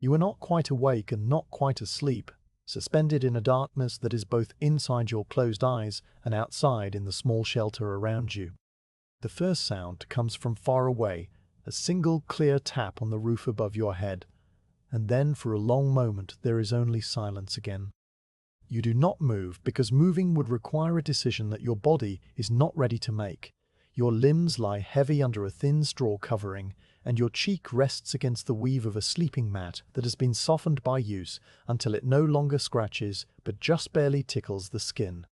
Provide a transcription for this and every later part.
You are not quite awake and not quite asleep, suspended in a darkness that is both inside your closed eyes and outside in the small shelter around you. The first sound comes from far away, a single clear tap on the roof above your head, and then for a long moment there is only silence again. You do not move because moving would require a decision that your body is not ready to make. Your limbs lie heavy under a thin straw covering, and your cheek rests against the weave of a sleeping mat that has been softened by use until it no longer scratches but just barely tickles the skin.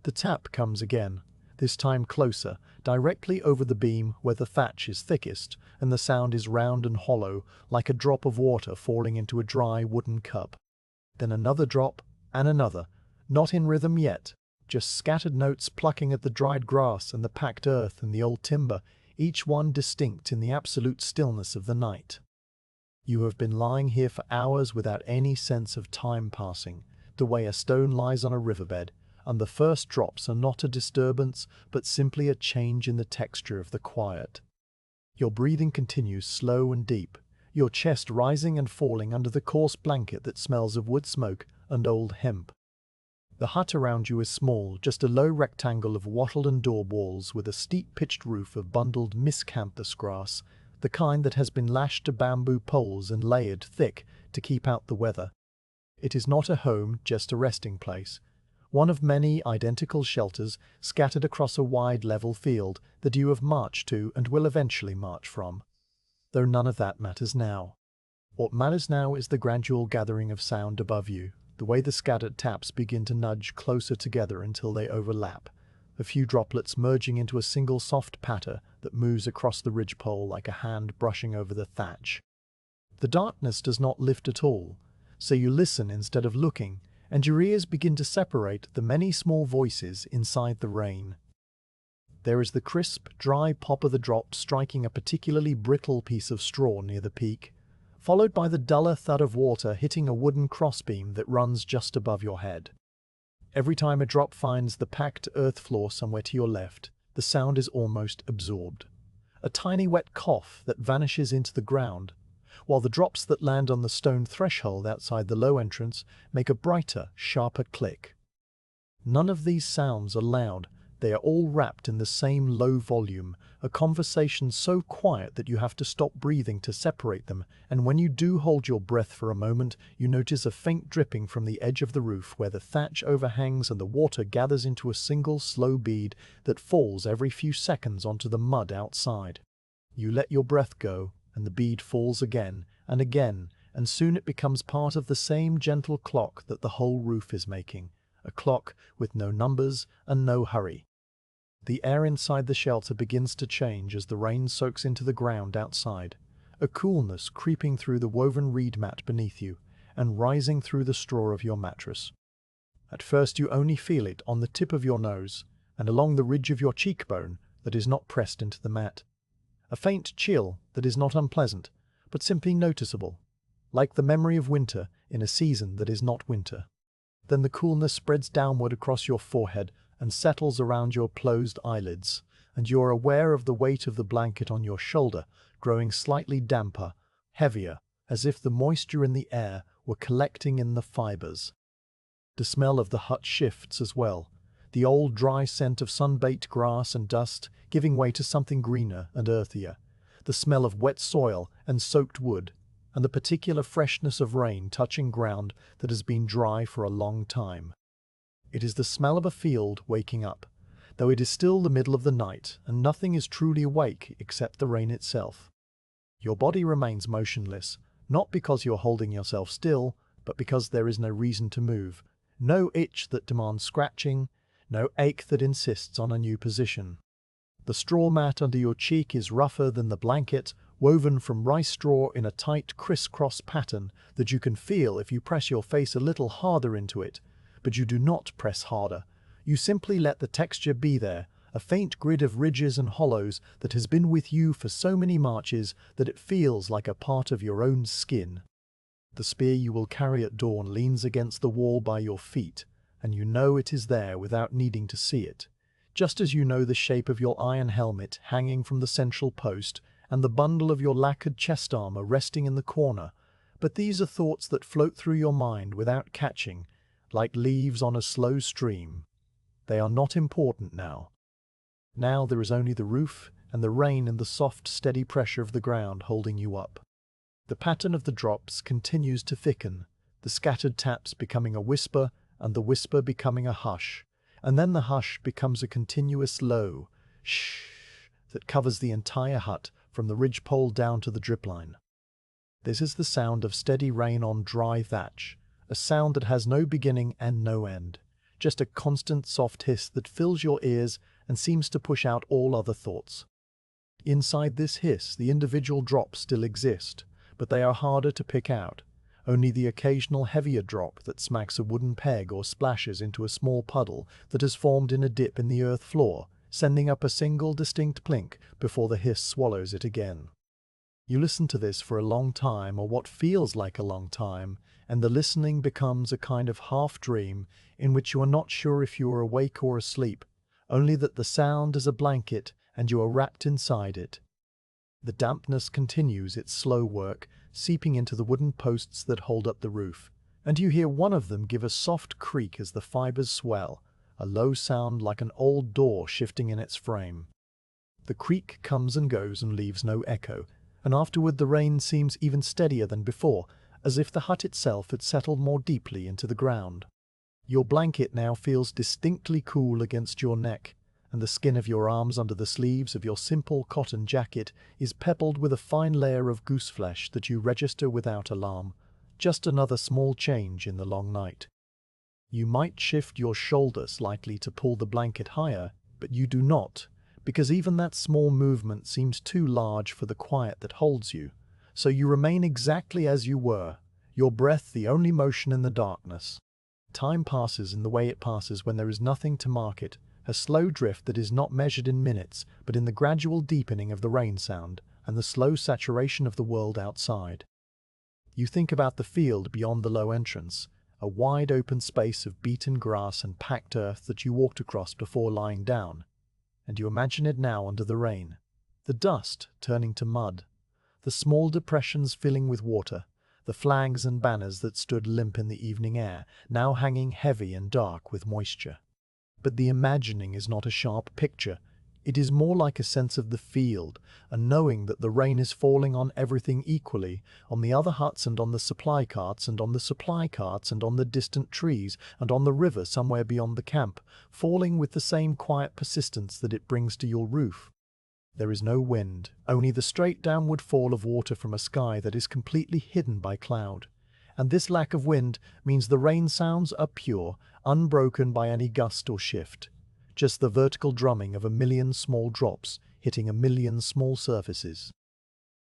The tap comes again, this time closer, directly over the beam where the thatch is thickest, and the sound is round and hollow, like a drop of water falling into a dry wooden cup. Then another drop, and another, not in rhythm yet, just scattered notes plucking at the dried grass and the packed earth and the old timber, each one distinct in the absolute stillness of the night. You have been lying here for hours without any sense of time passing, the way a stone lies on a riverbed, and the first drops are not a disturbance, but simply a change in the texture of the quiet. Your breathing continues slow and deep, your chest rising and falling under the coarse blanket that smells of wood smoke and old hemp. The hut around you is small, just a low rectangle of wattled and daub walls with a steep pitched roof of bundled miscanthus grass, the kind that has been lashed to bamboo poles and layered thick to keep out the weather. It is not a home, just a resting place. One of many identical shelters scattered across a wide level field that you have marched to and will eventually march from. Though none of that matters now. What matters now is the gradual gathering of sound above you, the way the scattered taps begin to nudge closer together until they overlap, a few droplets merging into a single soft patter that moves across the ridgepole like a hand brushing over the thatch. The darkness does not lift at all, so you listen instead of looking, and your ears begin to separate the many small voices inside the rain. There is the crisp, dry pop of the drops striking a particularly brittle piece of straw near the peak, followed by the duller thud of water hitting a wooden crossbeam that runs just above your head. Every time a drop finds the packed earth floor somewhere to your left, the sound is almost absorbed. A tiny wet cough that vanishes into the ground, while the drops that land on the stone threshold outside the low entrance make a brighter, sharper click. None of these sounds are loud. They are all wrapped in the same low volume, a conversation so quiet that you have to stop breathing to separate them, and when you do hold your breath for a moment, you notice a faint dripping from the edge of the roof where the thatch overhangs and the water gathers into a single slow bead that falls every few seconds onto the mud outside. You let your breath go, and the bead falls again, and soon it becomes part of the same gentle clock that the whole roof is making, a clock with no numbers and no hurry. The air inside the shelter begins to change as the rain soaks into the ground outside, a coolness creeping through the woven reed mat beneath you and rising through the straw of your mattress. At first you only feel it on the tip of your nose and along the ridge of your cheekbone that is not pressed into the mat. A faint chill that is not unpleasant, but simply noticeable, like the memory of winter in a season that is not winter. Then the coolness spreads downward across your forehead and settles around your closed eyelids, and you are aware of the weight of the blanket on your shoulder growing slightly damper, heavier, as if the moisture in the air were collecting in the fibers. The smell of the hut shifts as well, the old dry scent of sun-baked grass and dust giving way to something greener and earthier, the smell of wet soil and soaked wood, and the particular freshness of rain touching ground that has been dry for a long time. It is the smell of a field waking up, though it is still the middle of the night and nothing is truly awake except the rain itself. Your body remains motionless, not because you're holding yourself still, but because there is no reason to move, no itch that demands scratching, no ache that insists on a new position. The straw mat under your cheek is rougher than the blanket, woven from rice straw in a tight criss-cross pattern that you can feel if you press your face a little harder into it, but you do not press harder. You simply let the texture be there, a faint grid of ridges and hollows that has been with you for so many marches that it feels like a part of your own skin. The spear you will carry at dawn leans against the wall by your feet, and you know it is there without needing to see it, just as you know the shape of your iron helmet hanging from the central post and the bundle of your lacquered chest armor resting in the corner, But these are thoughts that float through your mind without catching, like leaves on a slow stream. They are not important now. Now there is only the roof and the rain and the soft, steady pressure of the ground holding you up. The pattern of the drops continues to thicken, the scattered taps becoming a whisper and the whisper becoming a hush, and then the hush becomes a continuous low shh that covers the entire hut from the ridgepole down to the drip line. This is the sound of steady rain on dry thatch, a sound that has no beginning and no end, just a constant soft hiss that fills your ears and seems to push out all other thoughts. Inside this hiss, the individual drops still exist, but they are harder to pick out. Only the occasional heavier drop that smacks a wooden peg or splashes into a small puddle that has formed in a dip in the earth floor, sending up a single distinct plink before the hiss swallows it again. You listen to this for a long time, or what feels like a long time, and the listening becomes a kind of half-dream in which you are not sure if you are awake or asleep, only that the sound is a blanket and you are wrapped inside it. The dampness continues its slow work, seeping into the wooden posts that hold up the roof, and you hear one of them give a soft creak as the fibers swell, a low sound like an old door shifting in its frame. The creak comes and goes and leaves no echo, and afterward the rain seems even steadier than before, as if the hut itself had settled more deeply into the ground. Your blanket now feels distinctly cool against your neck, and the skin of your arms under the sleeves of your simple cotton jacket is peppled with a fine layer of goose flesh that you register without alarm, just another small change in the long night. You might shift your shoulder slightly to pull the blanket higher, but you do not, because even that small movement seems too large for the quiet that holds you, so you remain exactly as you were, your breath the only motion in the darkness. Time passes in the way it passes when there is nothing to mark it, a slow drift that is not measured in minutes, but in the gradual deepening of the rain sound and the slow saturation of the world outside. You think about the field beyond the low entrance, a wide open space of beaten grass and packed earth that you walked across before lying down, and you imagine it now under the rain, the dust turning to mud, the small depressions filling with water, the flags and banners that stood limp in the evening air, now hanging heavy and dark with moisture. But the imagining is not a sharp picture. It is more like a sense of the field, a knowing that the rain is falling on everything equally, on the other huts and on the supply carts and on the supply carts and on the distant trees and on the river somewhere beyond the camp, falling with the same quiet persistence that it brings to your roof. There is no wind, only the straight downward fall of water from a sky that is completely hidden by cloud. And this lack of wind means the rain sounds are pure, unbroken by any gust or shift. Just the vertical drumming of a million small drops hitting a million small surfaces.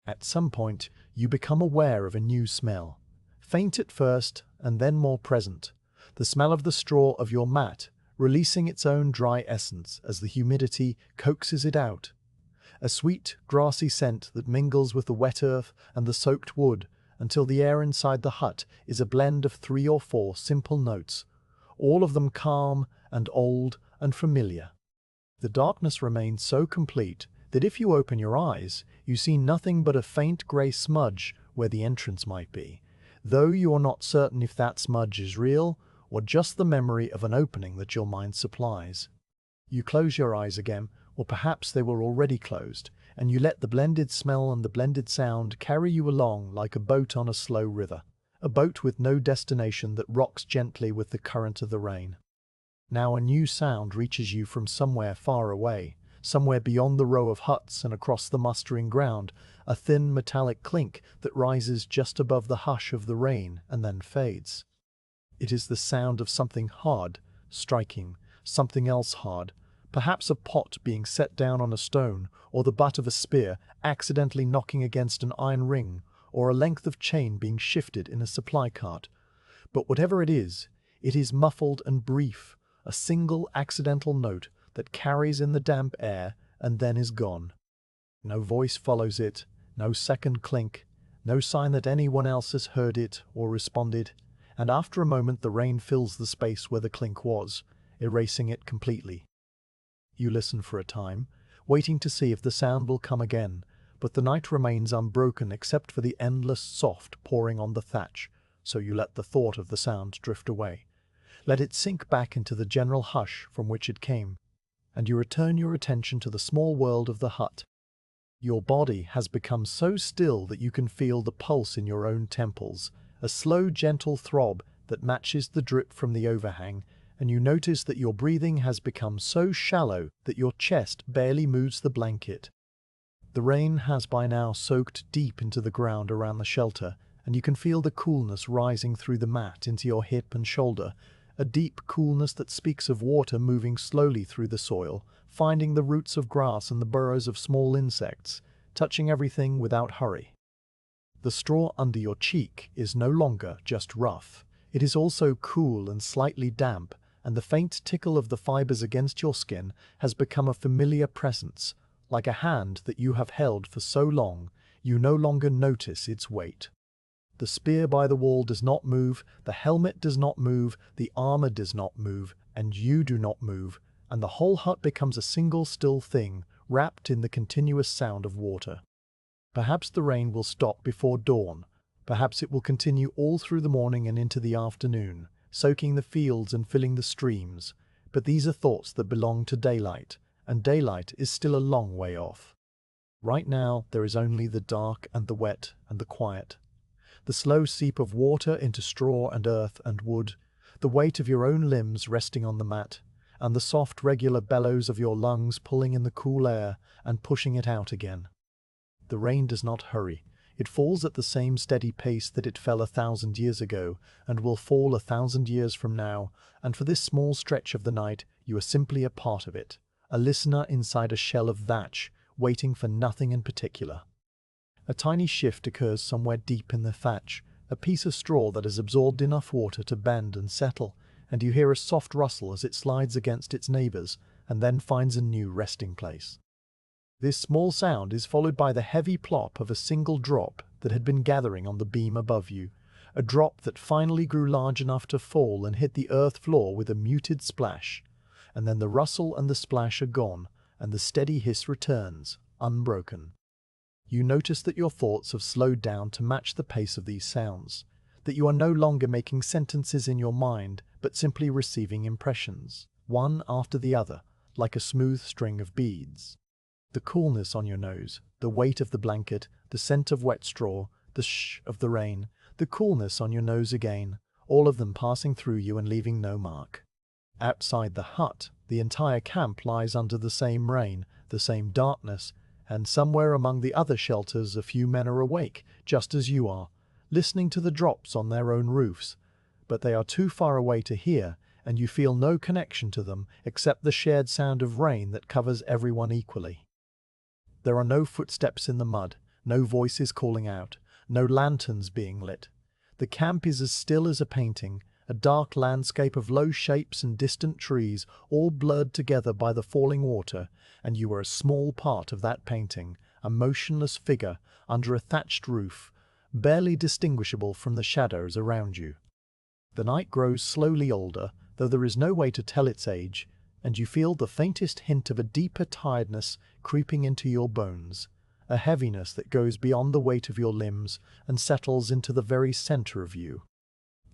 At some point, you become aware of a new smell. Faint at first, and then more present. The smell of the straw of your mat, releasing its own dry essence as the humidity coaxes it out. A sweet, grassy scent that mingles with the wet earth and the soaked wood until the air inside the hut is a blend of 3 or 4 simple notes, all of them calm and old and familiar. The darkness remains so complete that if you open your eyes, you see nothing but a faint grey smudge where the entrance might be, though you are not certain if that smudge is real or just the memory of an opening that your mind supplies. You close your eyes again, or perhaps they were already closed, and you let the blended smell and the blended sound carry you along like a boat on a slow river, a boat with no destination that rocks gently with the current of the rain. Now a new sound reaches you from somewhere far away, somewhere beyond the row of huts and across the mustering ground, a thin metallic clink that rises just above the hush of the rain and then fades. It is the sound of something hard, striking, something else hard, perhaps a pot being set down on a stone, or the butt of a spear accidentally knocking against an iron ring, or a length of chain being shifted in a supply cart. But whatever it is muffled and brief, a single accidental note that carries in the damp air and then is gone. No voice follows it, no second clink, no sign that anyone else has heard it or responded, and after a moment the rain fills the space where the clink was, erasing it completely. You listen for a time, waiting to see if the sound will come again, but the night remains unbroken except for the endless soft pouring on the thatch, so you let the thought of the sound drift away. Let it sink back into the general hush from which it came, and you return your attention to the small world of the hut. Your body has become so still that you can feel the pulse in your own temples, a slow, gentle throb that matches the drip from the overhang, and you notice that your breathing has become so shallow that your chest barely moves the blanket. The rain has by now soaked deep into the ground around the shelter, and you can feel the coolness rising through the mat into your hip and shoulder, a deep coolness that speaks of water moving slowly through the soil, finding the roots of grass and the burrows of small insects, touching everything without hurry. The straw under your cheek is no longer just rough. It is also cool and slightly damp, and the faint tickle of the fibers against your skin has become a familiar presence, like a hand that you have held for so long you no longer notice its weight. The spear by the wall does not move, the helmet does not move, the armor does not move, and you do not move, and the whole hut becomes a single still thing, wrapped in the continuous sound of water. Perhaps the rain will stop before dawn. Perhaps it will continue all through the morning and into the afternoon, soaking the fields and filling the streams. But these are thoughts that belong to daylight, and daylight is still a long way off. Right now, there is only the dark and the wet and the quiet. The slow seep of water into straw and earth and wood, the weight of your own limbs resting on the mat, and the soft regular bellows of your lungs pulling in the cool air and pushing it out again. The rain does not hurry. It falls at the same steady pace that it fell 1,000 years ago, and will fall 1,000 years from now, and for this small stretch of the night you are simply a part of it, a listener inside a shell of thatch, waiting for nothing in particular. A tiny shift occurs somewhere deep in the thatch, a piece of straw that has absorbed enough water to bend and settle, and you hear a soft rustle as it slides against its neighbors and then finds a new resting place. This small sound is followed by the heavy plop of a single drop that had been gathering on the beam above you, a drop that finally grew large enough to fall and hit the earth floor with a muted splash, and then the rustle and the splash are gone, and the steady hiss returns, unbroken. You notice that your thoughts have slowed down to match the pace of these sounds, that you are no longer making sentences in your mind, but simply receiving impressions, one after the other, like a smooth string of beads. The coolness on your nose, the weight of the blanket, the scent of wet straw, the shh of the rain, the coolness on your nose again, all of them passing through you and leaving no mark. Outside the hut, the entire camp lies under the same rain, the same darkness, and somewhere among the other shelters a few men are awake, just as you are, listening to the drops on their own roofs, but they are too far away to hear, and you feel no connection to them except the shared sound of rain that covers everyone equally. There are no footsteps in the mud, no voices calling out, no lanterns being lit. The camp is as still as a painting, a dark landscape of low shapes and distant trees, all blurred together by the falling water, and you are a small part of that painting, a motionless figure under a thatched roof, barely distinguishable from the shadows around you. The night grows slowly older, though there is no way to tell its age, and you feel the faintest hint of a deeper tiredness creeping into your bones, a heaviness that goes beyond the weight of your limbs and settles into the very center of you.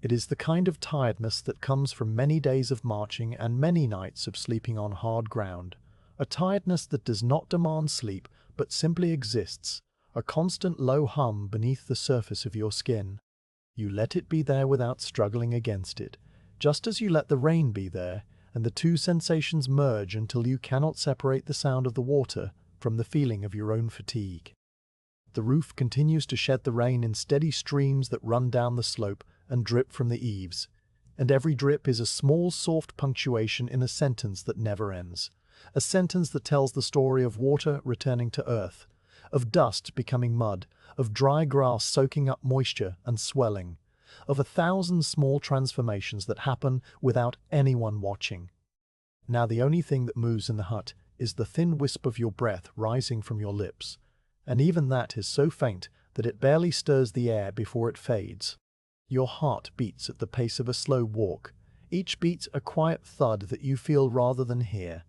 It is the kind of tiredness that comes from many days of marching and many nights of sleeping on hard ground, a tiredness that does not demand sleep but simply exists, a constant low hum beneath the surface of your skin. You let it be there without struggling against it, just as you let the rain be there, and the two sensations merge until you cannot separate the sound of the water from the feeling of your own fatigue. The roof continues to shed the rain in steady streams that run down the slope and drip from the eaves, and every drip is a small soft punctuation in a sentence that never ends, a sentence that tells the story of water returning to earth, of dust becoming mud, of dry grass soaking up moisture and swelling, of 1,000 small transformations that happen without anyone watching. Now the only thing that moves in the hut is the thin wisp of your breath rising from your lips, and even that is so faint that it barely stirs the air before it fades. Your heart beats at the pace of a slow walk, each beat a quiet thud that you feel rather than hear,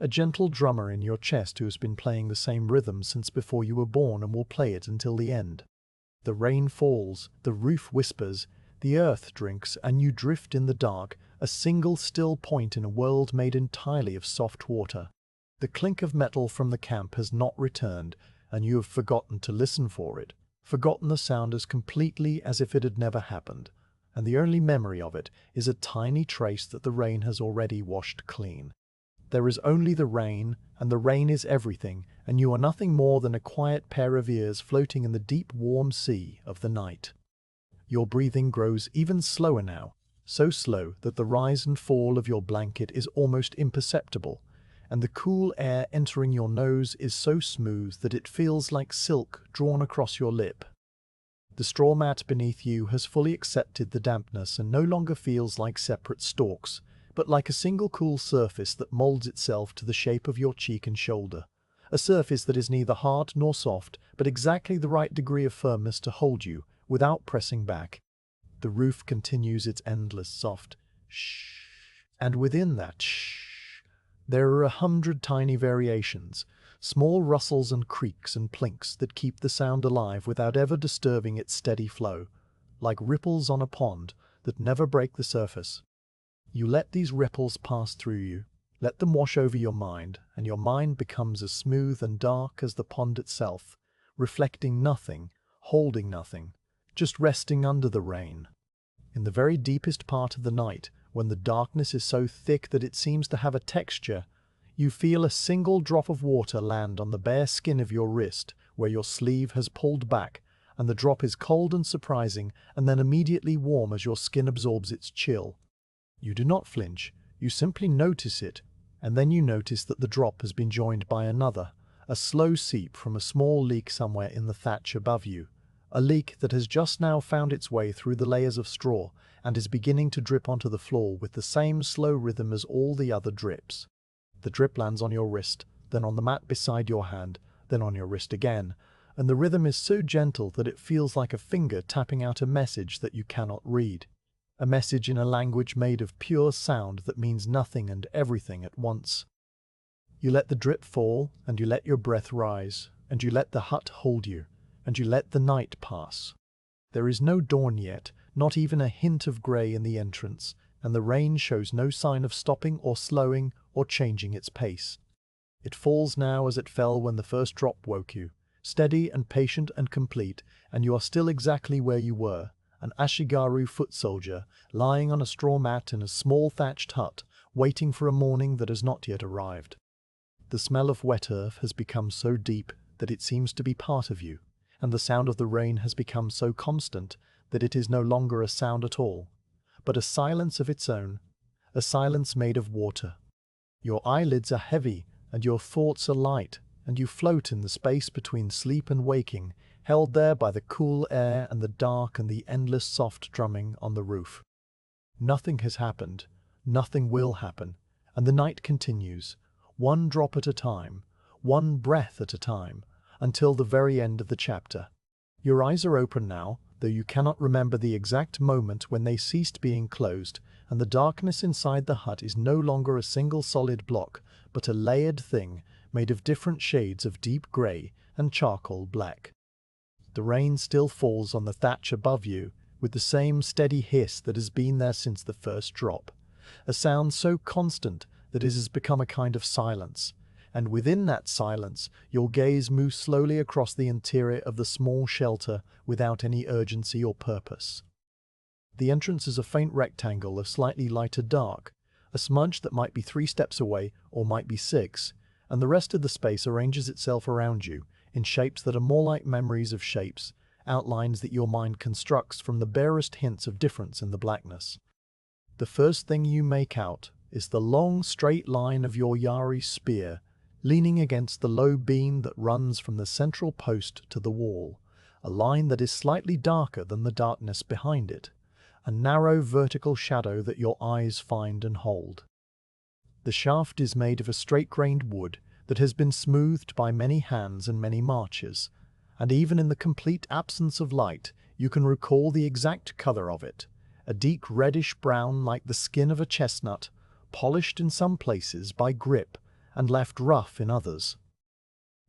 a gentle drummer in your chest who has been playing the same rhythm since before you were born and will play it until the end. The rain falls, the roof whispers, the earth drinks, and you drift in the dark, a single still point in a world made entirely of soft water. The clink of metal from the camp has not returned, and you have forgotten to listen for it, forgotten the sound as completely as if it had never happened, and the only memory of it is a tiny trace that the rain has already washed clean. There is only the rain, and the rain is everything, and you are nothing more than a quiet pair of ears floating in the deep warm sea of the night. Your breathing grows even slower now, so slow that the rise and fall of your blanket is almost imperceptible, and the cool air entering your nose is so smooth that it feels like silk drawn across your lip. The straw mat beneath you has fully accepted the dampness and no longer feels like separate stalks, but like a single cool surface that molds itself to the shape of your cheek and shoulder, a surface that is neither hard nor soft, but exactly the right degree of firmness to hold you without pressing back. The roof continues its endless soft shh, and within that shh, there are 100 tiny variations, small rustles and creaks and plinks that keep the sound alive without ever disturbing its steady flow, like ripples on a pond that never break the surface. You let these ripples pass through you, let them wash over your mind, and your mind becomes as smooth and dark as the pond itself, reflecting nothing, holding nothing, just resting under the rain. In the very deepest part of the night, when the darkness is so thick that it seems to have a texture, you feel a single drop of water land on the bare skin of your wrist where your sleeve has pulled back, and the drop is cold and surprising and then immediately warm as your skin absorbs its chill. You do not flinch, you simply notice it, and then you notice that the drop has been joined by another, a slow seep from a small leak somewhere in the thatch above you, a leak that has just now found its way through the layers of straw and is beginning to drip onto the floor with the same slow rhythm as all the other drips. The drip lands on your wrist, then on the mat beside your hand, then on your wrist again, and the rhythm is so gentle that it feels like a finger tapping out a message that you cannot read. A message in a language made of pure sound that means nothing and everything at once. You let the drip fall, and you let your breath rise, and you let the hut hold you, and you let the night pass. There is no dawn yet, not even a hint of grey in the entrance, and the rain shows no sign of stopping or slowing or changing its pace. It falls now as it fell when the first drop woke you, steady and patient and complete, and you are still exactly where you were, an Ashigaru foot soldier, lying on a straw mat in a small thatched hut, waiting for a morning that has not yet arrived. The smell of wet earth has become so deep that it seems to be part of you, and the sound of the rain has become so constant that it is no longer a sound at all, but a silence of its own, a silence made of water. Your eyelids are heavy, and your thoughts are light, and you float in the space between sleep and waking, held there by the cool air and the dark and the endless soft drumming on the roof. Nothing has happened, nothing will happen, and the night continues, one drop at a time, one breath at a time, until the very end of the chapter. Your eyes are open now, though you cannot remember the exact moment when they ceased being closed, and the darkness inside the hut is no longer a single solid block, but a layered thing made of different shades of deep grey and charcoal black. The rain still falls on the thatch above you, with the same steady hiss that has been there since the first drop, a sound so constant that it has become a kind of silence, and within that silence your gaze moves slowly across the interior of the small shelter without any urgency or purpose. The entrance is a faint rectangle of slightly lighter dark, a smudge that might be 3 steps away or might be 6, and the rest of the space arranges itself around you in shapes that are more like memories of shapes, outlines that your mind constructs from the barest hints of difference in the blackness. The first thing you make out is the long straight line of your yari spear leaning against the low beam that runs from the central post to the wall, a line that is slightly darker than the darkness behind it, a narrow vertical shadow that your eyes find and hold. The shaft is made of a straight-grained wood that has been smoothed by many hands and many marches, and even in the complete absence of light you can recall the exact color of it, a deep reddish brown like the skin of a chestnut, polished in some places by grip and left rough in others.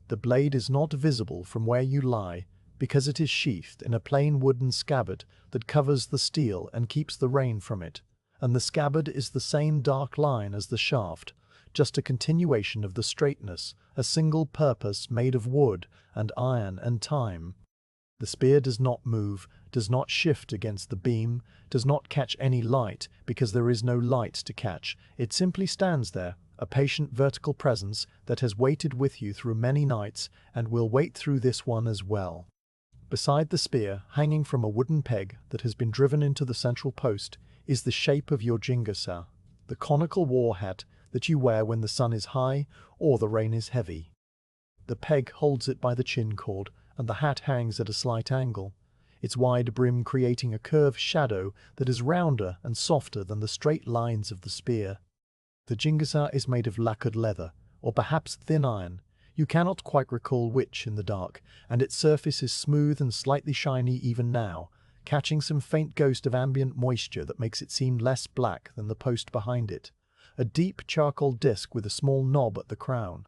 The blade is not visible from where you lie because it is sheathed in a plain wooden scabbard that covers the steel and keeps the rain from it, and the scabbard is the same dark line as the shaft, just a continuation of the straightness, a single purpose made of wood and iron and time. The spear does not move, does not shift against the beam, does not catch any light because there is no light to catch. It simply stands there, a patient vertical presence that has waited with you through many nights and will wait through this one as well. Beside the spear, hanging from a wooden peg that has been driven into the central post, is the shape of your jingasa, the conical war hat that you wear when the sun is high or the rain is heavy. The peg holds it by the chin cord, and the hat hangs at a slight angle, its wide brim creating a curved shadow that is rounder and softer than the straight lines of the spear. The jingasa is made of lacquered leather, or perhaps thin iron. You cannot quite recall which in the dark, and its surface is smooth and slightly shiny even now, catching some faint ghost of ambient moisture that makes it seem less black than the post behind it, a deep charcoal disc with a small knob at the crown.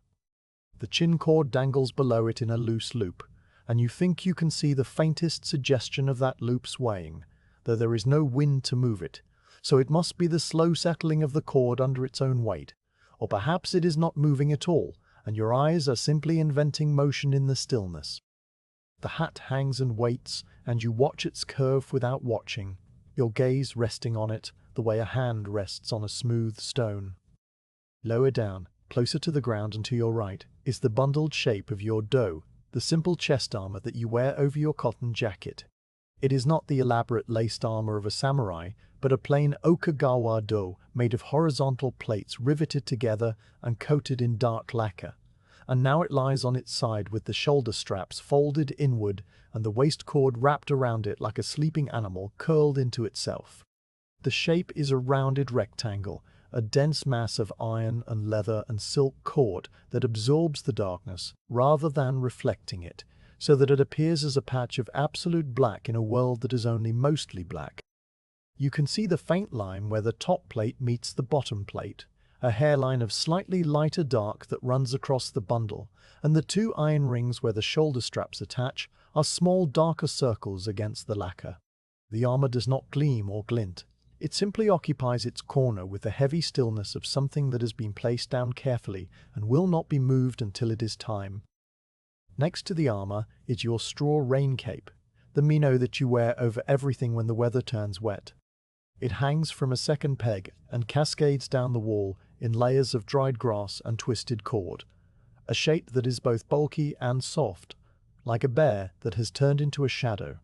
The chin cord dangles below it in a loose loop, and you think you can see the faintest suggestion of that loop swaying, though there is no wind to move it, so it must be the slow settling of the cord under its own weight, or perhaps it is not moving at all, and your eyes are simply inventing motion in the stillness. The hat hangs and waits, and you watch its curve without watching, your gaze resting on it the way a hand rests on a smooth stone. Lower down, closer to the ground and to your right, is the bundled shape of your do, the simple chest armor that you wear over your cotton jacket. It is not the elaborate laced armor of a samurai, but a plain Okagawa do made of horizontal plates riveted together and coated in dark lacquer. And now it lies on its side with the shoulder straps folded inward and the waist cord wrapped around it like a sleeping animal curled into itself. The shape is a rounded rectangle, a dense mass of iron and leather and silk cord that absorbs the darkness rather than reflecting it, so that it appears as a patch of absolute black in a world that is only mostly black. You can see the faint line where the top plate meets the bottom plate, a hairline of slightly lighter dark that runs across the bundle, and the two iron rings where the shoulder straps attach are small darker circles against the lacquer. The armor does not gleam or glint. It simply occupies its corner with the heavy stillness of something that has been placed down carefully and will not be moved until it is time. Next to the armor is your straw rain cape, the mino that you wear over everything when the weather turns wet. It hangs from a second peg and cascades down the wall in layers of dried grass and twisted cord, a shape that is both bulky and soft, like a bear that has turned into a shadow.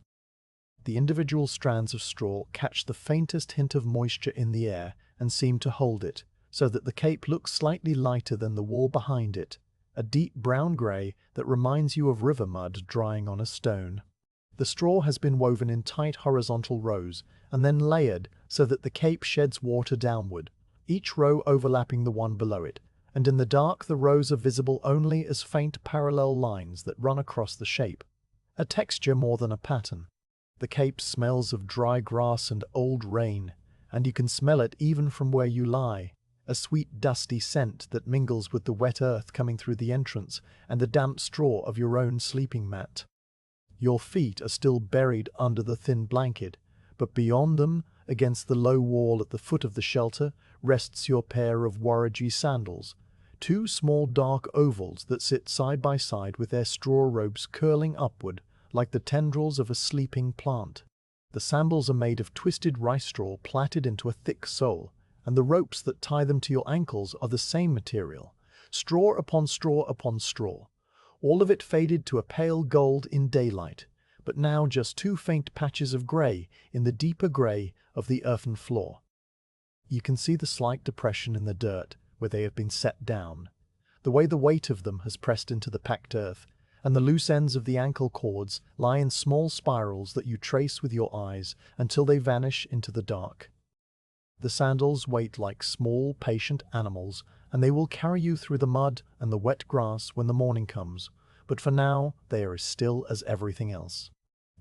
The individual strands of straw catch the faintest hint of moisture in the air and seem to hold it, so that the cape looks slightly lighter than the wall behind it, a deep brown-grey that reminds you of river mud drying on a stone. The straw has been woven in tight horizontal rows and then layered so that the cape sheds water downward, each row overlapping the one below it, and in the dark the rows are visible only as faint parallel lines that run across the shape, a texture more than a pattern. The cape smells of dry grass and old rain, and you can smell it even from where you lie, a sweet dusty scent that mingles with the wet earth coming through the entrance and the damp straw of your own sleeping mat. Your feet are still buried under the thin blanket, but beyond them, against the low wall at the foot of the shelter, rests your pair of waragi sandals, two small dark ovals that sit side by side with their straw robes curling upward like the tendrils of a sleeping plant. The sandals are made of twisted rice straw plaited into a thick sole, and the ropes that tie them to your ankles are the same material, straw upon straw upon straw, all of it faded to a pale gold in daylight, but now just two faint patches of grey in the deeper grey of the earthen floor. You can see the slight depression in the dirt where they have been set down, the way the weight of them has pressed into the packed earth, and the loose ends of the ankle cords lie in small spirals that you trace with your eyes until they vanish into the dark. The sandals wait like small, patient animals, and they will carry you through the mud and the wet grass when the morning comes, but for now they are as still as everything else.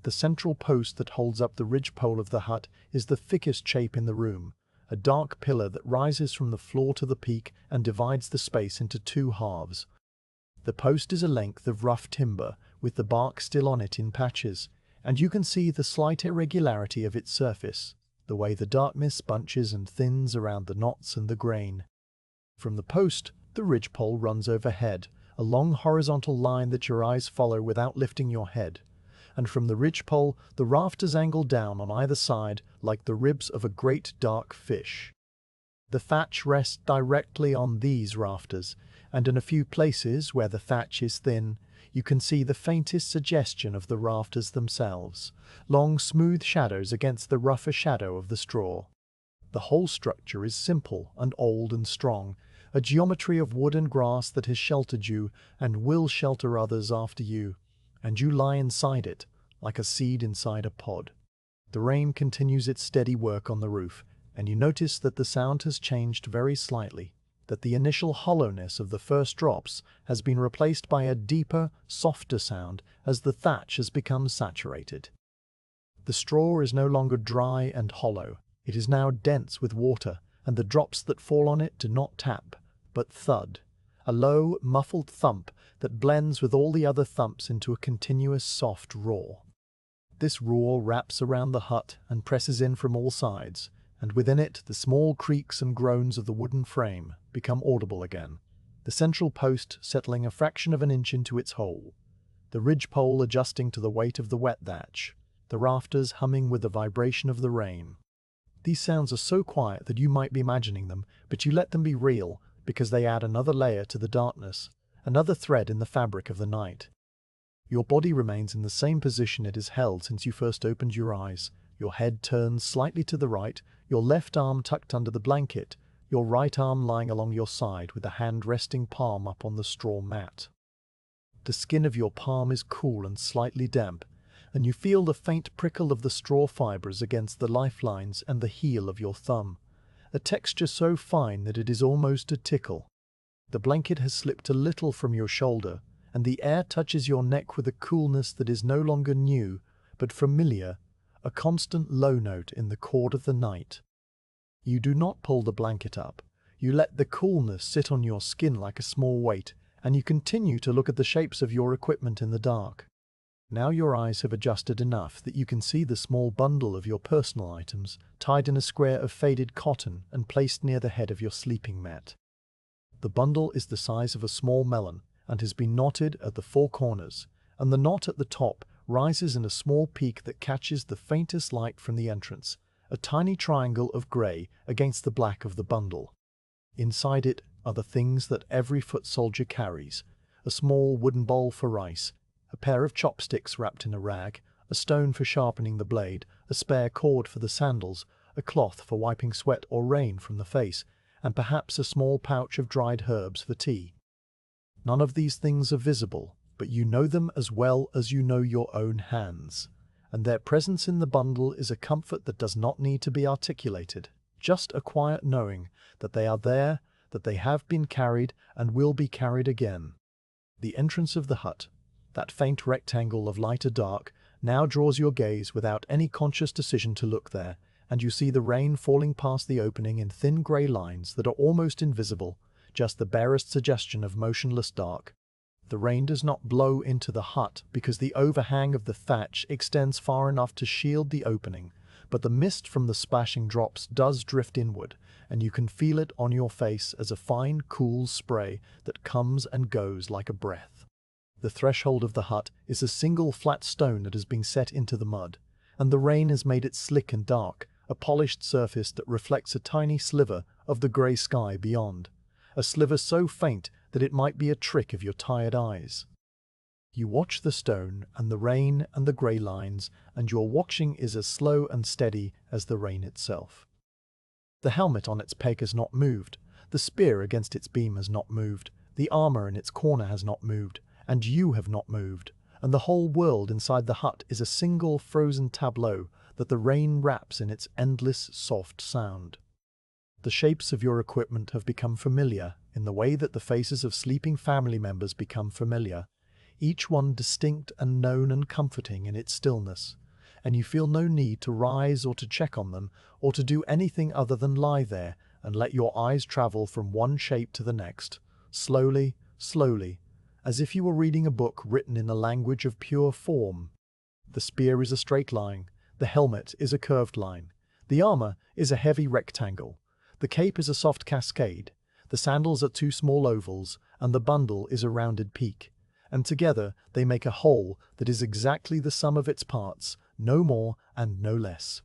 The central post that holds up the ridgepole of the hut is the thickest shape in the room, a dark pillar that rises from the floor to the peak and divides the space into two halves. The post is a length of rough timber, with the bark still on it in patches, and you can see the slight irregularity of its surface, the way the darkness bunches and thins around the knots and the grain. From the post, the ridgepole runs overhead, a long horizontal line that your eyes follow without lifting your head. And from the ridgepole, the rafters angle down on either side like the ribs of a great dark fish. The thatch rests directly on these rafters, and in a few places where the thatch is thin, you can see the faintest suggestion of the rafters themselves, long smooth shadows against the rougher shadow of the straw. The whole structure is simple and old and strong, a geometry of wood and grass that has sheltered you and will shelter others after you, and you lie inside it, like a seed inside a pod. The rain continues its steady work on the roof, and you notice that the sound has changed very slightly, that the initial hollowness of the first drops has been replaced by a deeper, softer sound as the thatch has become saturated. The straw is no longer dry and hollow. It is now dense with water, and the drops that fall on it do not tap, but thud, a low, muffled thump that blends with all the other thumps into a continuous soft roar. This roar wraps around the hut and presses in from all sides, and within it the small creaks and groans of the wooden frame become audible again, the central post settling a fraction of an inch into its hole, the ridgepole adjusting to the weight of the wet thatch, the rafters humming with the vibration of the rain. These sounds are so quiet that you might be imagining them, but you let them be real because they add another layer to the darkness, another thread in the fabric of the night. Your body remains in the same position it has held since you first opened your eyes. Your head turns slightly to the right, your left arm tucked under the blanket, your right arm lying along your side with a hand resting palm up on the straw mat. The skin of your palm is cool and slightly damp, and you feel the faint prickle of the straw fibers against the lifelines and the heel of your thumb, a texture so fine that it is almost a tickle. The blanket has slipped a little from your shoulder, and the air touches your neck with a coolness that is no longer new, but familiar, a constant low note in the chord of the night. You do not pull the blanket up. You let the coolness sit on your skin like a small weight, and you continue to look at the shapes of your equipment in the dark. Now your eyes have adjusted enough that you can see the small bundle of your personal items tied in a square of faded cotton and placed near the head of your sleeping mat. The bundle is the size of a small melon and has been knotted at the four corners, and the knot at the top rises in a small peak that catches the faintest light from the entrance, a tiny triangle of grey against the black of the bundle. Inside it are the things that every foot soldier carries: a small wooden bowl for rice, a pair of chopsticks wrapped in a rag, a stone for sharpening the blade, a spare cord for the sandals, a cloth for wiping sweat or rain from the face, and perhaps a small pouch of dried herbs for tea. None of these things are visible, but you know them as well as you know your own hands, and their presence in the bundle is a comfort that does not need to be articulated, just a quiet knowing that they are there, that they have been carried and will be carried again. The entrance of the hut, that faint rectangle of light or dark, now draws your gaze without any conscious decision to look there, and you see the rain falling past the opening in thin grey lines that are almost invisible, just the barest suggestion of motionless dark. The rain does not blow into the hut because the overhang of the thatch extends far enough to shield the opening, but the mist from the splashing drops does drift inward, and you can feel it on your face as a fine, cool spray that comes and goes like a breath. The threshold of the hut is a single flat stone that has been set into the mud, and the rain has made it slick and dark, a polished surface that reflects a tiny sliver of the grey sky beyond, a sliver so faint that it might be a trick of your tired eyes. You watch the stone and the rain and the grey lines, and your watching is as slow and steady as the rain itself. The helmet on its peg has not moved, the spear against its beam has not moved, the armour in its corner has not moved, and you have not moved, and the whole world inside the hut is a single frozen tableau that the rain wraps in its endless soft sound. The shapes of your equipment have become familiar in the way that the faces of sleeping family members become familiar, each one distinct and known and comforting in its stillness, and you feel no need to rise or to check on them or to do anything other than lie there and let your eyes travel from one shape to the next, slowly, slowly, as if you were reading a book written in a language of pure form. The spear is a straight line, the helmet is a curved line, the armor is a heavy rectangle, the cape is a soft cascade, the sandals are two small ovals, and the bundle is a rounded peak, and together they make a whole that is exactly the sum of its parts, no more and no less.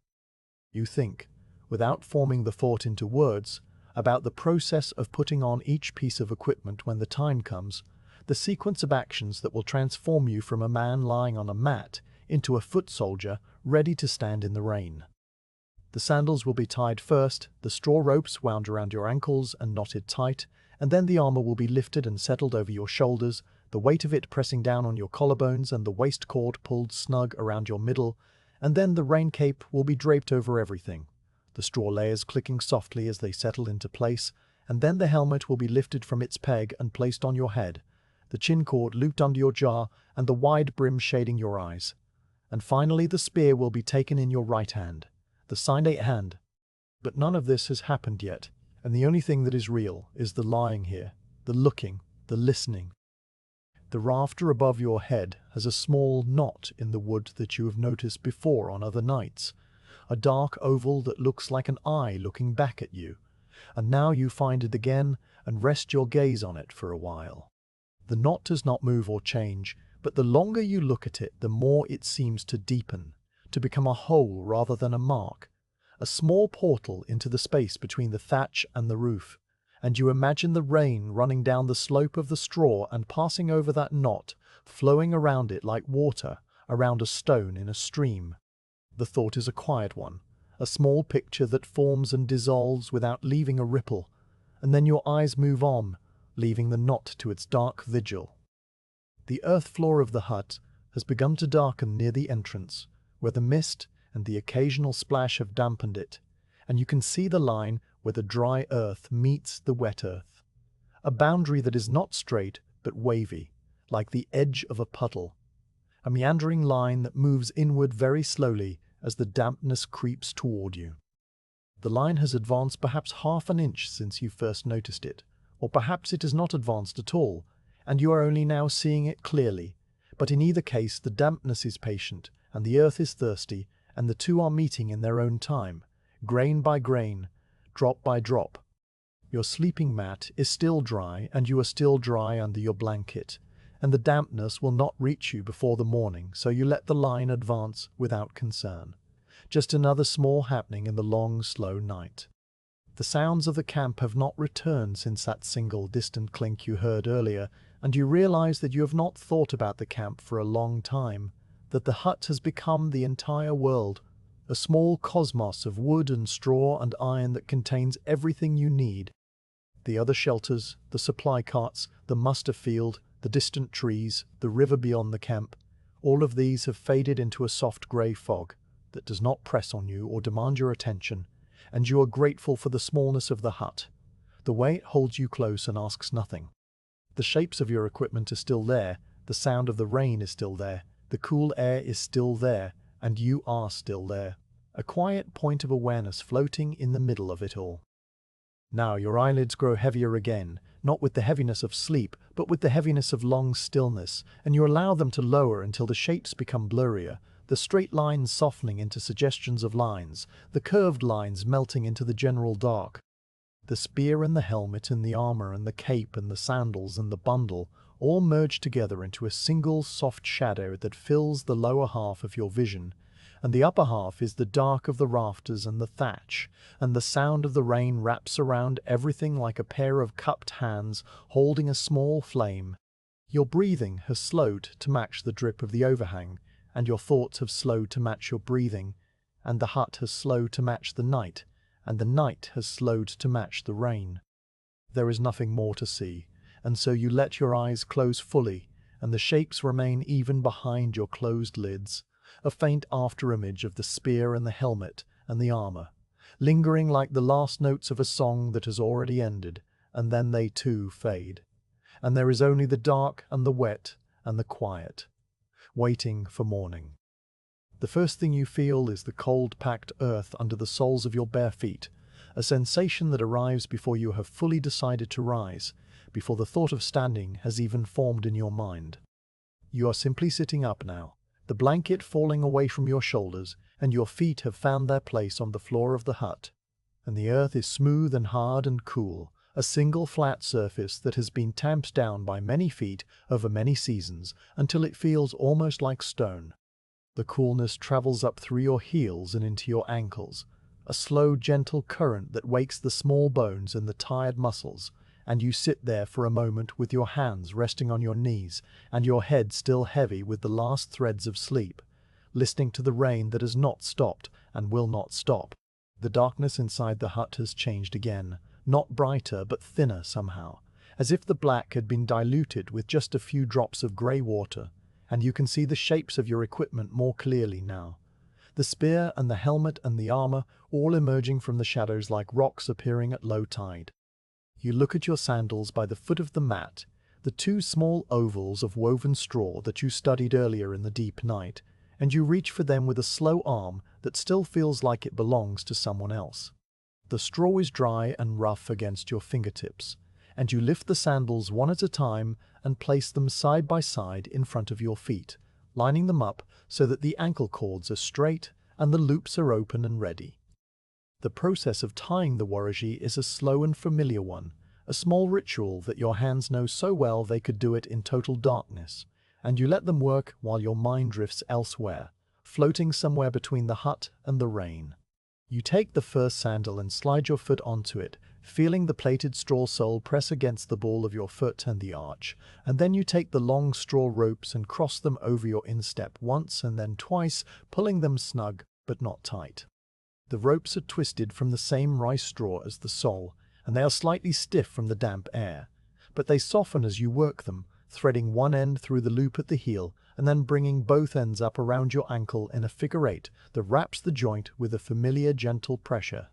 You think, without forming the thought into words, about the process of putting on each piece of equipment when the time comes, the sequence of actions that will transform you from a man lying on a mat into a foot soldier ready to stand in the rain. The sandals will be tied first, the straw ropes wound around your ankles and knotted tight, and then the armor will be lifted and settled over your shoulders, the weight of it pressing down on your collarbones and the waist cord pulled snug around your middle, and then the rain cape will be draped over everything, the straw layers clicking softly as they settle into place, and then the helmet will be lifted from its peg and placed on your head, the chin cord looped under your jaw and the wide brim shading your eyes. And finally the spear will be taken in your right hand, the signed hand. But none of this has happened yet, and the only thing that is real is the lying here, the looking, the listening. The rafter above your head has a small knot in the wood that you have noticed before on other nights, a dark oval that looks like an eye looking back at you, and now you find it again and rest your gaze on it for a while. The knot does not move or change, but the longer you look at it, the more it seems to deepen, to become a hole rather than a mark, a small portal into the space between the thatch and the roof, and you imagine the rain running down the slope of the straw and passing over that knot, flowing around it like water around a stone in a stream. The thought is a quiet one, a small picture that forms and dissolves without leaving a ripple, and then your eyes move on, leaving the knot to its dark vigil. The earth floor of the hut has begun to darken near the entrance, where the mist and the occasional splash have dampened it, and you can see the line where the dry earth meets the wet earth, a boundary that is not straight but wavy, like the edge of a puddle, a meandering line that moves inward very slowly as the dampness creeps toward you. The line has advanced perhaps half an inch since you first noticed it, or perhaps it has not advanced at all, and you are only now seeing it clearly, but in either case the dampness is patient, and the earth is thirsty, and the two are meeting in their own time, grain by grain, drop by drop. Your sleeping mat is still dry, and you are still dry under your blanket, and the dampness will not reach you before the morning, so you let the line advance without concern. Just another small happening in the long, slow night. The sounds of the camp have not returned since that single distant clink you heard earlier, and you realize that you have not thought about the camp for a long time, that the hut has become the entire world, a small cosmos of wood and straw and iron that contains everything you need. The other shelters, the supply carts, the muster field, the distant trees, the river beyond the camp, all of these have faded into a soft grey fog that does not press on you or demand your attention, and you are grateful for the smallness of the hut, the way it holds you close and asks nothing. The shapes of your equipment are still there, the sound of the rain is still there, the cool air is still there, and you are still there, a quiet point of awareness floating in the middle of it all. Now your eyelids grow heavier again, not with the heaviness of sleep, but with the heaviness of long stillness, and you allow them to lower until the shapes become blurrier, the straight lines softening into suggestions of lines, the curved lines melting into the general dark. The spear and the helmet and the armor and the cape and the sandals and the bundle all merge together into a single soft shadow that fills the lower half of your vision, and the upper half is the dark of the rafters and the thatch, and the sound of the rain wraps around everything like a pair of cupped hands holding a small flame. Your breathing has slowed to match the drip of the overhang, and your thoughts have slowed to match your breathing, and the hut has slowed to match the night, and the night has slowed to match the rain. There is nothing more to see, and so you let your eyes close fully, and the shapes remain even behind your closed lids, a faint after-image of the spear and the helmet and the armor, lingering like the last notes of a song that has already ended, and then they too fade. And there is only the dark and the wet and the quiet, waiting for morning. The first thing you feel is the cold, packed earth under the soles of your bare feet, a sensation that arrives before you have fully decided to rise, before the thought of standing has even formed in your mind. You are simply sitting up now, the blanket falling away from your shoulders, and your feet have found their place on the floor of the hut. And the earth is smooth and hard and cool, a single flat surface that has been tamped down by many feet over many seasons until it feels almost like stone. The coolness travels up through your heels and into your ankles, a slow, gentle current that wakes the small bones and the tired muscles, and you sit there for a moment with your hands resting on your knees and your head still heavy with the last threads of sleep, listening to the rain that has not stopped and will not stop. The darkness inside the hut has changed again, not brighter but thinner somehow, as if the black had been diluted with just a few drops of grey water, and you can see the shapes of your equipment more clearly now. The spear and the helmet and the armor all emerging from the shadows like rocks appearing at low tide. You look at your sandals by the foot of the mat, the two small ovals of woven straw that you studied earlier in the deep night, and you reach for them with a slow arm that still feels like it belongs to someone else. The straw is dry and rough against your fingertips, and you lift the sandals one at a time and place them side by side in front of your feet, lining them up so that the ankle cords are straight and the loops are open and ready. The process of tying the waraji is a slow and familiar one, a small ritual that your hands know so well they could do it in total darkness, and you let them work while your mind drifts elsewhere, floating somewhere between the hut and the rain. You take the first sandal and slide your foot onto it, feeling the plaited straw sole press against the ball of your foot and the arch, and then you take the long straw ropes and cross them over your instep once and then twice, pulling them snug but not tight. The ropes are twisted from the same rice straw as the sole, and they are slightly stiff from the damp air, but they soften as you work them, threading one end through the loop at the heel and then bringing both ends up around your ankle in a figure eight that wraps the joint with a familiar gentle pressure.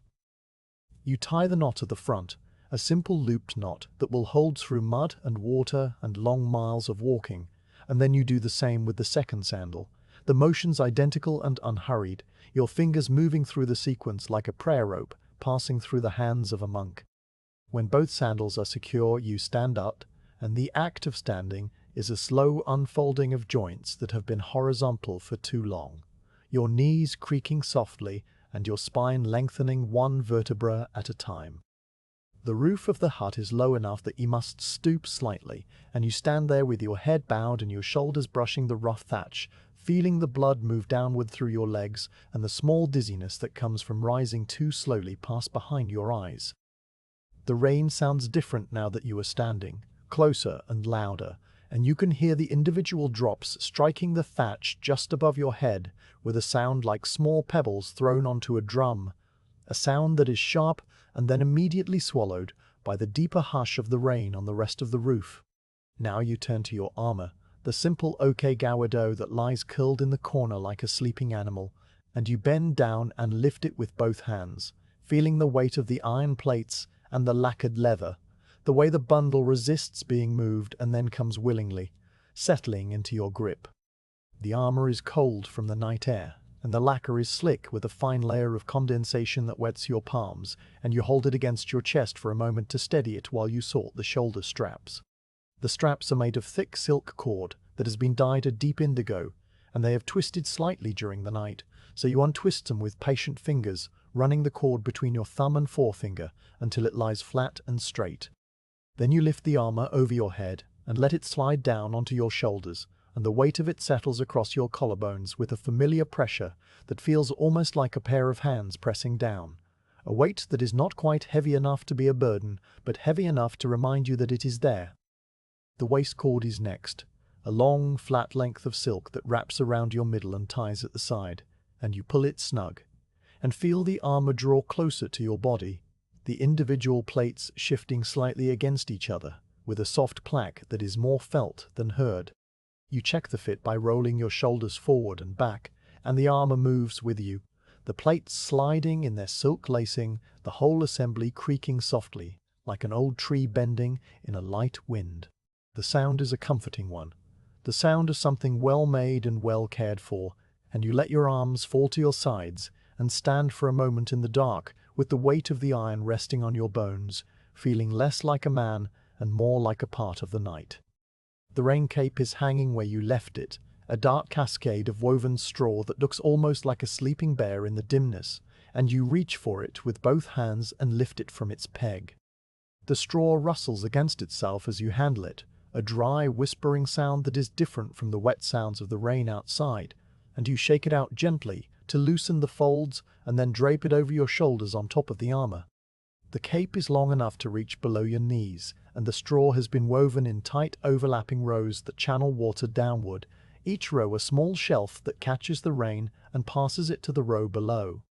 You tie the knot at the front, a simple looped knot that will hold through mud and water and long miles of walking, and then you do the same with the second sandal, the motions identical and unhurried, your fingers moving through the sequence like a prayer rope passing through the hands of a monk. When both sandals are secure, you stand up, and the act of standing is a slow unfolding of joints that have been horizontal for too long, your knees creaking softly and your spine lengthening one vertebra at a time. The roof of the hut is low enough that you must stoop slightly, and you stand there with your head bowed and your shoulders brushing the rough thatch, feeling the blood move downward through your legs and the small dizziness that comes from rising too slowly pass behind your eyes. The rain sounds different now that you are standing, closer and louder, and you can hear the individual drops striking the thatch just above your head with a sound like small pebbles thrown onto a drum, a sound that is sharp and then immediately swallowed by the deeper hush of the rain on the rest of the roof. Now you turn to your armor, the simple okegawado that lies curled in the corner like a sleeping animal, and you bend down and lift it with both hands, feeling the weight of the iron plates and the lacquered leather, the way the bundle resists being moved and then comes willingly, settling into your grip. The armor is cold from the night air, and the lacquer is slick with a fine layer of condensation that wets your palms, and you hold it against your chest for a moment to steady it while you sort the shoulder straps. The straps are made of thick silk cord that has been dyed a deep indigo, and they have twisted slightly during the night, so you untwist them with patient fingers, running the cord between your thumb and forefinger until it lies flat and straight. Then you lift the armor over your head and let it slide down onto your shoulders, and the weight of it settles across your collarbones with a familiar pressure that feels almost like a pair of hands pressing down, a weight that is not quite heavy enough to be a burden, but heavy enough to remind you that it is there. The waist cord is next, a long, flat length of silk that wraps around your middle and ties at the side, and you pull it snug, and feel the armor draw closer to your body, the individual plates shifting slightly against each other, with a soft clack that is more felt than heard. You check the fit by rolling your shoulders forward and back, and the armor moves with you, the plates sliding in their silk lacing, the whole assembly creaking softly, like an old tree bending in a light wind. The sound is a comforting one, the sound of something well made and well cared for, and you let your arms fall to your sides and stand for a moment in the dark with the weight of the iron resting on your bones, feeling less like a man and more like a part of the night. The rain cape is hanging where you left it, a dark cascade of woven straw that looks almost like a sleeping bear in the dimness, and you reach for it with both hands and lift it from its peg. The straw rustles against itself as you handle it, a dry, whispering sound that is different from the wet sounds of the rain outside, and you shake it out gently to loosen the folds and then drape it over your shoulders on top of the armor. The cape is long enough to reach below your knees, and the straw has been woven in tight overlapping rows that channel water downward, each row a small shelf that catches the rain and passes it to the row below.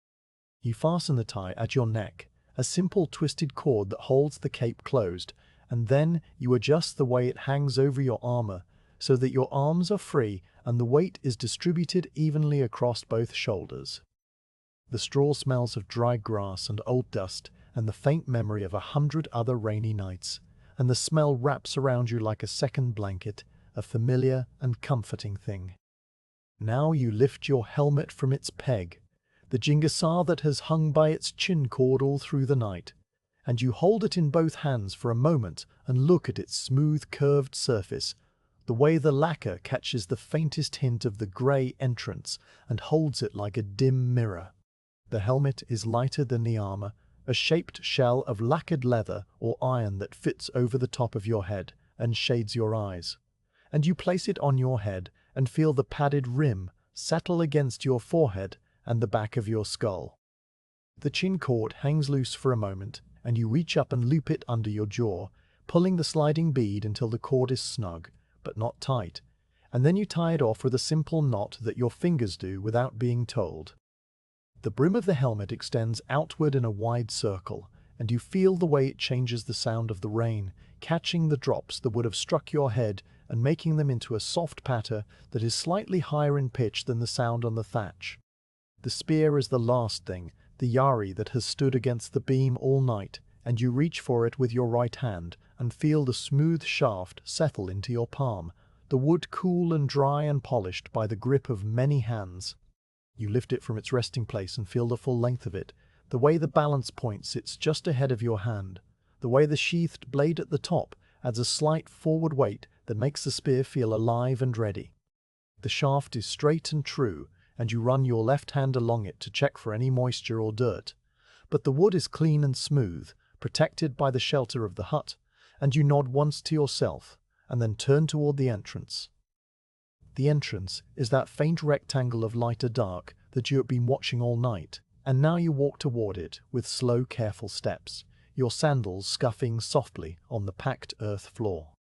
You fasten the tie at your neck, a simple twisted cord that holds the cape closed, and then you adjust the way it hangs over your armor so that your arms are free and the weight is distributed evenly across both shoulders. The straw smells of dry grass and old dust and the faint memory of 100 other rainy nights, and the smell wraps around you like a second blanket, a familiar and comforting thing. Now you lift your helmet from its peg, the jingasar that has hung by its chin cord all through the night, and you hold it in both hands for a moment and look at its smooth curved surface, the way the lacquer catches the faintest hint of the grey entrance and holds it like a dim mirror. The helmet is lighter than the armor, a shaped shell of lacquered leather or iron that fits over the top of your head and shades your eyes, and you place it on your head and feel the padded rim settle against your forehead and the back of your skull. The chin cord hangs loose for a moment, and you reach up and loop it under your jaw, pulling the sliding bead until the cord is snug, but not tight, and then you tie it off with a simple knot that your fingers do without being told. The brim of the helmet extends outward in a wide circle, and you feel the way it changes the sound of the rain, catching the drops that would have struck your head and making them into a soft patter that is slightly higher in pitch than the sound on the thatch. The spear is the last thing, the yari that has stood against the beam all night, and you reach for it with your right hand and feel the smooth shaft settle into your palm, the wood cool and dry and polished by the grip of many hands. You lift it from its resting place and feel the full length of it, the way the balance point sits just ahead of your hand, the way the sheathed blade at the top adds a slight forward weight that makes the spear feel alive and ready. The shaft is straight and true, and you run your left hand along it to check for any moisture or dirt. But the wood is clean and smooth, protected by the shelter of the hut, and you nod once to yourself, and then turn toward the entrance. The entrance is that faint rectangle of light or dark that you have been watching all night, and now you walk toward it with slow, careful steps, your sandals scuffing softly on the packed earth floor.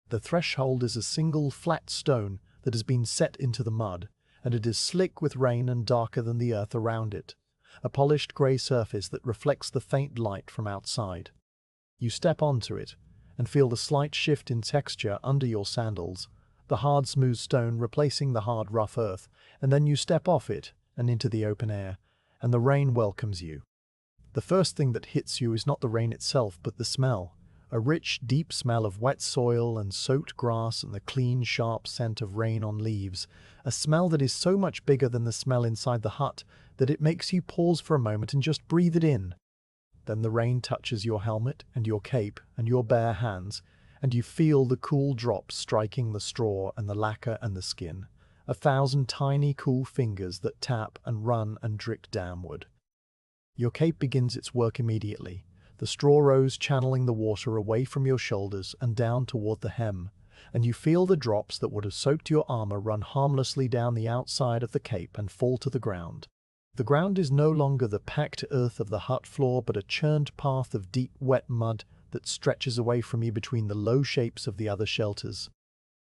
The threshold is a single flat stone that has been set into the mud, and it is slick with rain and darker than the earth around it, a polished grey surface that reflects the faint light from outside. You step onto it, and feel the slight shift in texture under your sandals, the hard smooth stone replacing the hard rough earth, and then you step off it and into the open air, and the rain welcomes you. The first thing that hits you is not the rain itself, but the smell, a rich, deep smell of wet soil and soaked grass and the clean, sharp scent of rain on leaves, a smell that is so much bigger than the smell inside the hut that it makes you pause for a moment and just breathe it in. Then the rain touches your helmet and your cape and your bare hands, and you feel the cool drops striking the straw and the lacquer and the skin, 1,000 tiny cool fingers that tap and run and drip downward. Your cape begins its work immediately, the straw rows channeling the water away from your shoulders and down toward the hem, and you feel the drops that would have soaked your armor run harmlessly down the outside of the cape and fall to the ground. The ground is no longer the packed earth of the hut floor, but a churned path of deep, wet mud that stretches away from you between the low shapes of the other shelters.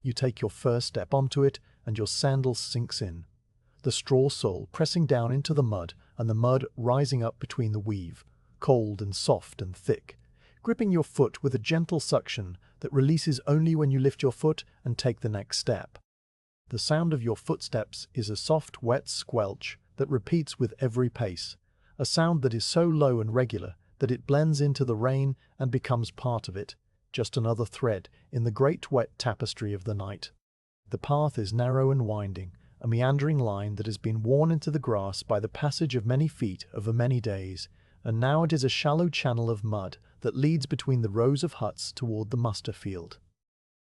You take your first step onto it, and your sandal sinks in, the straw sole pressing down into the mud and the mud rising up between the weave, cold and soft and thick, gripping your foot with a gentle suction that releases only when you lift your foot and take the next step. The sound of your footsteps is a soft, wet squelch that repeats with every pace, a sound that is so low and regular that it blends into the rain and becomes part of it, just another thread in the great wet tapestry of the night. The path is narrow and winding, a meandering line that has been worn into the grass by the passage of many feet over many days, and now it is a shallow channel of mud that leads between the rows of huts toward the muster field.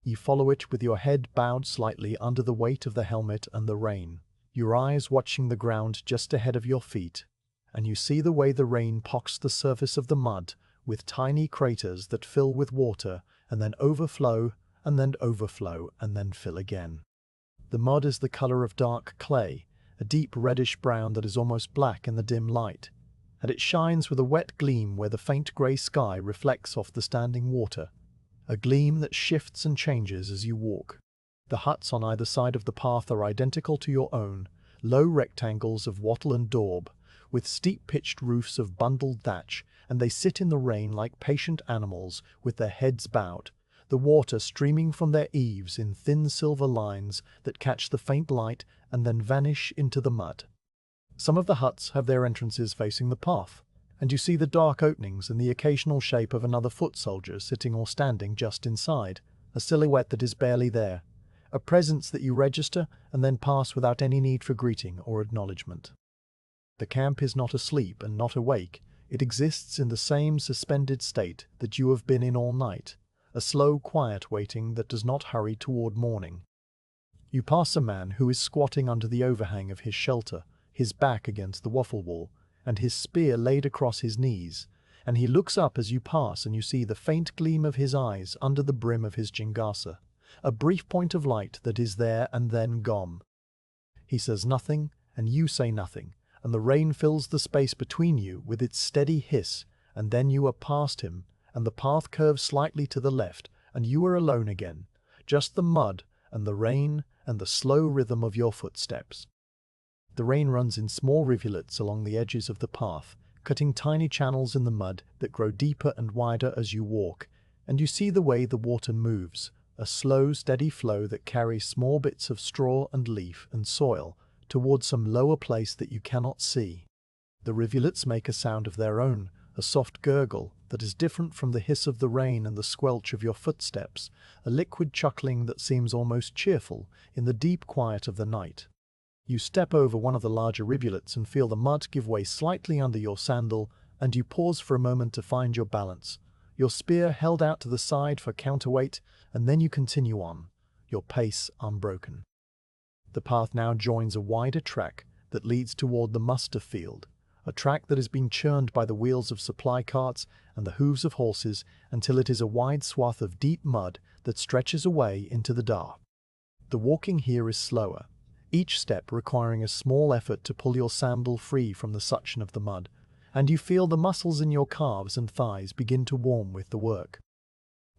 You follow it with your head bowed slightly under the weight of the helmet and the rain, your eyes watching the ground just ahead of your feet, and you see the way the rain pocks the surface of the mud with tiny craters that fill with water and then overflow and then overflow and then fill again. The mud is the color of dark clay, a deep reddish brown that is almost black in the dim light, and it shines with a wet gleam where the faint grey sky reflects off the standing water, a gleam that shifts and changes as you walk. The huts on either side of the path are identical to your own, low rectangles of wattle and daub, with steep pitched roofs of bundled thatch, and they sit in the rain like patient animals with their heads bowed, the water streaming from their eaves in thin silver lines that catch the faint light and then vanish into the mud. Some of the huts have their entrances facing the path, and you see the dark openings and the occasional shape of another foot soldier sitting or standing just inside, a silhouette that is barely there, a presence that you register and then pass without any need for greeting or acknowledgement. The camp is not asleep and not awake, it exists in the same suspended state that you have been in all night, a slow, quiet waiting that does not hurry toward morning. You pass a man who is squatting under the overhang of his shelter, his back against the waffle wall, and his spear laid across his knees, and he looks up as you pass and you see the faint gleam of his eyes under the brim of his jingasa, a brief point of light that is there and then gone. He says nothing, and you say nothing, and the rain fills the space between you with its steady hiss, and then you are past him, and the path curves slightly to the left, and you are alone again, just the mud and the rain and the slow rhythm of your footsteps. The rain runs in small rivulets along the edges of the path, cutting tiny channels in the mud that grow deeper and wider as you walk, and you see the way the water moves, a slow, steady flow that carries small bits of straw and leaf and soil towards some lower place that you cannot see. The rivulets make a sound of their own, a soft gurgle that is different from the hiss of the rain and the squelch of your footsteps, a liquid chuckling that seems almost cheerful in the deep quiet of the night. You step over one of the larger rivulets and feel the mud give way slightly under your sandal, and you pause for a moment to find your balance, your spear held out to the side for counterweight, and then you continue on, your pace unbroken. The path now joins a wider track that leads toward the muster field, a track that has been churned by the wheels of supply carts and the hooves of horses until it is a wide swath of deep mud that stretches away into the dark. The walking here is slower, each step requiring a small effort to pull your sandal free from the suction of the mud, and you feel the muscles in your calves and thighs begin to warm with the work.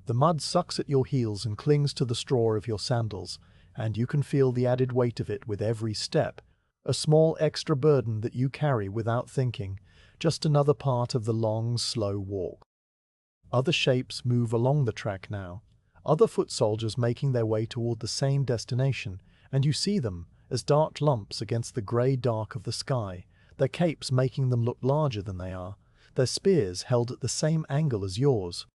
The mud sucks at your heels and clings to the straw of your sandals, and you can feel the added weight of it with every step, a small extra burden that you carry without thinking, just another part of the long, slow walk. Other shapes move along the track now, other foot soldiers making their way toward the same destination, and you see them as dark lumps against the grey dark of the sky, their capes making them look larger than they are, their spears held at the same angle as yours.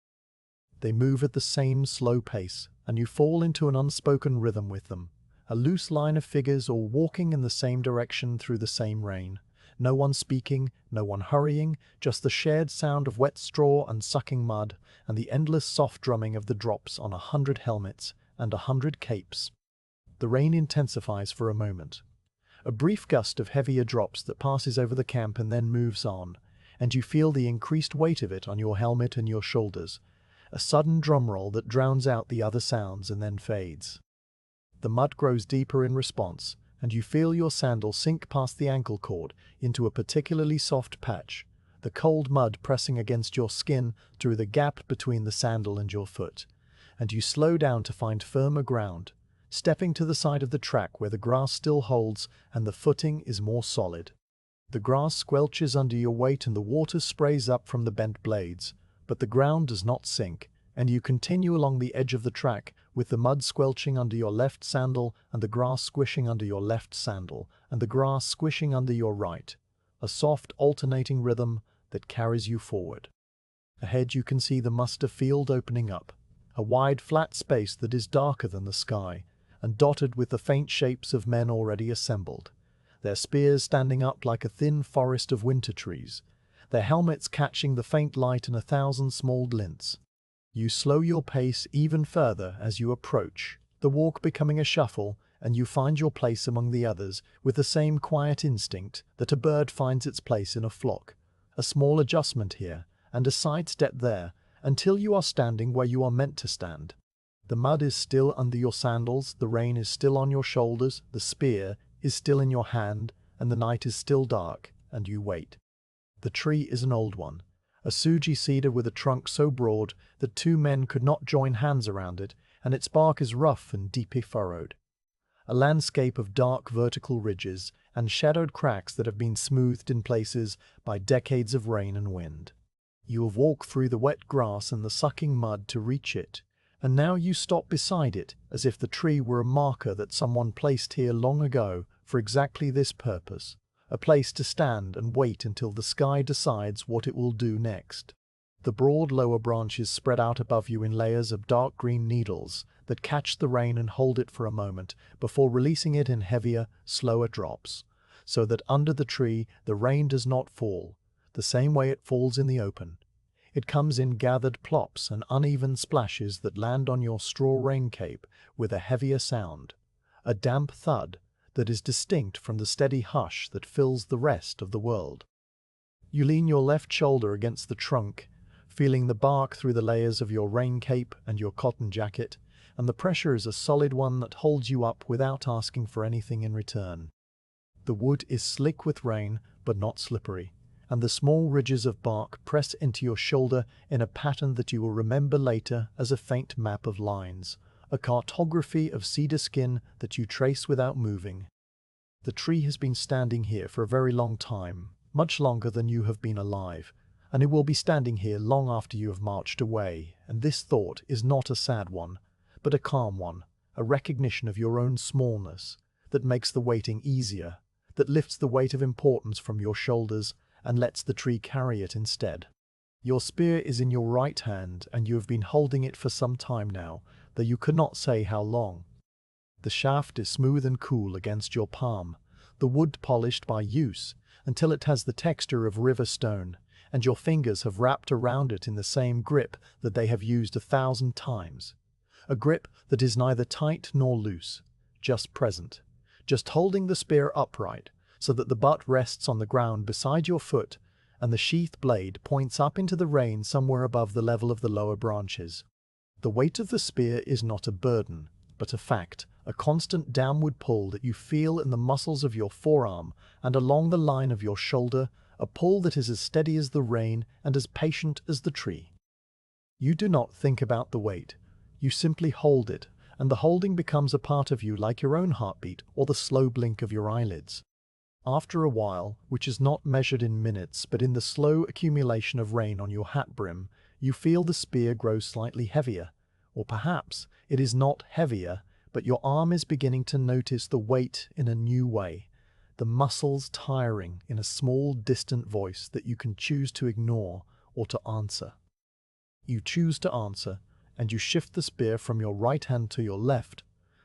They move at the same slow pace, and you fall into an unspoken rhythm with them, a loose line of figures all walking in the same direction through the same rain. No one speaking, no one hurrying, just the shared sound of wet straw and sucking mud, and the endless soft drumming of the drops on 100 helmets and 100 capes. The rain intensifies for a moment. A brief gust of heavier drops that passes over the camp and then moves on, and you feel the increased weight of it on your helmet and your shoulders, a sudden drum roll that drowns out the other sounds and then fades. The mud grows deeper in response, and you feel your sandal sink past the ankle cord into a particularly soft patch, the cold mud pressing against your skin through the gap between the sandal and your foot, and you slow down to find firmer ground, stepping to the side of the track where the grass still holds and the footing is more solid. The grass squelches under your weight and the water sprays up from the bent blades, but the ground does not sink, and you continue along the edge of the track with the mud squelching under your left sandal and the grass squishing under your left sandal and the grass squishing under your right, a soft alternating rhythm that carries you forward. Ahead you can see the muster field opening up, a wide flat space that is darker than the sky, and dotted with the faint shapes of men already assembled, their spears standing up like a thin forest of winter trees, their helmets catching the faint light in 1,000 small glints. You slow your pace even further as you approach, the walk becoming a shuffle, and you find your place among the others with the same quiet instinct that a bird finds its place in a flock. A small adjustment here, and a sidestep there, until you are standing where you are meant to stand. The mud is still under your sandals, the rain is still on your shoulders, the spear is still in your hand, and the night is still dark, and you wait. The tree is an old one, a Suji cedar with a trunk so broad that 2 men could not join hands around it, and its bark is rough and deeply furrowed. A landscape of dark vertical ridges and shadowed cracks that have been smoothed in places by decades of rain and wind. You have walked through the wet grass and the sucking mud to reach it, and now you stop beside it as if the tree were a marker that someone placed here long ago for exactly this purpose, a place to stand and wait until the sky decides what it will do next. The broad lower branches spread out above you in layers of dark green needles that catch the rain and hold it for a moment before releasing it in heavier, slower drops, so that under the tree the rain does not fall the same way it falls in the open. It comes in gathered plops and uneven splashes that land on your straw rain cape with a heavier sound, a damp thud that is distinct from the steady hush that fills the rest of the world. You lean your left shoulder against the trunk, feeling the bark through the layers of your rain cape and your cotton jacket, and the pressure is a solid one that holds you up without asking for anything in return. The wood is slick with rain, but not slippery, and the small ridges of bark press into your shoulder in a pattern that you will remember later as a faint map of lines, a cartography of cedar skin that you trace without moving. The tree has been standing here for a very long time, much longer than you have been alive, and it will be standing here long after you have marched away, and this thought is not a sad one, but a calm one, a recognition of your own smallness, that makes the waiting easier, that lifts the weight of importance from your shoulders and lets the tree carry it instead. Your spear is in your right hand, and you have been holding it for some time now, though you could not say how long. The shaft is smooth and cool against your palm, the wood polished by use, until it has the texture of river stone, and your fingers have wrapped around it in the same grip that they have used 1,000 times. A grip that is neither tight nor loose, just present, just holding the spear upright, so that the butt rests on the ground beside your foot, and the sheathed blade points up into the rain somewhere above the level of the lower branches. The weight of the spear is not a burden, but a fact, a constant downward pull that you feel in the muscles of your forearm and along the line of your shoulder, a pull that is as steady as the rain and as patient as the tree. You do not think about the weight, you simply hold it, and the holding becomes a part of you like your own heartbeat or the slow blink of your eyelids. After a while, which is not measured in minutes but in the slow accumulation of rain on your hat brim, you feel the spear grow slightly heavier, or perhaps it is not heavier, but your arm is beginning to notice the weight in a new way, the muscles tiring in a small distant voice that you can choose to ignore or to answer. You choose to answer, and you shift the spear from your right hand to your left,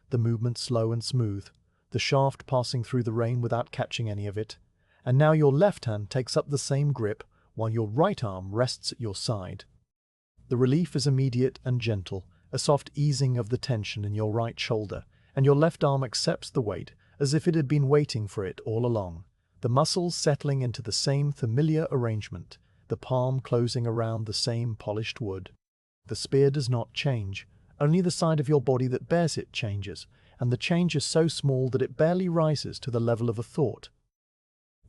the movement slow and smooth, the shaft passing through the rain without catching any of it, and now your left hand takes up the same grip while your right arm rests at your side. The relief is immediate and gentle, a soft easing of the tension in your right shoulder, and your left arm accepts the weight as if it had been waiting for it all along, the muscles settling into the same familiar arrangement, the palm closing around the same polished wood. The spear does not change, only the side of your body that bears it changes, and the change is so small that it barely rises to the level of a thought.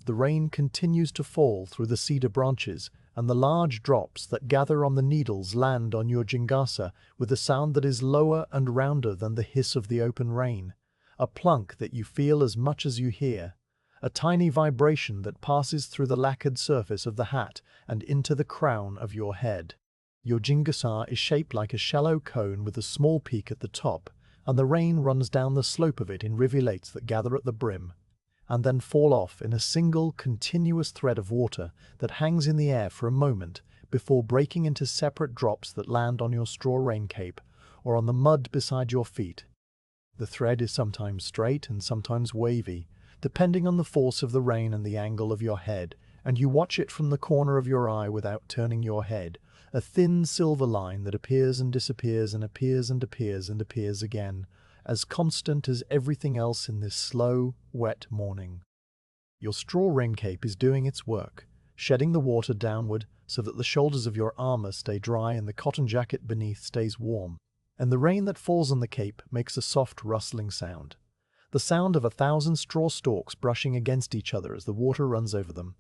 The rain continues to fall through the cedar branches, and the large drops that gather on the needles land on your jingasa with a sound that is lower and rounder than the hiss of the open rain, a plunk that you feel as much as you hear, a tiny vibration that passes through the lacquered surface of the hat and into the crown of your head. Your jingasa is shaped like a shallow cone with a small peak at the top, and the rain runs down the slope of it in rivulets that gather at the brim, and then fall off in a single continuous thread of water that hangs in the air for a moment before breaking into separate drops that land on your straw rain cape or on the mud beside your feet. The thread is sometimes straight and sometimes wavy, depending on the force of the rain and the angle of your head, and you watch it from the corner of your eye without turning your head, a thin silver line that appears and disappears and appears and appears and appears again, as constant as everything else in this slow, wet morning. Your straw rain cape is doing its work, shedding the water downward so that the shoulders of your armor stay dry and the cotton jacket beneath stays warm, and the rain that falls on the cape makes a soft rustling sound, the sound of 1,000 straw stalks brushing against each other as the water runs over them.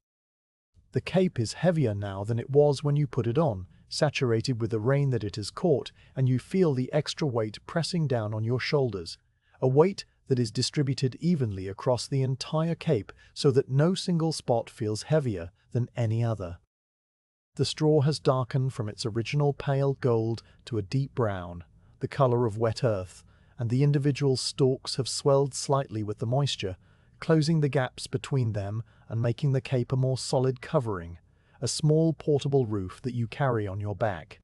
The cape is heavier now than it was when you put it on, saturated with the rain that it has caught, and you feel the extra weight pressing down on your shoulders, a weight that is distributed evenly across the entire cape so that no single spot feels heavier than any other. The straw has darkened from its original pale gold to a deep brown, the color of wet earth, and the individual stalks have swelled slightly with the moisture, closing the gaps between them and making the cape a more solid covering, a small portable roof that you carry on your back.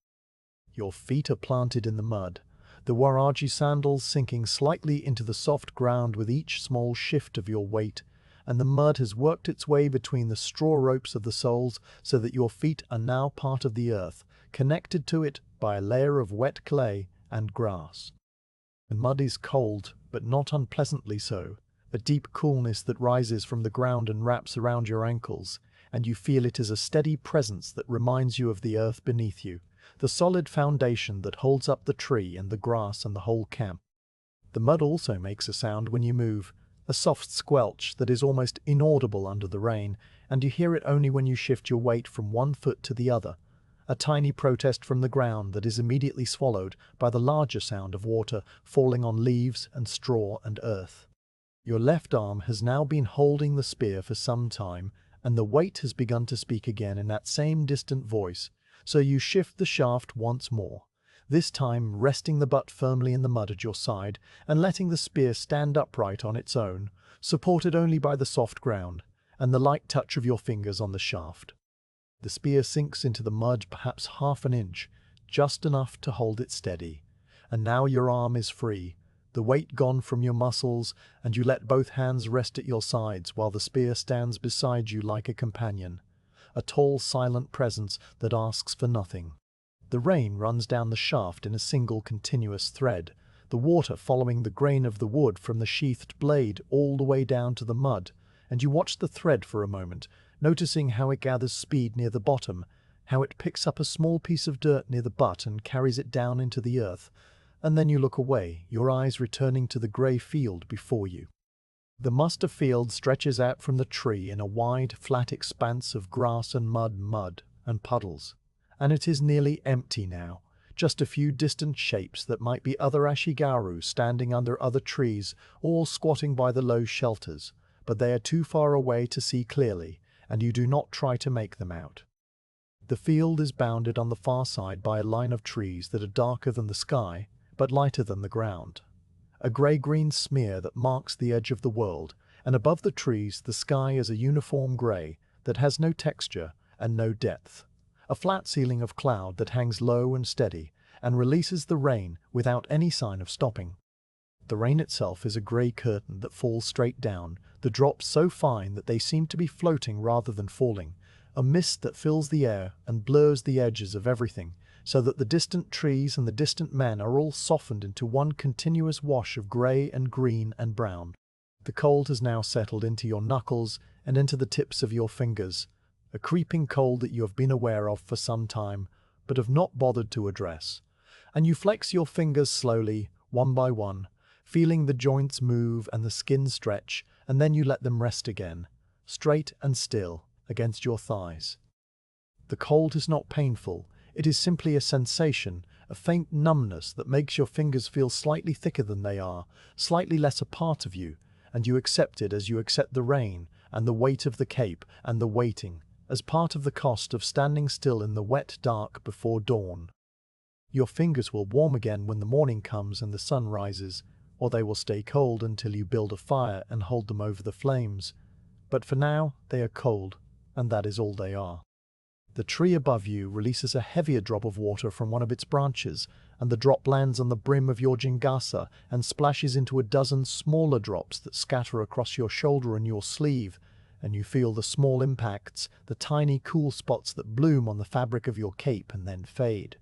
Your feet are planted in the mud, the waraji sandals sinking slightly into the soft ground with each small shift of your weight, and the mud has worked its way between the straw ropes of the soles so that your feet are now part of the earth, connected to it by a layer of wet clay and grass. The mud is cold, but not unpleasantly so, a deep coolness that rises from the ground and wraps around your ankles, and you feel it as a steady presence that reminds you of the earth beneath you, the solid foundation that holds up the tree and the grass and the whole camp. The mud also makes a sound when you move, a soft squelch that is almost inaudible under the rain, and you hear it only when you shift your weight from one foot to the other, a tiny protest from the ground that is immediately swallowed by the larger sound of water falling on leaves and straw and earth. Your left arm has now been holding the spear for some time, and the weight has begun to speak again in that same distant voice, so you shift the shaft once more, this time resting the butt firmly in the mud at your side and letting the spear stand upright on its own, supported only by the soft ground and the light touch of your fingers on the shaft. The spear sinks into the mud perhaps half an inch, just enough to hold it steady, and now your arm is free, the weight gone from your muscles, and you let both hands rest at your sides while the spear stands beside you like a companion, a tall, silent presence that asks for nothing. The rain runs down the shaft in a single continuous thread, the water following the grain of the wood from the sheathed blade all the way down to the mud, and you watch the thread for a moment, noticing how it gathers speed near the bottom, how it picks up a small piece of dirt near the butt and carries it down into the earth, and then you look away, your eyes returning to the grey field before you. The muster field stretches out from the tree in a wide, flat expanse of grass and mud and puddles, and it is nearly empty now, just a few distant shapes that might be other Ashigaru standing under other trees, all squatting by the low shelters, but they are too far away to see clearly, and you do not try to make them out. The field is bounded on the far side by a line of trees that are darker than the sky, but lighter than the ground. A grey-green smear that marks the edge of the world, and above the trees the sky is a uniform grey that has no texture and no depth. A flat ceiling of cloud that hangs low and steady, and releases the rain without any sign of stopping. The rain itself is a grey curtain that falls straight down, the drops so fine that they seem to be floating rather than falling, a mist that fills the air and blurs the edges of everything, so that the distant trees and the distant men are all softened into one continuous wash of grey and green and brown. The cold has now settled into your knuckles and into the tips of your fingers, a creeping cold that you have been aware of for some time, but have not bothered to address. And you flex your fingers slowly, one by one, feeling the joints move and the skin stretch, and then you let them rest again, straight and still, against your thighs. The cold is not painful, it is simply a sensation, a faint numbness that makes your fingers feel slightly thicker than they are, slightly less a part of you, and you accept it as you accept the rain and the weight of the cape and the waiting, as part of the cost of standing still in the wet dark before dawn. Your fingers will warm again when the morning comes and the sun rises, or they will stay cold until you build a fire and hold them over the flames. But for now, they are cold, and that is all they are. The tree above you releases a heavier drop of water from one of its branches, and the drop lands on the brim of your jingasa and splashes into a dozen smaller drops that scatter across your shoulder and your sleeve, and you feel the small impacts, the tiny cool spots that bloom on the fabric of your cape and then fade.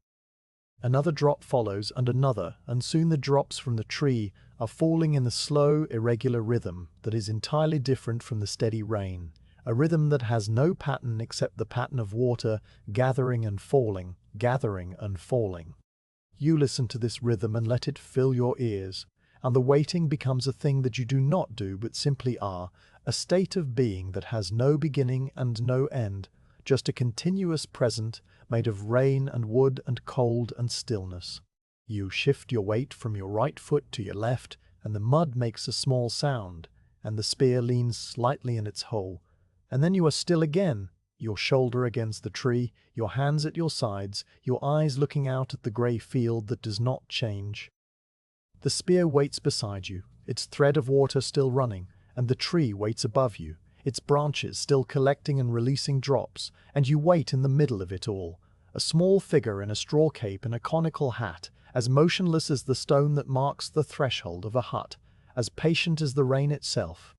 Another drop follows, and another, and soon the drops from the tree are falling in a slow, irregular rhythm that is entirely different from the steady rain, a rhythm that has no pattern except the pattern of water gathering and falling, gathering and falling. You listen to this rhythm and let it fill your ears, and the waiting becomes a thing that you do not do but simply are, a state of being that has no beginning and no end, just a continuous present made of rain and wood and cold and stillness. You shift your weight from your right foot to your left, and the mud makes a small sound, and the spear leans slightly in its hole, and then you are still again, your shoulder against the tree, your hands at your sides, your eyes looking out at the grey field that does not change. The spear waits beside you, its thread of water still running, and the tree waits above you, its branches still collecting and releasing drops, and you wait in the middle of it all, a small figure in a straw cape and a conical hat, as motionless as the stone that marks the threshold of a hut, as patient as the rain itself.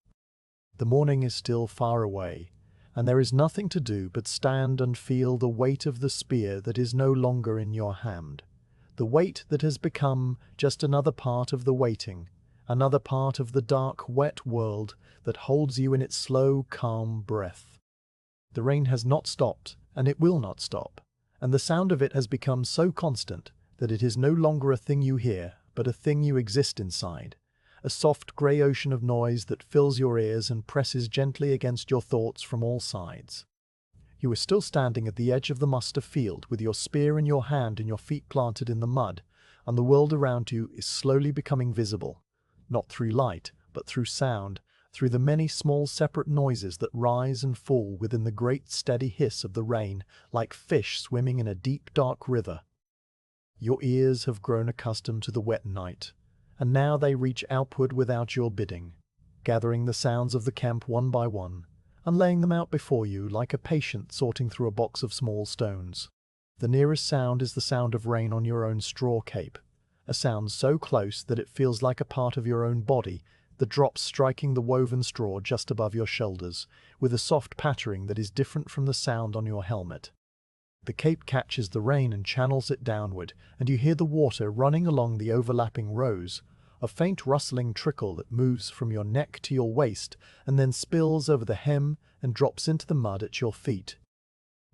The morning is still far away, and there is nothing to do but stand and feel the weight of the spear that is no longer in your hand, the weight that has become just another part of the waiting, another part of the dark, wet world that holds you in its slow, calm breath. The rain has not stopped, and it will not stop, and the sound of it has become so constant that it is no longer a thing you hear, but a thing you exist inside, a soft grey ocean of noise that fills your ears and presses gently against your thoughts from all sides. You are still standing at the edge of the muster field with your spear in your hand and your feet planted in the mud, and the world around you is slowly becoming visible, not through light, but through sound, through the many small separate noises that rise and fall within the great steady hiss of the rain, like fish swimming in a deep dark river. Your ears have grown accustomed to the wet night, and now they reach outward without your bidding, gathering the sounds of the camp one by one, and laying them out before you like a patient sorting through a box of small stones. The nearest sound is the sound of rain on your own straw cape, a sound so close that it feels like a part of your own body, the drops striking the woven straw just above your shoulders, with a soft pattering that is different from the sound on your helmet. The cape catches the rain and channels it downward, and you hear the water running along the overlapping rows, a faint rustling trickle that moves from your neck to your waist and then spills over the hem and drops into the mud at your feet.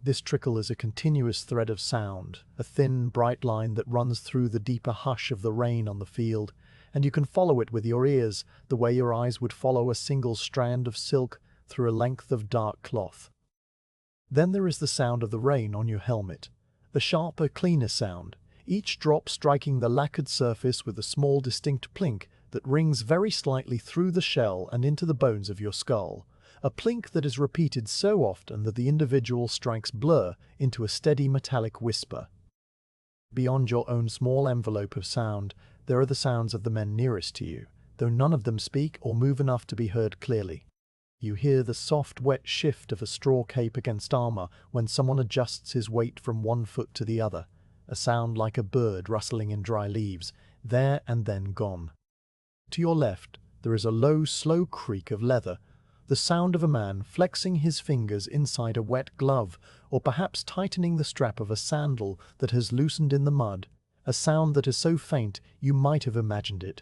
This trickle is a continuous thread of sound, a thin, bright line that runs through the deeper hush of the rain on the field, and you can follow it with your ears the way your eyes would follow a single strand of silk through a length of dark cloth. Then there is the sound of the rain on your helmet, the sharper, cleaner sound, each drop striking the lacquered surface with a small distinct plink that rings very slightly through the shell and into the bones of your skull, a plink that is repeated so often that the individual strikes blur into a steady metallic whisper. Beyond your own small envelope of sound, there are the sounds of the men nearest to you, though none of them speak or move enough to be heard clearly. You hear the soft, wet shift of a straw cape against armor when someone adjusts his weight from one foot to the other, a sound like a bird rustling in dry leaves, there and then gone. To your left, there is a low, slow creak of leather, the sound of a man flexing his fingers inside a wet glove, or perhaps tightening the strap of a sandal that has loosened in the mud, a sound that is so faint you might have imagined it.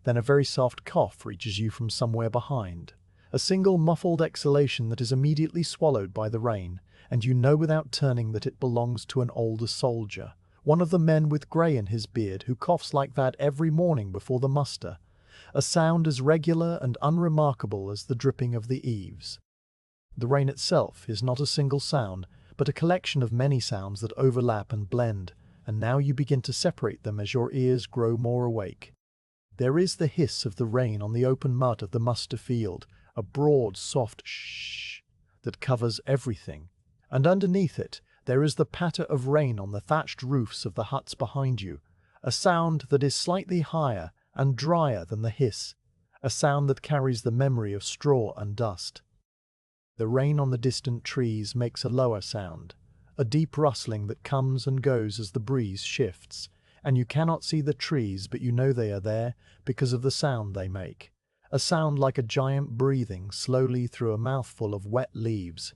Then a very soft cough reaches you from somewhere behind, a single muffled exhalation that is immediately swallowed by the rain, and you know without turning that it belongs to an older soldier, one of the men with grey in his beard who coughs like that every morning before the muster, a sound as regular and unremarkable as the dripping of the eaves. The rain itself is not a single sound, but a collection of many sounds that overlap and blend, and now you begin to separate them as your ears grow more awake. There is the hiss of the rain on the open mud of the muster field, a broad, soft shh that covers everything, and underneath it there is the patter of rain on the thatched roofs of the huts behind you, a sound that is slightly higher and drier than the hiss, a sound that carries the memory of straw and dust. The rain on the distant trees makes a lower sound, a deep rustling that comes and goes as the breeze shifts, and you cannot see the trees, but you know they are there because of the sound they make. A sound like a giant breathing slowly through a mouthful of wet leaves.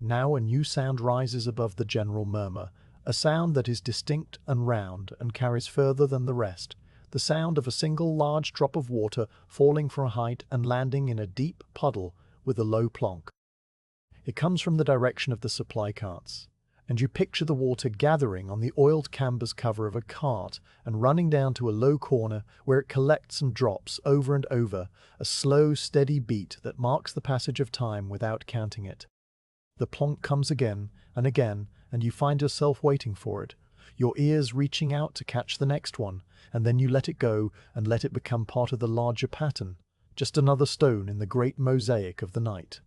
Now a new sound rises above the general murmur, a sound that is distinct and round and carries further than the rest, the sound of a single large drop of water falling from a height and landing in a deep puddle with a low plonk. It comes from the direction of the supply carts, and you picture the water gathering on the oiled canvas cover of a cart and running down to a low corner where it collects and drops over and over, a slow, steady beat that marks the passage of time without counting it. The plonk comes again, and you find yourself waiting for it, your ears reaching out to catch the next one, and then you let it go and let it become part of the larger pattern, just another stone in the great mosaic of the night.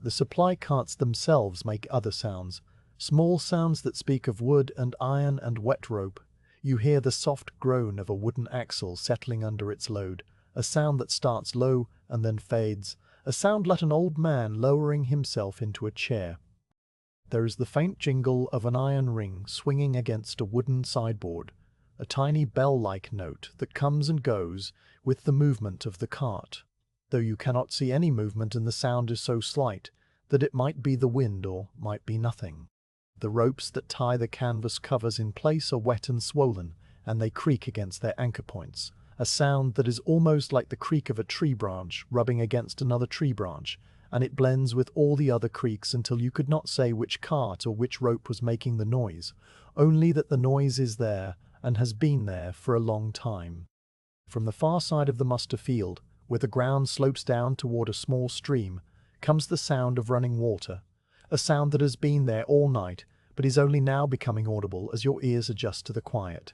The supply carts themselves make other sounds, small sounds that speak of wood and iron and wet rope. You hear the soft groan of a wooden axle settling under its load, a sound that starts low and then fades, a sound like an old man lowering himself into a chair. There is the faint jingle of an iron ring swinging against a wooden sideboard, a tiny bell-like note that comes and goes with the movement of the cart, though you cannot see any movement and the sound is so slight that it might be the wind or might be nothing. The ropes that tie the canvas covers in place are wet and swollen, and they creak against their anchor points, a sound that is almost like the creak of a tree branch rubbing against another tree branch, and it blends with all the other creaks until you could not say which cart or which rope was making the noise, only that the noise is there and has been there for a long time. From the far side of the muster field, where the ground slopes down toward a small stream, comes the sound of running water, a sound that has been there all night but is only now becoming audible as your ears adjust to the quiet.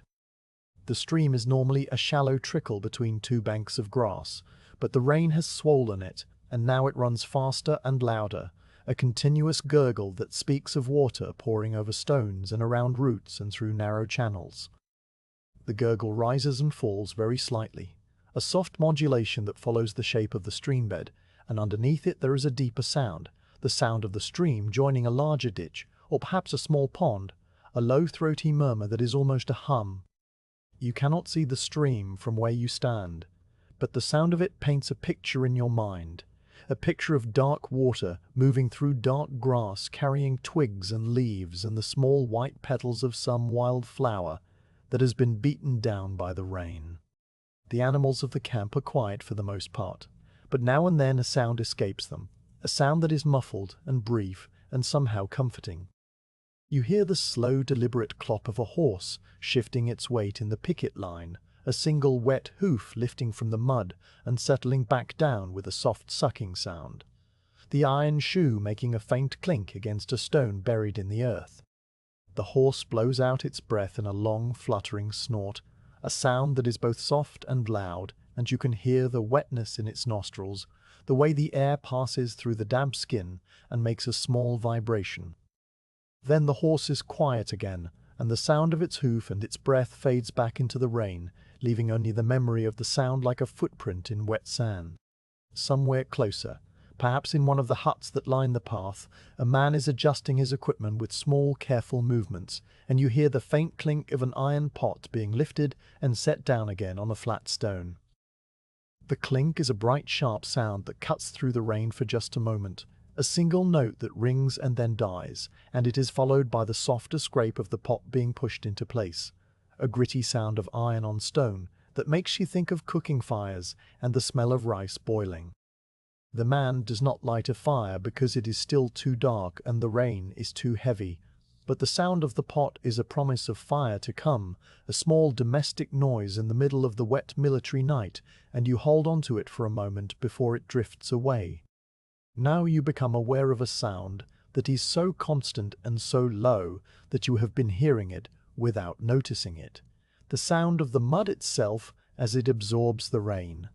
The stream is normally a shallow trickle between two banks of grass, but the rain has swollen it, and now it runs faster and louder, a continuous gurgle that speaks of water pouring over stones and around roots and through narrow channels. The gurgle rises and falls very slightly, a soft modulation that follows the shape of the streambed, and underneath it there is a deeper sound, the sound of the stream joining a larger ditch, or perhaps a small pond, a low throaty murmur that is almost a hum. You cannot see the stream from where you stand, but the sound of it paints a picture in your mind, a picture of dark water moving through dark grass carrying twigs and leaves and the small white petals of some wild flower that has been beaten down by the rain. The animals of the camp are quiet for the most part, but now and then a sound escapes them, a sound that is muffled and brief and somehow comforting. You hear the slow, deliberate clop of a horse shifting its weight in the picket line, a single wet hoof lifting from the mud and settling back down with a soft sucking sound, the iron shoe making a faint clink against a stone buried in the earth. The horse blows out its breath in a long, fluttering snort, a sound that is both soft and loud, and you can hear the wetness in its nostrils, the way the air passes through the damp skin and makes a small vibration. Then the horse is quiet again, and the sound of its hoof and its breath fades back into the rain, leaving only the memory of the sound like a footprint in wet sand. Somewhere closer, perhaps in one of the huts that line the path, a man is adjusting his equipment with small, careful movements, and you hear the faint clink of an iron pot being lifted and set down again on a flat stone. The clink is a bright, sharp sound that cuts through the rain for just a moment, a single note that rings and then dies, and it is followed by the softer scrape of the pot being pushed into place, a gritty sound of iron on stone that makes you think of cooking fires and the smell of rice boiling. The man does not light a fire because it is still too dark and the rain is too heavy, but the sound of the pot is a promise of fire to come, a small domestic noise in the middle of the wet military night, and you hold on to it for a moment before it drifts away. Now you become aware of a sound that is so constant and so low that you have been hearing it without noticing it, the sound of the mud itself as it absorbs the rain.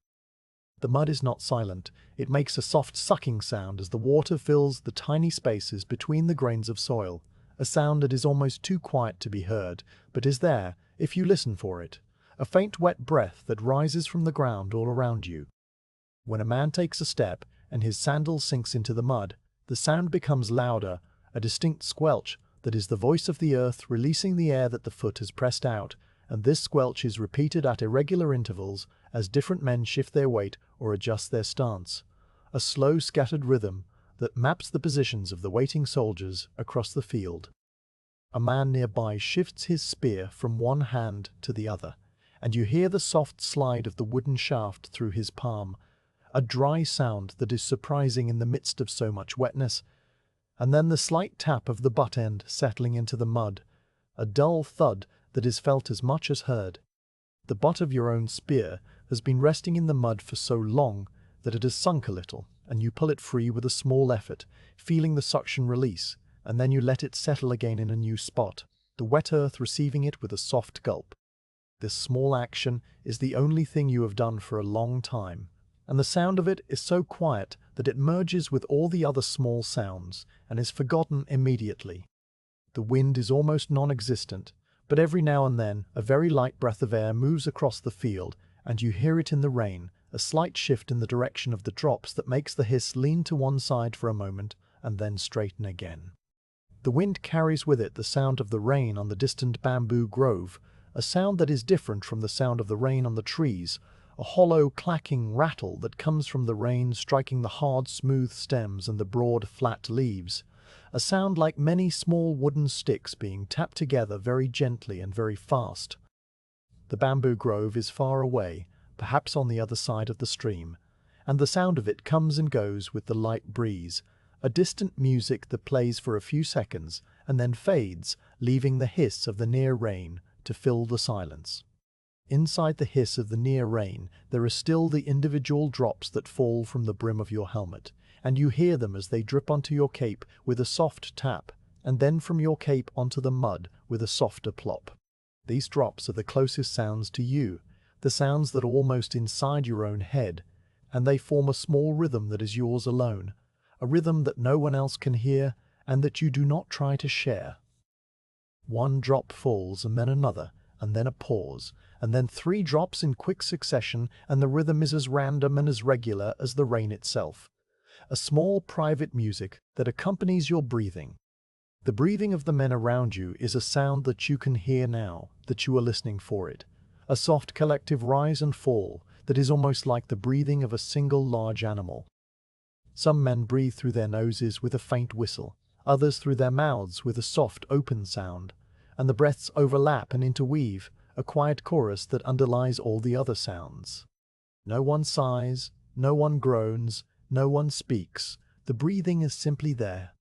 The mud is not silent, it makes a soft sucking sound as the water fills the tiny spaces between the grains of soil, a sound that is almost too quiet to be heard, but is there if you listen for it, a faint wet breath that rises from the ground all around you. When a man takes a step and his sandal sinks into the mud, the sound becomes louder, a distinct squelch that is the voice of the earth releasing the air that the foot has pressed out, and this squelch is repeated at irregular intervals as different men shift their weight or adjust their stance. A slow, scattered rhythm that maps the positions of the waiting soldiers across the field. A man nearby shifts his spear from one hand to the other, and you hear the soft slide of the wooden shaft through his palm, a dry sound that is surprising in the midst of so much wetness, and then the slight tap of the butt end settling into the mud, a dull thud that is felt as much as heard. The butt of your own spear has been resting in the mud for so long that it has sunk a little, and you pull it free with a small effort, feeling the suction release, and then you let it settle again in a new spot, the wet earth receiving it with a soft gulp. This small action is the only thing you have done for a long time, and the sound of it is so quiet that it merges with all the other small sounds and is forgotten immediately. The wind is almost non-existent, but every now and then a very light breath of air moves across the field, and you hear it in the rain, a slight shift in the direction of the drops that makes the hiss lean to one side for a moment and then straighten again. The wind carries with it the sound of the rain on the distant bamboo grove, a sound that is different from the sound of the rain on the trees, a hollow, clacking rattle that comes from the rain striking the hard, smooth stems and the broad, flat leaves, a sound like many small wooden sticks being tapped together very gently and very fast. The bamboo grove is far away, perhaps on the other side of the stream, and the sound of it comes and goes with the light breeze, a distant music that plays for a few seconds and then fades, leaving the hiss of the near rain to fill the silence. Inside the hiss of the near rain, there are still the individual drops that fall from the brim of your helmet, and you hear them as they drip onto your cape with a soft tap, and then from your cape onto the mud with a softer plop. These drops are the closest sounds to you, the sounds that are almost inside your own head, and they form a small rhythm that is yours alone, a rhythm that no one else can hear and that you do not try to share. One drop falls, and then another, and then a pause, and then 3 drops in quick succession, and the rhythm is as random and as regular as the rain itself. A small private music that accompanies your breathing. The breathing of the men around you is a sound that you can hear now, that you are listening for it. A soft collective rise and fall that is almost like the breathing of a single large animal. Some men breathe through their noses with a faint whistle, others through their mouths with a soft, open sound, and the breaths overlap and interweave, a quiet chorus that underlies all the other sounds. No one sighs, no one groans, no one speaks. The breathing is simply there.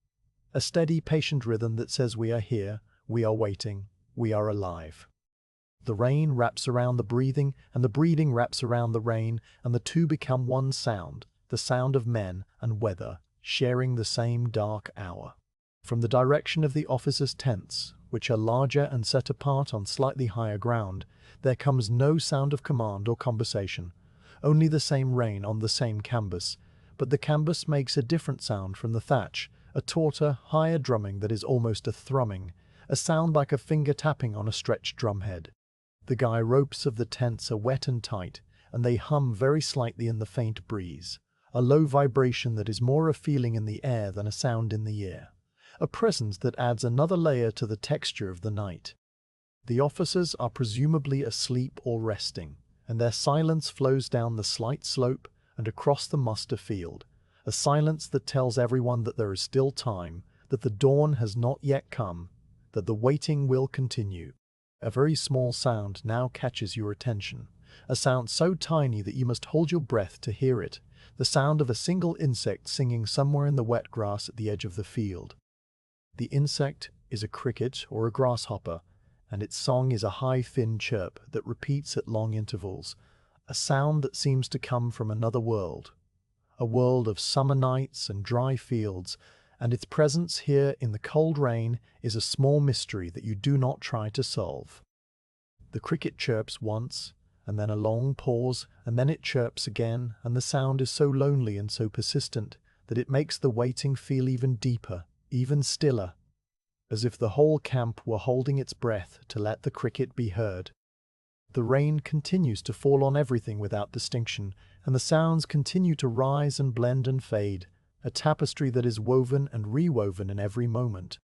A steady, patient rhythm that says we are here, we are waiting, we are alive. The rain wraps around the breathing, and the breathing wraps around the rain, and the two become one sound, the sound of men and weather, sharing the same dark hour. From the direction of the officers' tents, which are larger and set apart on slightly higher ground, there comes no sound of command or conversation, only the same rain on the same canvas, but the canvas makes a different sound from the thatch, a tauter, higher drumming that is almost a thrumming, a sound like a finger tapping on a stretched drumhead. The guy ropes of the tents are wet and tight, and they hum very slightly in the faint breeze, a low vibration that is more a feeling in the air than a sound in the ear, a presence that adds another layer to the texture of the night. The officers are presumably asleep or resting, and their silence flows down the slight slope and across the muster field, a silence that tells everyone that there is still time, that the dawn has not yet come, that the waiting will continue. A very small sound now catches your attention, a sound so tiny that you must hold your breath to hear it, the sound of a single insect singing somewhere in the wet grass at the edge of the field. The insect is a cricket or a grasshopper, and its song is a high thin chirp that repeats at long intervals, a sound that seems to come from another world, a world of summer nights and dry fields, and its presence here in the cold rain is a small mystery that you do not try to solve. The cricket chirps once, and then a long pause, and then it chirps again, and the sound is so lonely and so persistent that it makes the waiting feel even deeper, even stiller, as if the whole camp were holding its breath to let the cricket be heard. The rain continues to fall on everything without distinction, and the sounds continue to rise and blend and fade, a tapestry that is woven and rewoven in every moment.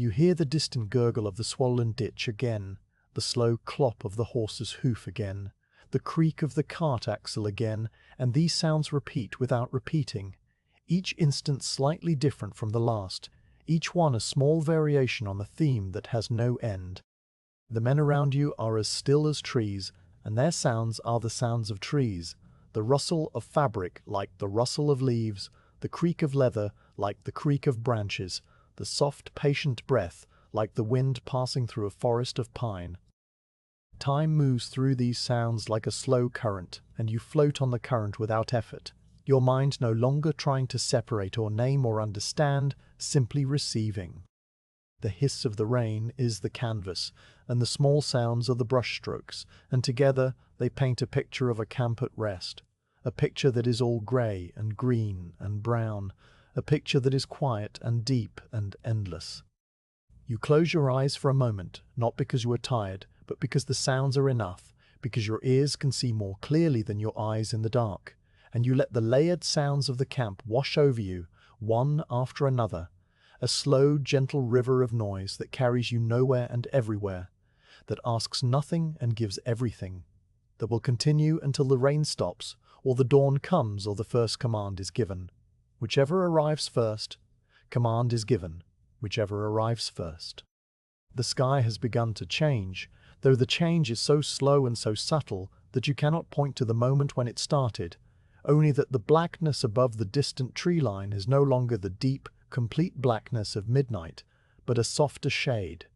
You hear the distant gurgle of the swollen ditch again, the slow clop of the horse's hoof again, the creak of the cart axle again, and these sounds repeat without repeating, each instant slightly different from the last, each one a small variation on the theme that has no end. The men around you are as still as trees, and their sounds are the sounds of trees, the rustle of fabric like the rustle of leaves, the creak of leather like the creak of branches, the soft, patient breath like the wind passing through a forest of pine. Time moves through these sounds like a slow current, and you float on the current without effort, your mind no longer trying to separate or name or understand, simply receiving. The hiss of the rain is the canvas, and the small sounds are the brushstrokes, and together they paint a picture of a camp at rest, a picture that is all grey and green and brown, a picture that is quiet and deep and endless. You close your eyes for a moment, not because you are tired, but because the sounds are enough, because your ears can see more clearly than your eyes in the dark, and you let the layered sounds of the camp wash over you, one after another, a slow, gentle river of noise that carries you nowhere and everywhere, that asks nothing and gives everything, that will continue until the rain stops, or the dawn comes, or the first command is given. Whichever arrives first, command is given, whichever arrives first. The sky has begun to change, though the change is so slow and so subtle that you cannot point to the moment when it started, only that the blackness above the distant tree line is no longer the deep, complete blackness of midnight, but a softer shade,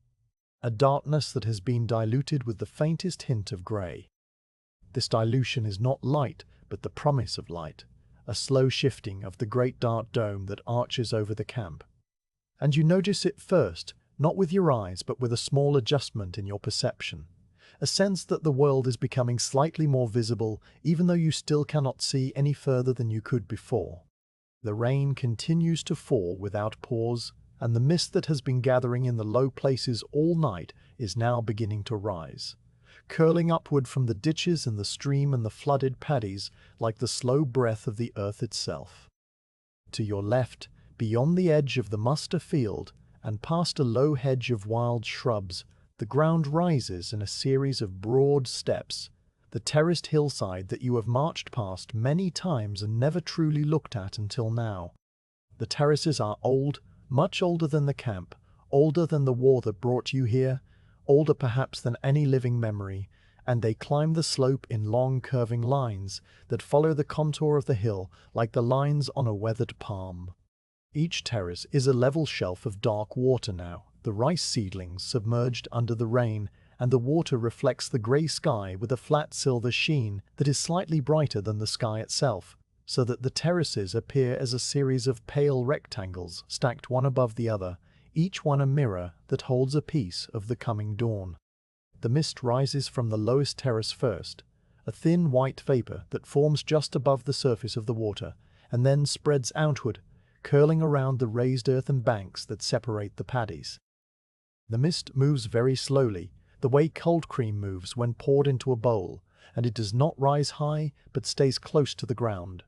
a darkness that has been diluted with the faintest hint of grey. This dilution is not light, but the promise of light, a slow shifting of the great dark dome that arches over the camp. And you notice it first, not with your eyes, but with a small adjustment in your perception, a sense that the world is becoming slightly more visible, even though you still cannot see any further than you could before. The rain continues to fall without pause, and the mist that has been gathering in the low places all night is now beginning to rise, curling upward from the ditches and the stream and the flooded paddies like the slow breath of the earth itself. To your left, beyond the edge of the muster field, and past a low hedge of wild shrubs, the ground rises in a series of broad steps, the terraced hillside that you have marched past many times and never truly looked at until now. The terraces are old, much older than the camp, older than the war that brought you here, older perhaps than any living memory, and they climb the slope in long curving lines that follow the contour of the hill like the lines on a weathered palm. Each terrace is a level shelf of dark water now, the rice seedlings submerged under the rain, and the water reflects the grey sky with a flat silver sheen that is slightly brighter than the sky itself, so that the terraces appear as a series of pale rectangles stacked one above the other, each one a mirror that holds a piece of the coming dawn. The mist rises from the lowest terrace first, a thin white vapour that forms just above the surface of the water, and then spreads outward, curling around the raised earthen banks that separate the paddies. The mist moves very slowly, the way cold cream moves when poured into a bowl, and it does not rise high but stays close to the ground,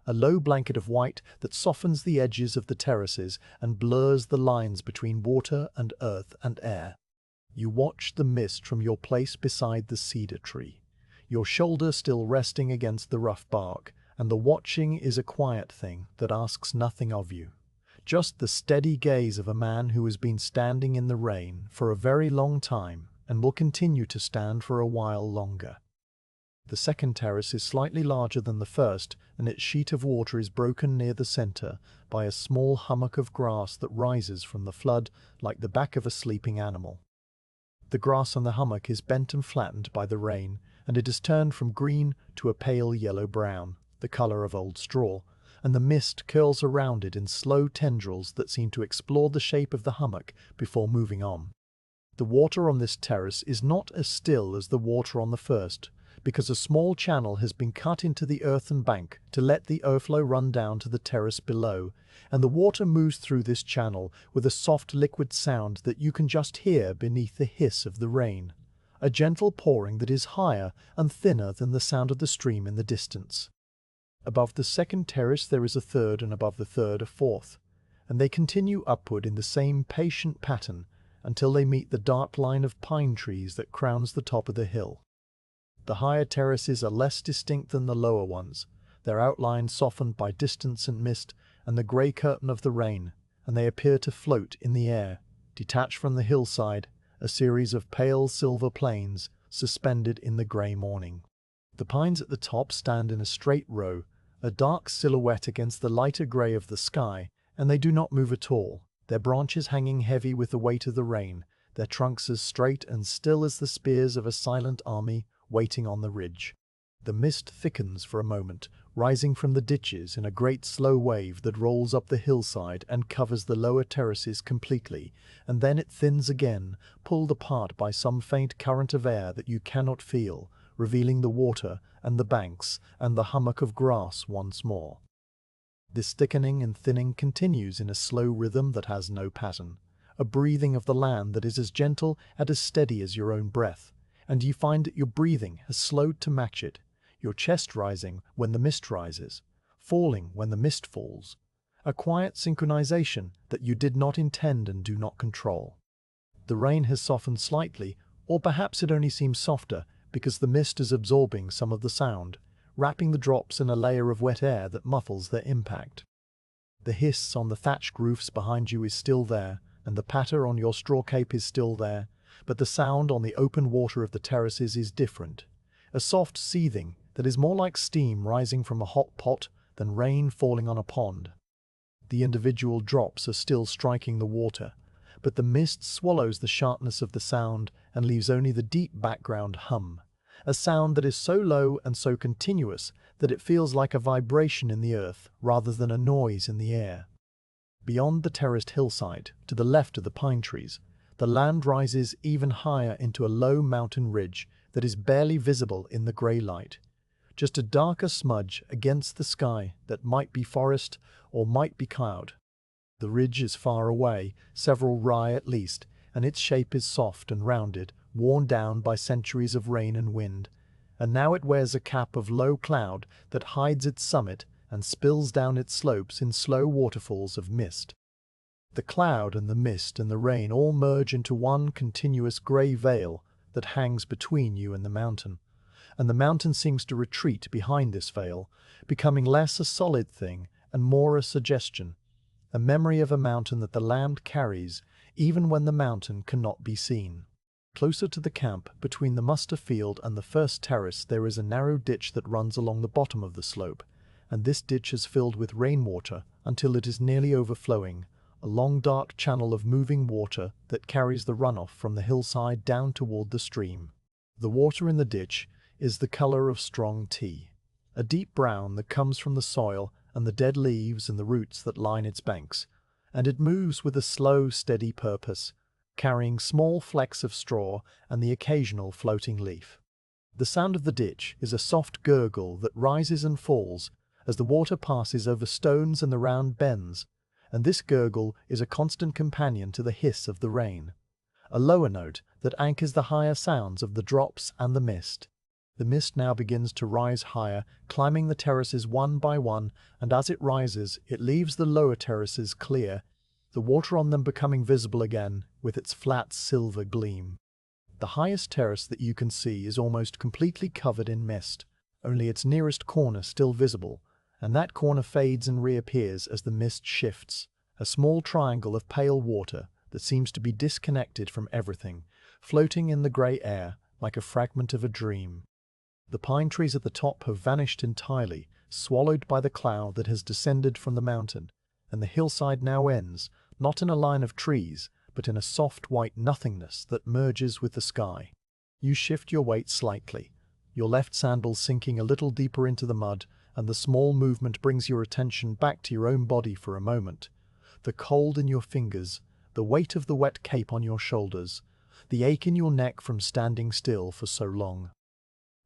a low blanket of white that softens the edges of the terraces and blurs the lines between water and earth and air. You watch the mist from your place beside the cedar tree, your shoulder still resting against the rough bark, and the watching is a quiet thing that asks nothing of you, just the steady gaze of a man who has been standing in the rain for a very long time and will continue to stand for a while longer. The second terrace is slightly larger than the first, and its sheet of water is broken near the center by a small hummock of grass that rises from the flood like the back of a sleeping animal. The grass on the hummock is bent and flattened by the rain, and it has turned from green to a pale yellow-brown, the color of old straw, and the mist curls around it in slow tendrils that seem to explore the shape of the hummock before moving on. The water on this terrace is not as still as the water on the first, because a small channel has been cut into the earthen bank to let the overflow run down to the terrace below, and the water moves through this channel with a soft liquid sound that you can just hear beneath the hiss of the rain, a gentle pouring that is higher and thinner than the sound of the stream in the distance. Above the second terrace there is a third, and above the third a fourth, and they continue upward in the same patient pattern until they meet the dark line of pine trees that crowns the top of the hill. The higher terraces are less distinct than the lower ones, their outlines softened by distance and mist and the grey curtain of the rain, and they appear to float in the air, detached from the hillside, a series of pale silver planes suspended in the grey morning. The pines at the top stand in a straight row, a dark silhouette against the lighter grey of the sky, and they do not move at all, their branches hanging heavy with the weight of the rain, their trunks as straight and still as the spears of a silent army waiting on the ridge. The mist thickens for a moment, rising from the ditches in a great slow wave that rolls up the hillside and covers the lower terraces completely, and then it thins again, pulled apart by some faint current of air that you cannot feel, revealing the water and the banks and the hummock of grass once more. This thickening and thinning continues in a slow rhythm that has no pattern, a breathing of the land that is as gentle and as steady as your own breath, and you find that your breathing has slowed to match it, your chest rising when the mist rises, falling when the mist falls, a quiet synchronization that you did not intend and do not control. The rain has softened slightly, or perhaps it only seems softer because the mist is absorbing some of the sound, wrapping the drops in a layer of wet air that muffles their impact. The hiss on the thatched roofs behind you is still there, and the patter on your straw cape is still there, but the sound on the open water of the terraces is different, a soft seething that is more like steam rising from a hot pot than rain falling on a pond. The individual drops are still striking the water, but the mist swallows the sharpness of the sound and leaves only the deep background hum, a sound that is so low and so continuous that it feels like a vibration in the earth rather than a noise in the air. Beyond the terraced hillside, to the left of the pine trees, the land rises even higher into a low mountain ridge that is barely visible in the grey light, just a darker smudge against the sky that might be forest or might be cloud. The ridge is far away, several rai at least, and its shape is soft and rounded, worn down by centuries of rain and wind, and now it wears a cap of low cloud that hides its summit and spills down its slopes in slow waterfalls of mist. The cloud and the mist and the rain all merge into one continuous grey veil that hangs between you and the mountain, and the mountain seems to retreat behind this veil, becoming less a solid thing and more a suggestion, a memory of a mountain that the land carries even when the mountain cannot be seen. Closer to the camp, between the muster field and the first terrace, there is a narrow ditch that runs along the bottom of the slope, and this ditch is filled with rainwater until it is nearly overflowing, a long dark channel of moving water that carries the runoff from the hillside down toward the stream. The water in the ditch is the color of strong tea, a deep brown that comes from the soil and the dead leaves and the roots that line its banks, and it moves with a slow, steady purpose, carrying small flecks of straw and the occasional floating leaf. The sound of the ditch is a soft gurgle that rises and falls as the water passes over stones and the round bends, and this gurgle is a constant companion to the hiss of the rain, a lower note that anchors the higher sounds of the drops and the mist. The mist now begins to rise higher, climbing the terraces one by one, and as it rises, it leaves the lower terraces clear, the water on them becoming visible again with its flat silver gleam. The highest terrace that you can see is almost completely covered in mist, only its nearest corner still visible, and that corner fades and reappears as the mist shifts, a small triangle of pale water that seems to be disconnected from everything, floating in the grey air like a fragment of a dream. The pine trees at the top have vanished entirely, swallowed by the cloud that has descended from the mountain, and the hillside now ends, not in a line of trees, but in a soft white nothingness that merges with the sky. You shift your weight slightly, your left sandal sinking a little deeper into the mud, and the small movement brings your attention back to your own body for a moment. The cold in your fingers, the weight of the wet cape on your shoulders, the ache in your neck from standing still for so long.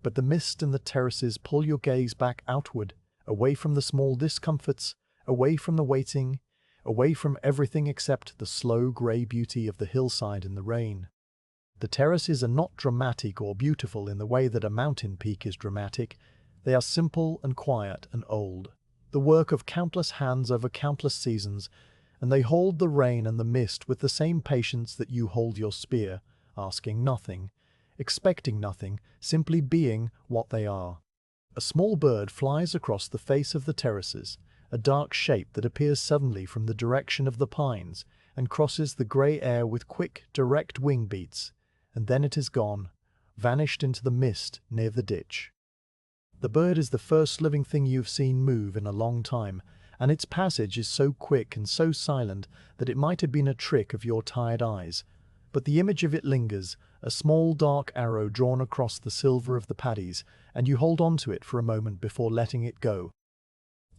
But the mist and the terraces pull your gaze back outward, away from the small discomforts, away from the waiting, away from everything except the slow grey beauty of the hillside in the rain. The terraces are not dramatic or beautiful in the way that a mountain peak is dramatic. They are simple and quiet and old, the work of countless hands over countless seasons, and they hold the rain and the mist with the same patience that you hold your spear, asking nothing, expecting nothing, simply being what they are. A small bird flies across the face of the terraces, a dark shape that appears suddenly from the direction of the pines and crosses the grey air with quick, direct wing beats, and then it is gone, vanished into the mist near the ditch. The bird is the first living thing you've seen move in a long time, and its passage is so quick and so silent that it might have been a trick of your tired eyes. But the image of it lingers, a small dark arrow drawn across the silver of the paddies, and you hold on to it for a moment before letting it go.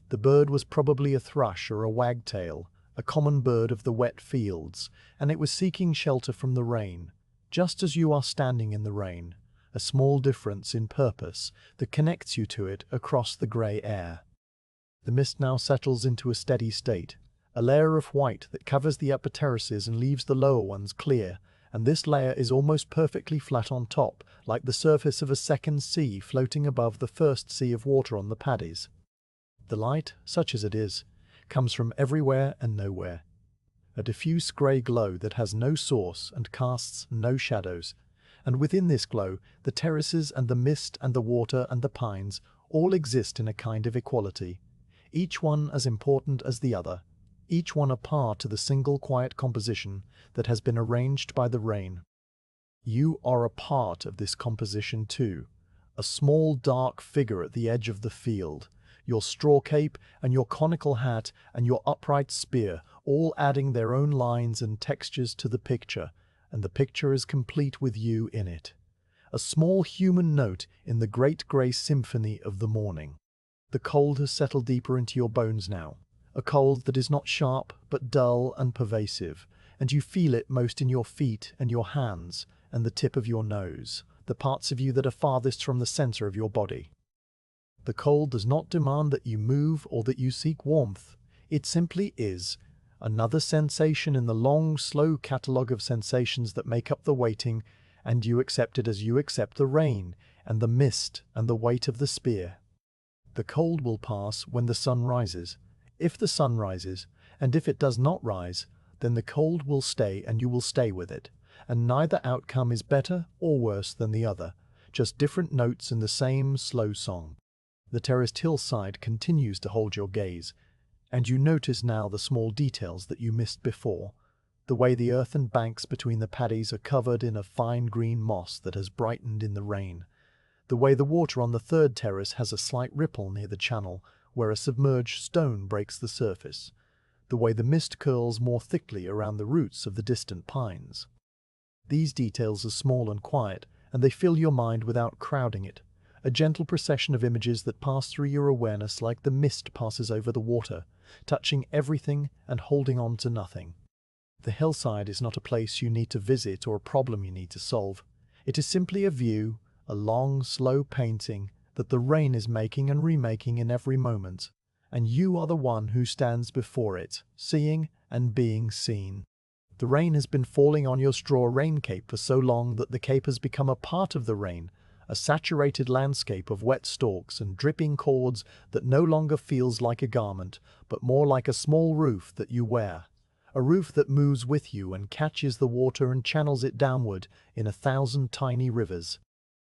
The bird was probably a thrush or a wagtail, a common bird of the wet fields, and it was seeking shelter from the rain, just as you are standing in the rain, a small difference in purpose that connects you to it across the grey air. The mist now settles into a steady state, a layer of white that covers the upper terraces and leaves the lower ones clear, and this layer is almost perfectly flat on top, like the surface of a second sea floating above the first sea of water on the paddies. The light, such as it is, comes from everywhere and nowhere. A diffuse grey glow that has no source and casts no shadows, and within this glow, the terraces and the mist and the water and the pines all exist in a kind of equality, each one as important as the other, each one a part to the single quiet composition that has been arranged by the rain. You are a part of this composition too, a small dark figure at the edge of the field, your straw cape and your conical hat and your upright spear all adding their own lines and textures to the picture, and the picture is complete with you in it. A small human note in the great grey symphony of the morning. The cold has settled deeper into your bones now, a cold that is not sharp but dull and pervasive, and you feel it most in your feet and your hands and the tip of your nose, the parts of you that are farthest from the centre of your body. The cold does not demand that you move or that you seek warmth. It simply is, another sensation in the long, slow catalogue of sensations that make up the waiting, and you accept it as you accept the rain and the mist and the weight of the spear. The cold will pass when the sun rises, if the sun rises, and if it does not rise, then the cold will stay and you will stay with it, and neither outcome is better or worse than the other, just different notes in the same slow song. The terraced hillside continues to hold your gaze, and you notice now the small details that you missed before, the way the earthen banks between the paddies are covered in a fine green moss that has brightened in the rain, the way the water on the third terrace has a slight ripple near the channel where a submerged stone breaks the surface, the way the mist curls more thickly around the roots of the distant pines. These details are small and quiet, and they fill your mind without crowding it, a gentle procession of images that pass through your awareness like the mist passes over the water, touching everything and holding on to nothing. The hillside is not a place you need to visit or a problem you need to solve. It is simply a view, a long, slow painting that the rain is making and remaking in every moment, and you are the one who stands before it, seeing and being seen. The rain has been falling on your straw rain cape for so long that the cape has become a part of the rain, a saturated landscape of wet stalks and dripping cords that no longer feels like a garment, but more like a small roof that you wear. A roof that moves with you and catches the water and channels it downward in 1,000 tiny rivers.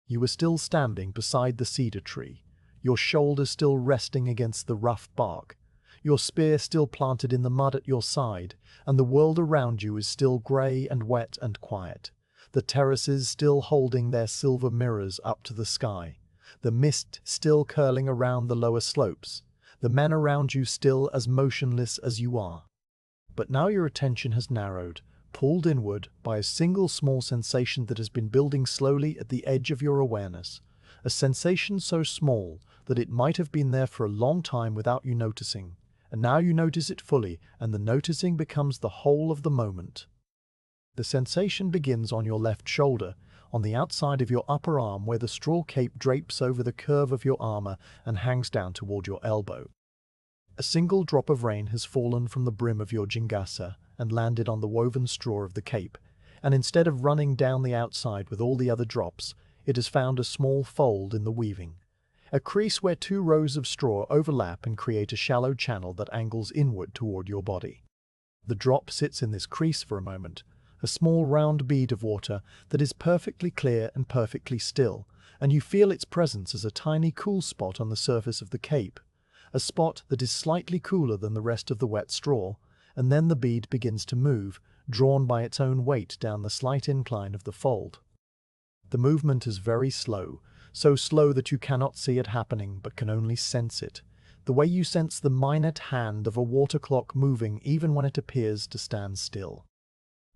You are still standing beside the cedar tree, your shoulder still resting against the rough bark, your spear still planted in the mud at your side, and the world around you is still grey and wet and quiet. The terraces still holding their silver mirrors up to the sky, the mist still curling around the lower slopes, the men around you still as motionless as you are. But now your attention has narrowed, pulled inward by a single small sensation that has been building slowly at the edge of your awareness, a sensation so small that it might have been there for a long time without you noticing, and now you notice it fully, and the noticing becomes the whole of the moment. The sensation begins on your left shoulder, on the outside of your upper arm where the straw cape drapes over the curve of your armor and hangs down toward your elbow. A single drop of rain has fallen from the brim of your jingasa and landed on the woven straw of the cape, and instead of running down the outside with all the other drops, it has found a small fold in the weaving, a crease where 2 rows of straw overlap and create a shallow channel that angles inward toward your body. The drop sits in this crease for a moment, a small round bead of water that is perfectly clear and perfectly still, and you feel its presence as a tiny cool spot on the surface of the cape, a spot that is slightly cooler than the rest of the wet straw, and then the bead begins to move, drawn by its own weight down the slight incline of the fold. The movement is very slow, so slow that you cannot see it happening but can only sense it, the way you sense the minute hand of a water clock moving even when it appears to stand still.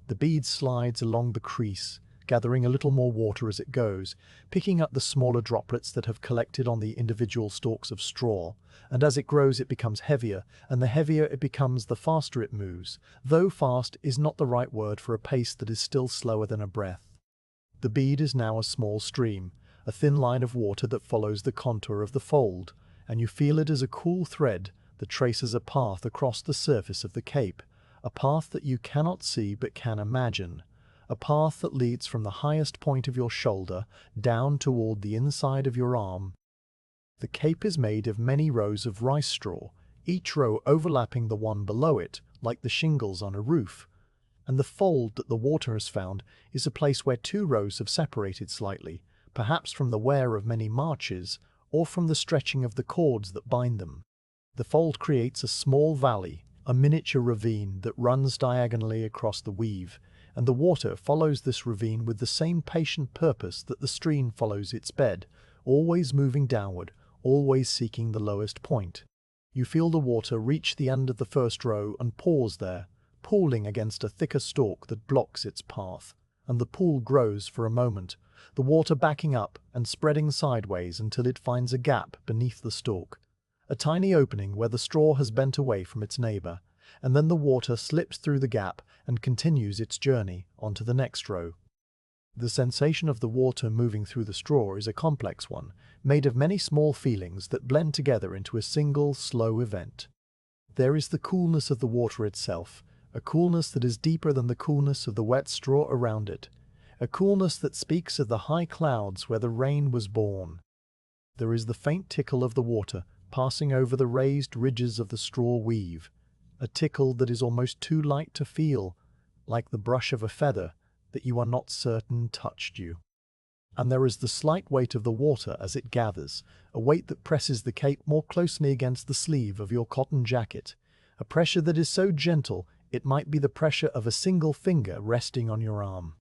The bead slides along the crease, gathering a little more water as it goes, picking up the smaller droplets that have collected on the individual stalks of straw, and as it grows it becomes heavier, and the heavier it becomes the faster it moves, though fast is not the right word for a pace that is still slower than a breath. The bead is now a small stream, a thin line of water that follows the contour of the fold, and you feel it as a cool thread that traces a path across the surface of the cape, a path that you cannot see but can imagine, a path that leads from the highest point of your shoulder down toward the inside of your arm. The cape is made of many rows of rice straw, each row overlapping the one below it, like the shingles on a roof, and the fold that the water has found is a place where two rows have separated slightly, perhaps from the wear of many marches, or from the stretching of the cords that bind them. The fold creates a small valley, a miniature ravine that runs diagonally across the weave, and the water follows this ravine with the same patient purpose that the stream follows its bed, always moving downward, always seeking the lowest point. You feel the water reach the end of the first row and pause there, pooling against a thicker stalk that blocks its path, and the pool grows for a moment, the water backing up and spreading sideways until it finds a gap beneath the stalk, a tiny opening where the straw has bent away from its neighbor, and then the water slips through the gap and continues its journey onto the next row. The sensation of the water moving through the straw is a complex one, made of many small feelings that blend together into a single, slow event. There is the coolness of the water itself, a coolness that is deeper than the coolness of the wet straw around it, a coolness that speaks of the high clouds where the rain was born. There is the faint tickle of the water passing over the raised ridges of the straw weave, a tickle that is almost too light to feel, like the brush of a feather that you are not certain touched you. And there is the slight weight of the water as it gathers, a weight that presses the cape more closely against the sleeve of your cotton jacket, a pressure that is so gentle it might be the pressure of a single finger resting on your arm.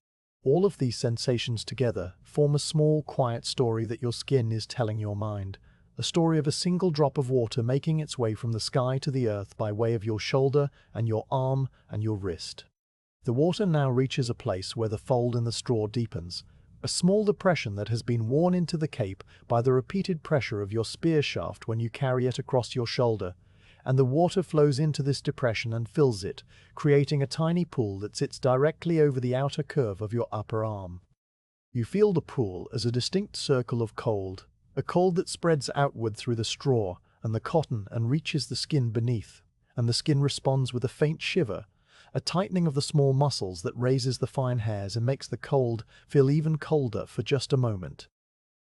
All of these sensations together form a small, quiet story that your skin is telling your mind, a story of a single drop of water making its way from the sky to the earth by way of your shoulder and your arm and your wrist. The water now reaches a place where the fold in the straw deepens, a small depression that has been worn into the cape by the repeated pressure of your spear shaft when you carry it across your shoulder, and the water flows into this depression and fills it, creating a tiny pool that sits directly over the outer curve of your upper arm. You feel the pool as a distinct circle of cold, a cold that spreads outward through the straw and the cotton and reaches the skin beneath, and the skin responds with a faint shiver, a tightening of the small muscles that raises the fine hairs and makes the cold feel even colder for just a moment.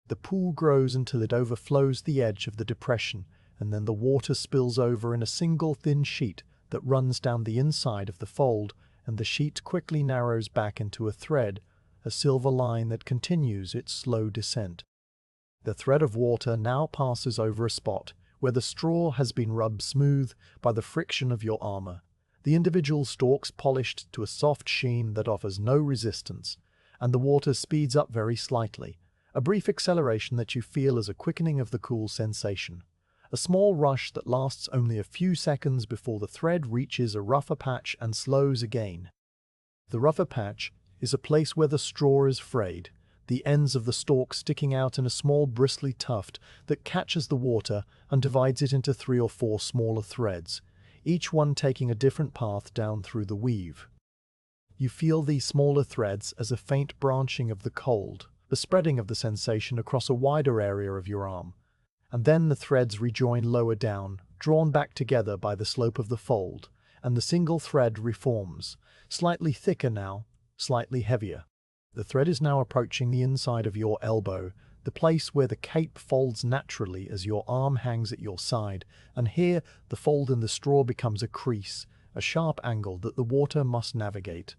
The pool grows until it overflows the edge of the depression, and then the water spills over in a single thin sheet that runs down the inside of the fold, and the sheet quickly narrows back into a thread, a silver line that continues its slow descent. The thread of water now passes over a spot where the straw has been rubbed smooth by the friction of your armor, the individual stalks polished to a soft sheen that offers no resistance, and the water speeds up very slightly, a brief acceleration that you feel as a quickening of the cool sensation, a small rush that lasts only a few seconds before the thread reaches a rougher patch and slows again. The rougher patch is a place where the straw is frayed, the ends of the stalk sticking out in a small bristly tuft that catches the water and divides it into 3 or 4 smaller threads, each one taking a different path down through the weave. You feel these smaller threads as a faint branching of the cold, the spreading of the sensation across a wider area of your arm, and then the threads rejoin lower down, drawn back together by the slope of the fold, and the single thread reforms, slightly thicker now, slightly heavier. The thread is now approaching the inside of your elbow, the place where the cape folds naturally as your arm hangs at your side, and here the fold in the straw becomes a crease a sharp angle that the water must navigate.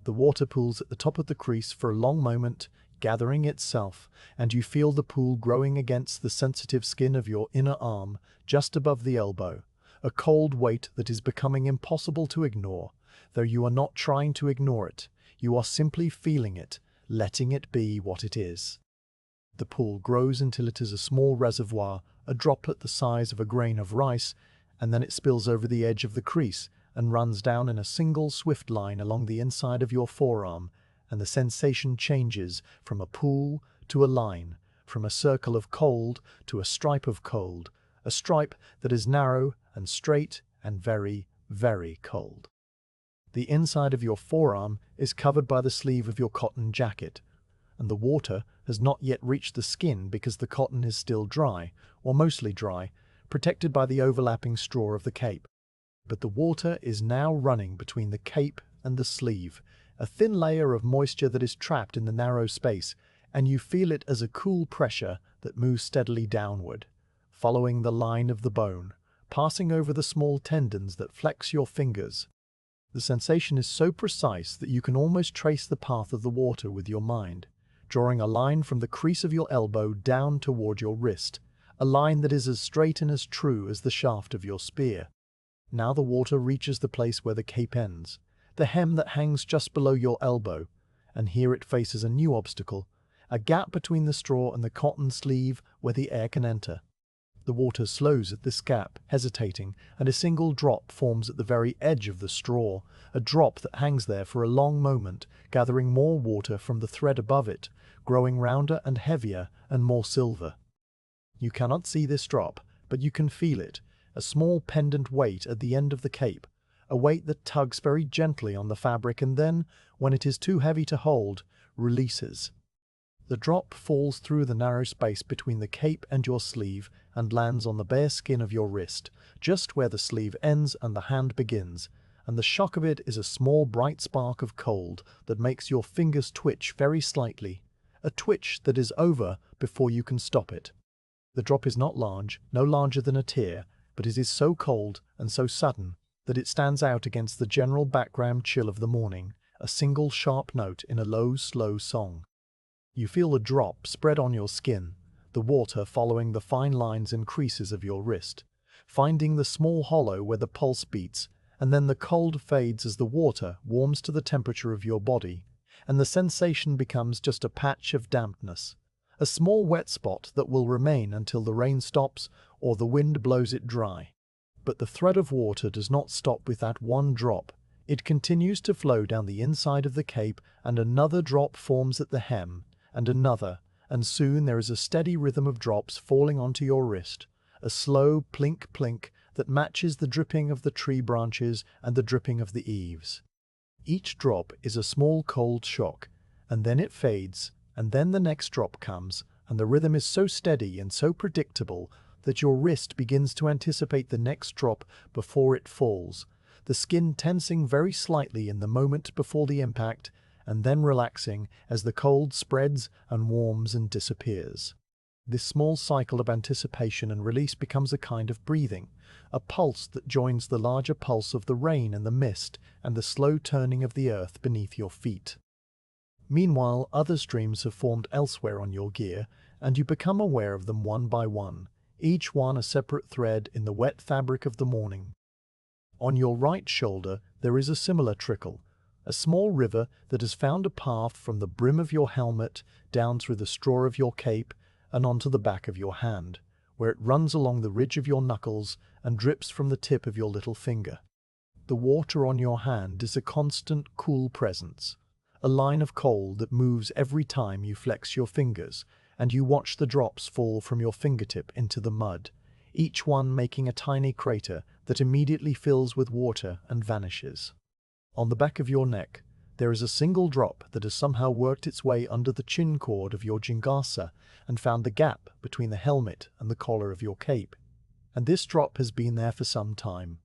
The water pools at the top of the crease for a long moment, gathering itself, and you feel the pool growing against the sensitive skin of your inner arm, just above the elbow, a cold weight that is becoming impossible to ignore, though you are not trying to ignore it, you are simply feeling it, letting it be what it is. The pool grows until it is a small reservoir, a droplet the size of a grain of rice, and then it spills over the edge of the crease and runs down in a single swift line along the inside of your forearm, and the sensation changes from a pool to a line, from a circle of cold to a stripe of cold, a stripe that is narrow and straight and very, very cold. The inside of your forearm is covered by the sleeve of your cotton jacket, and the water has not yet reached the skin because the cotton is still dry, or mostly dry, protected by the overlapping straw of the cape. But the water is now running between the cape and the sleeve, a thin layer of moisture that is trapped in the narrow space, and you feel it as a cool pressure that moves steadily downward, following the line of the bone, passing over the small tendons that flex your fingers. The sensation is so precise that you can almost trace the path of the water with your mind, drawing a line from the crease of your elbow down toward your wrist, a line that is as straight and as true as the shaft of your spear. Now the water reaches the place where the cape ends, the hem that hangs just below your elbow, and here it faces a new obstacle, a gap between the straw and the cotton sleeve where the air can enter. The water slows at this gap, hesitating, and a single drop forms at the very edge of the straw, a drop that hangs there for a long moment, gathering more water from the thread above it, growing rounder and heavier and more silver. You cannot see this drop, but you can feel it, a small pendant weight at the end of the cape, a weight that tugs very gently on the fabric and then, when it is too heavy to hold, releases. The drop falls through the narrow space between the cape and your sleeve and lands on the bare skin of your wrist, just where the sleeve ends and the hand begins, and the shock of it is a small bright spark of cold that makes your fingers twitch very slightly, a twitch that is over before you can stop it. The drop is not large, no larger than a tear, but it is so cold and so sudden that it stands out against the general background chill of the morning, a single sharp note in a low, slow song. You feel the drop spread on your skin, the water following the fine lines and creases of your wrist, finding the small hollow where the pulse beats, and then the cold fades as the water warms to the temperature of your body, and the sensation becomes just a patch of dampness, a small wet spot that will remain until the rain stops or the wind blows it dry. But the thread of water does not stop with that one drop. It continues to flow down the inside of the cape, and another drop forms at the hem, and another, and soon there is a steady rhythm of drops falling onto your wrist, a slow plink-plink that matches the dripping of the tree branches and the dripping of the eaves. Each drop is a small cold shock, and then it fades, and then the next drop comes, and the rhythm is so steady and so predictable that your wrist begins to anticipate the next drop before it falls, the skin tensing very slightly in the moment before the impact, and then relaxing as the cold spreads and warms and disappears. This small cycle of anticipation and release becomes a kind of breathing, a pulse that joins the larger pulse of the rain and the mist and the slow turning of the earth beneath your feet. Meanwhile, other streams have formed elsewhere on your gear, and you become aware of them one by one, each one a separate thread in the wet fabric of the morning. On your right shoulder there is a similar trickle, a small river that has found a path from the brim of your helmet down through the straw of your cape and onto the back of your hand, where it runs along the ridge of your knuckles and drips from the tip of your little finger. The water on your hand is a constant, cool presence, a line of cold that moves every time you flex your fingers, and you watch the drops fall from your fingertip into the mud, each one making a tiny crater that immediately fills with water and vanishes. On the back of your neck, there is a single drop that has somehow worked its way under the chin cord of your jingasa and found the gap between the helmet and the collar of your cape. And this drop has been there for some time,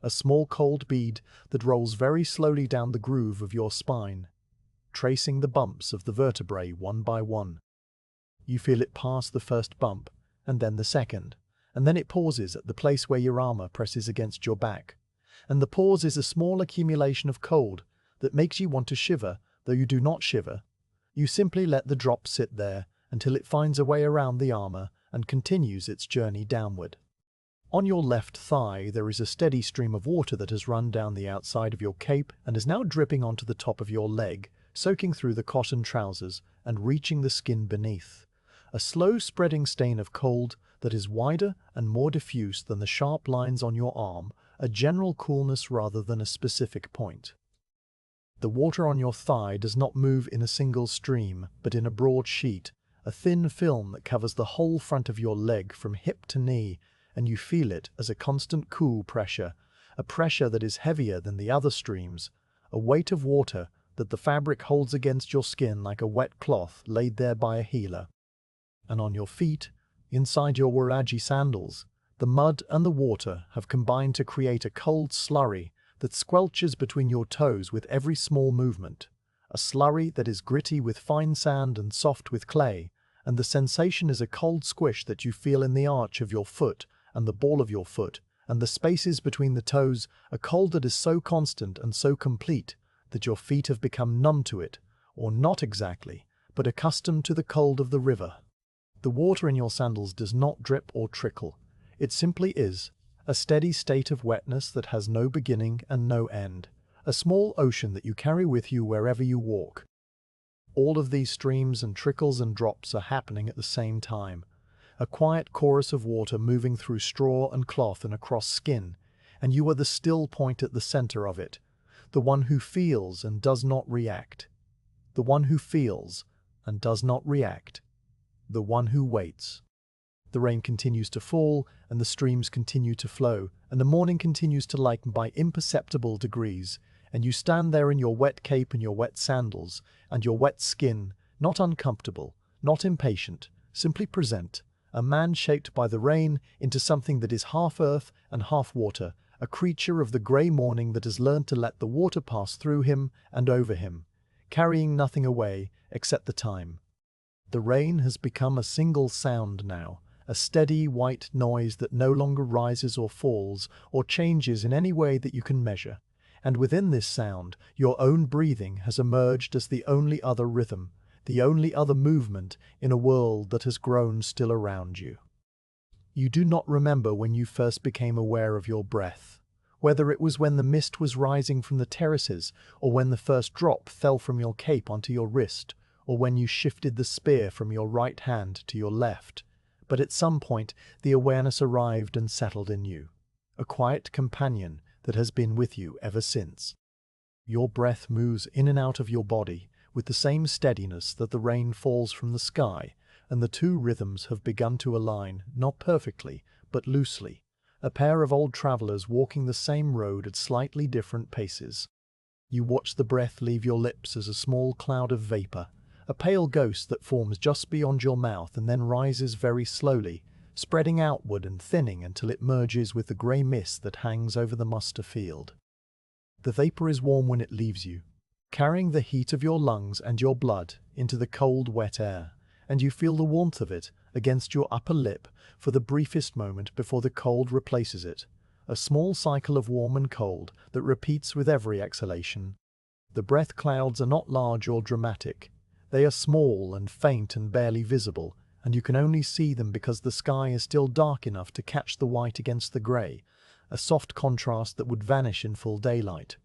a small cold bead that rolls very slowly down the groove of your spine, tracing the bumps of the vertebrae one by one. You feel it pass the first bump, and then the second, and then it pauses at the place where your armor presses against your back. and the pause is a small accumulation of cold that makes you want to shiver, though you do not shiver. You simply let the drop sit there until it finds a way around the armor and continues its journey downward. On your left thigh, there is a steady stream of water that has run down the outside of your cape and is now dripping onto the top of your leg, soaking through the cotton trousers and reaching the skin beneath. A slow spreading stain of cold that is wider and more diffuse than the sharp lines on your arm, a general coolness rather than a specific point. The water on your thigh does not move in a single stream, but in a broad sheet, a thin film that covers the whole front of your leg from hip to knee, and you feel it as a constant cool pressure, a pressure that is heavier than the other streams, a weight of water that the fabric holds against your skin like a wet cloth laid there by a healer. And on your feet, inside your waraji sandals, the mud and the water have combined to create a cold slurry that squelches between your toes with every small movement, a slurry that is gritty with fine sand and soft with clay, and the sensation is a cold squish that you feel in the arch of your foot and the ball of your foot, and the spaces between the toes, a cold that is so constant and so complete that your feet have become numb to it, or not exactly, but accustomed to the cold of the river. The water in your sandals does not drip or trickle. It simply is, a steady state of wetness that has no beginning and no end, a small ocean that you carry with you wherever you walk. All of these streams and trickles and drops are happening at the same time, a quiet chorus of water moving through straw and cloth and across skin, and you are the still point at the center of it, the one who feels and does not react, the one who feels and does not react, the one who waits. The rain continues to fall, and the streams continue to flow, and the morning continues to lighten by imperceptible degrees, and you stand there in your wet cape and your wet sandals, and your wet skin, not uncomfortable, not impatient, simply present, a man shaped by the rain into something that is half earth and half water, a creature of the grey morning that has learned to let the water pass through him and over him, carrying nothing away except the time. The rain has become a single sound now, a steady white noise that no longer rises or falls or changes in any way that you can measure, and within this sound your own breathing has emerged as the only other rhythm, the only other movement in a world that has grown still around you. You do not remember when you first became aware of your breath, whether it was when the mist was rising from the terraces, or when the first drop fell from your cape onto your wrist, or when you shifted the spear from your right hand to your left. But at some point, the awareness arrived and settled in you, a quiet companion that has been with you ever since. Your breath moves in and out of your body with the same steadiness that the rain falls from the sky, and the two rhythms have begun to align, not perfectly, but loosely, a pair of old travelers walking the same road at slightly different paces. You watch the breath leave your lips as a small cloud of vapor, a pale ghost that forms just beyond your mouth and then rises very slowly, spreading outward and thinning until it merges with the grey mist that hangs over the muster field. The vapor is warm when it leaves you, carrying the heat of your lungs and your blood into the cold, wet air, and you feel the warmth of it against your upper lip for the briefest moment before the cold replaces it, a small cycle of warm and cold that repeats with every exhalation. The breath clouds are not large or dramatic. They are small and faint and barely visible, and you can only see them because the sky is still dark enough to catch the white against the grey, a soft contrast that would vanish in full daylight.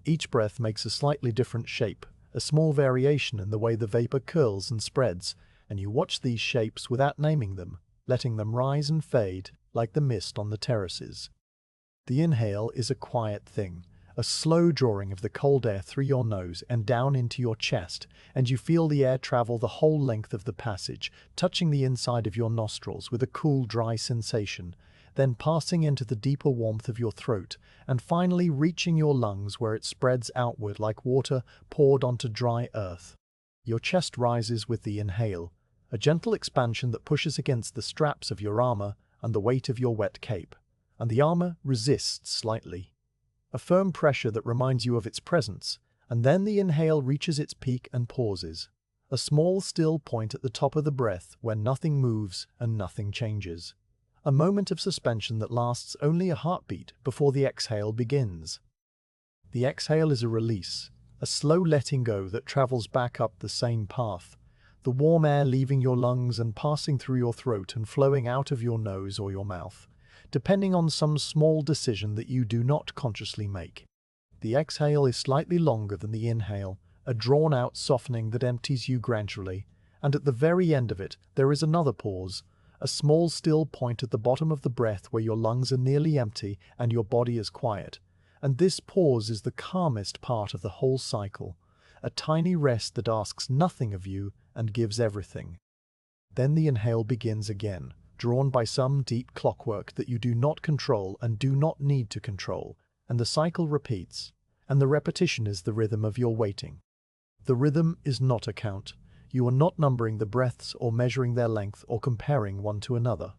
Each breath makes a slightly different shape, a small variation in the way the vapor curls and spreads, and you watch these shapes without naming them, letting them rise and fade like the mist on the terraces. The inhale is a quiet thing, a slow drawing of the cold air through your nose and down into your chest, and you feel the air travel the whole length of the passage, touching the inside of your nostrils with a cool, dry sensation, then passing into the deeper warmth of your throat, and finally reaching your lungs where it spreads outward like water poured onto dry earth. Your chest rises with the inhale, a gentle expansion that pushes against the straps of your armor and the weight of your wet cape, and the armor resists slightly. A firm pressure that reminds you of its presence, and then the inhale reaches its peak and pauses, a small still point at the top of the breath where nothing moves and nothing changes. a moment of suspension that lasts only a heartbeat before the exhale begins. The exhale is a release, a slow letting go that travels back up the same path, the warm air leaving your lungs and passing through your throat and flowing out of your nose or your mouth, depending on some small decision that you do not consciously make. The exhale is slightly longer than the inhale, a drawn-out softening that empties you gradually, and at the very end of it there is another pause, a small still point at the bottom of the breath where your lungs are nearly empty and your body is quiet. And this pause is the calmest part of the whole cycle, a tiny rest that asks nothing of you and gives everything. Then the inhale begins again, drawn by some deep clockwork that you do not control and do not need to control, and the cycle repeats, and the repetition is the rhythm of your waiting. The rhythm is not a count. You are not numbering the breaths or measuring their length or comparing one to another.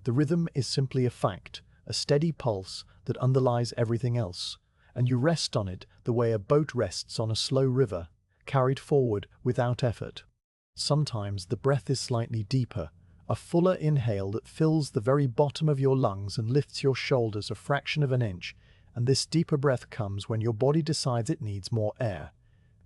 The rhythm is simply a fact, a steady pulse that underlies everything else, and you rest on it the way a boat rests on a slow river, carried forward without effort. Sometimes the breath is slightly deeper, a fuller inhale that fills the very bottom of your lungs and lifts your shoulders a fraction of an inch, and this deeper breath comes when your body decides it needs more air,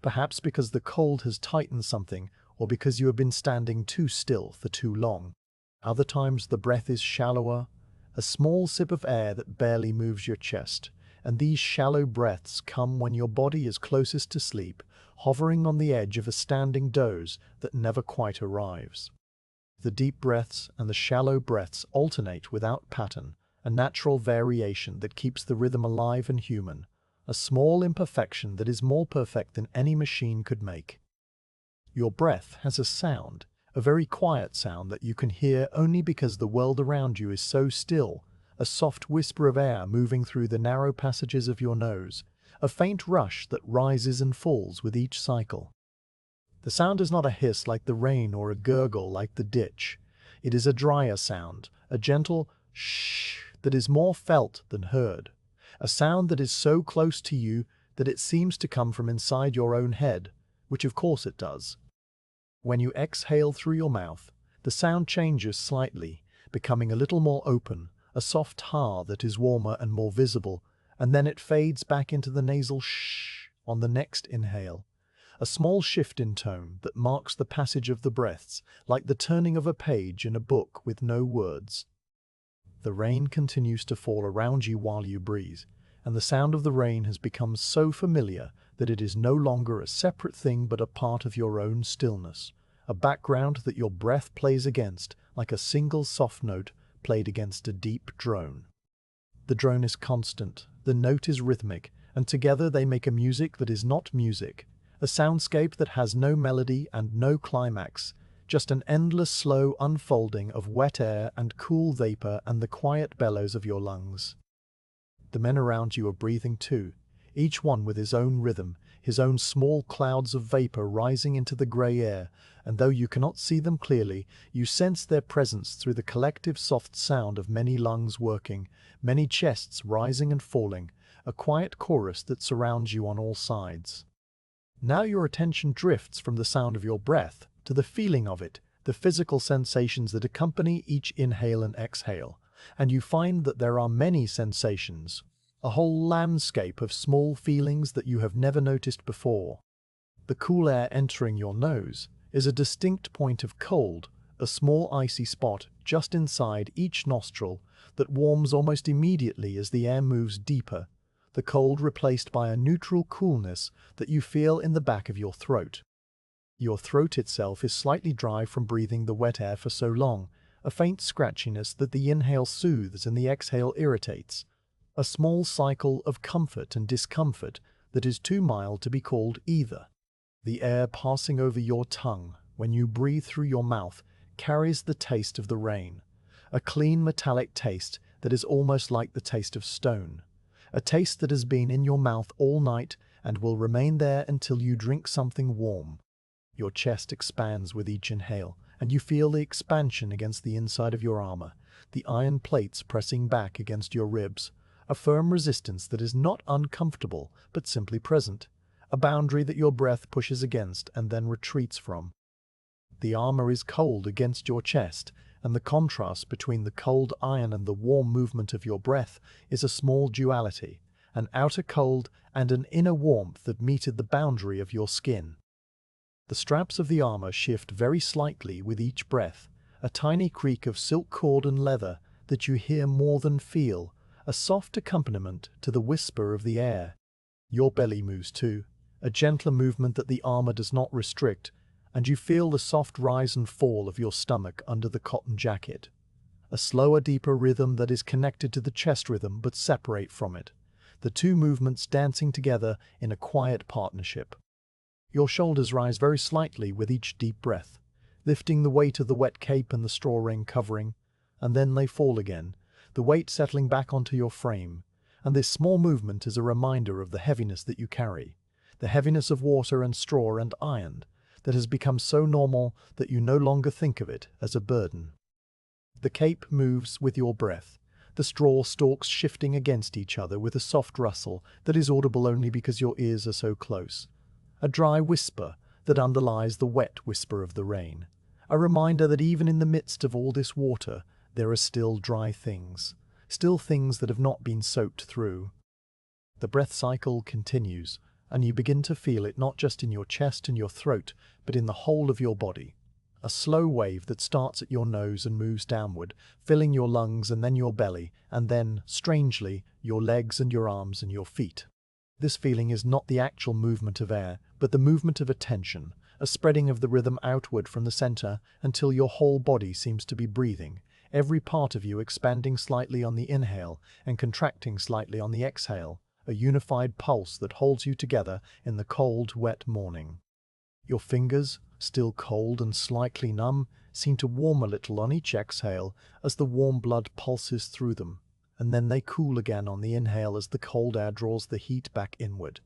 perhaps because the cold has tightened something or because you have been standing too still for too long. Other times the breath is shallower, a small sip of air that barely moves your chest, and these shallow breaths come when your body is closest to sleep, hovering on the edge of a standing doze that never quite arrives. The deep breaths and the shallow breaths alternate without pattern, a natural variation that keeps the rhythm alive and human, a small imperfection that is more perfect than any machine could make. Your breath has a sound, a very quiet sound that you can hear only because the world around you is so still, a soft whisper of air moving through the narrow passages of your nose, a faint rush that rises and falls with each cycle. The sound is not a hiss like the rain or a gurgle like the ditch. It is a drier sound, a gentle shh that is more felt than heard, a sound that is so close to you that it seems to come from inside your own head, which of course it does. When you exhale through your mouth, the sound changes slightly, becoming a little more open, a soft ha that is warmer and more visible, and then it fades back into the nasal shh on the next inhale, a small shift in tone that marks the passage of the breaths, like the turning of a page in a book with no words. The rain continues to fall around you while you breathe, and the sound of the rain has become so familiar that it is no longer a separate thing but a part of your own stillness, a background that your breath plays against, like a single soft note played against a deep drone. The drone is constant, the note is rhythmic, and together they make a music that is not music, a soundscape that has no melody and no climax, just an endless slow unfolding of wet air and cool vapor and the quiet bellows of your lungs. The men around you are breathing too, each one with his own rhythm, his own small clouds of vapor rising into the grey air, and though you cannot see them clearly, you sense their presence through the collective soft sound of many lungs working, many chests rising and falling, a quiet chorus that surrounds you on all sides. Now your attention drifts from the sound of your breath to the feeling of it, the physical sensations that accompany each inhale and exhale, and you find that there are many sensations, a whole landscape of small feelings that you have never noticed before. The cool air entering your nose is a distinct point of cold, a small icy spot just inside each nostril that warms almost immediately as the air moves deeper, the cold replaced by a neutral coolness that you feel in the back of your throat. Your throat itself is slightly dry from breathing the wet air for so long, a faint scratchiness that the inhale soothes and the exhale irritates, a small cycle of comfort and discomfort that is too mild to be called either. The air passing over your tongue when you breathe through your mouth carries the taste of the rain, a clean metallic taste that is almost like the taste of stone, a taste that has been in your mouth all night and will remain there until you drink something warm. Your chest expands with each inhale, and you feel the expansion against the inside of your armor, the iron plates pressing back against your ribs, a firm resistance that is not uncomfortable but simply present, a boundary that your breath pushes against and then retreats from. The armor is cold against your chest, and the contrast between the cold iron and the warm movement of your breath is a small duality, an outer cold and an inner warmth that meet at the boundary of your skin. The straps of the armor shift very slightly with each breath, a tiny creak of silk cord and leather that you hear more than feel, a soft accompaniment to the whisper of the air. Your belly moves too, a gentler movement that the armor does not restrict, and you feel the soft rise and fall of your stomach under the cotton jacket. A slower, deeper rhythm that is connected to the chest rhythm but separate from it, the two movements dancing together in a quiet partnership. Your shoulders rise very slightly with each deep breath, lifting the weight of the wet cape and the straw rain covering, and then they fall again, the weight settling back onto your frame, and this small movement is a reminder of the heaviness that you carry, the heaviness of water and straw and iron, that has become so normal that you no longer think of it as a burden. The cape moves with your breath, the straw stalks shifting against each other with a soft rustle that is audible only because your ears are so close. A dry whisper that underlies the wet whisper of the rain. A reminder that even in the midst of all this water, there are still dry things, still things that have not been soaked through. The breath cycle continues, and you begin to feel it not just in your chest and your throat, but in the whole of your body. A slow wave that starts at your nose and moves downward, filling your lungs and then your belly, and then, strangely, your legs and your arms and your feet. This feeling is not the actual movement of air, but the movement of attention, a spreading of the rhythm outward from the center until your whole body seems to be breathing, every part of you expanding slightly on the inhale and contracting slightly on the exhale, a unified pulse that holds you together in the cold, wet morning. Your fingers, still cold and slightly numb, seem to warm a little on each exhale as the warm blood pulses through them, and then they cool again on the inhale as the cold air draws the heat back inward.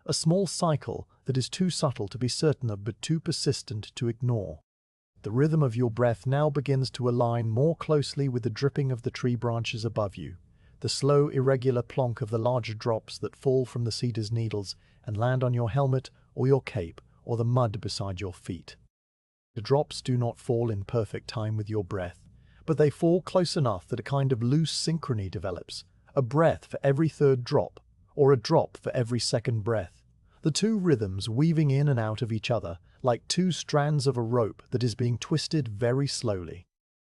A small cycle that is too subtle to be certain of but too persistent to ignore. The rhythm of your breath now begins to align more closely with the dripping of the tree branches above you, the slow, irregular plonk of the larger drops that fall from the cedar's needles and land on your helmet or your cape or the mud beside your feet. The drops do not fall in perfect time with your breath, but they fall close enough that a kind of loose synchrony develops, a breath for every third drop, or a drop for every second breath, the two rhythms weaving in and out of each other like two strands of a rope that is being twisted very slowly.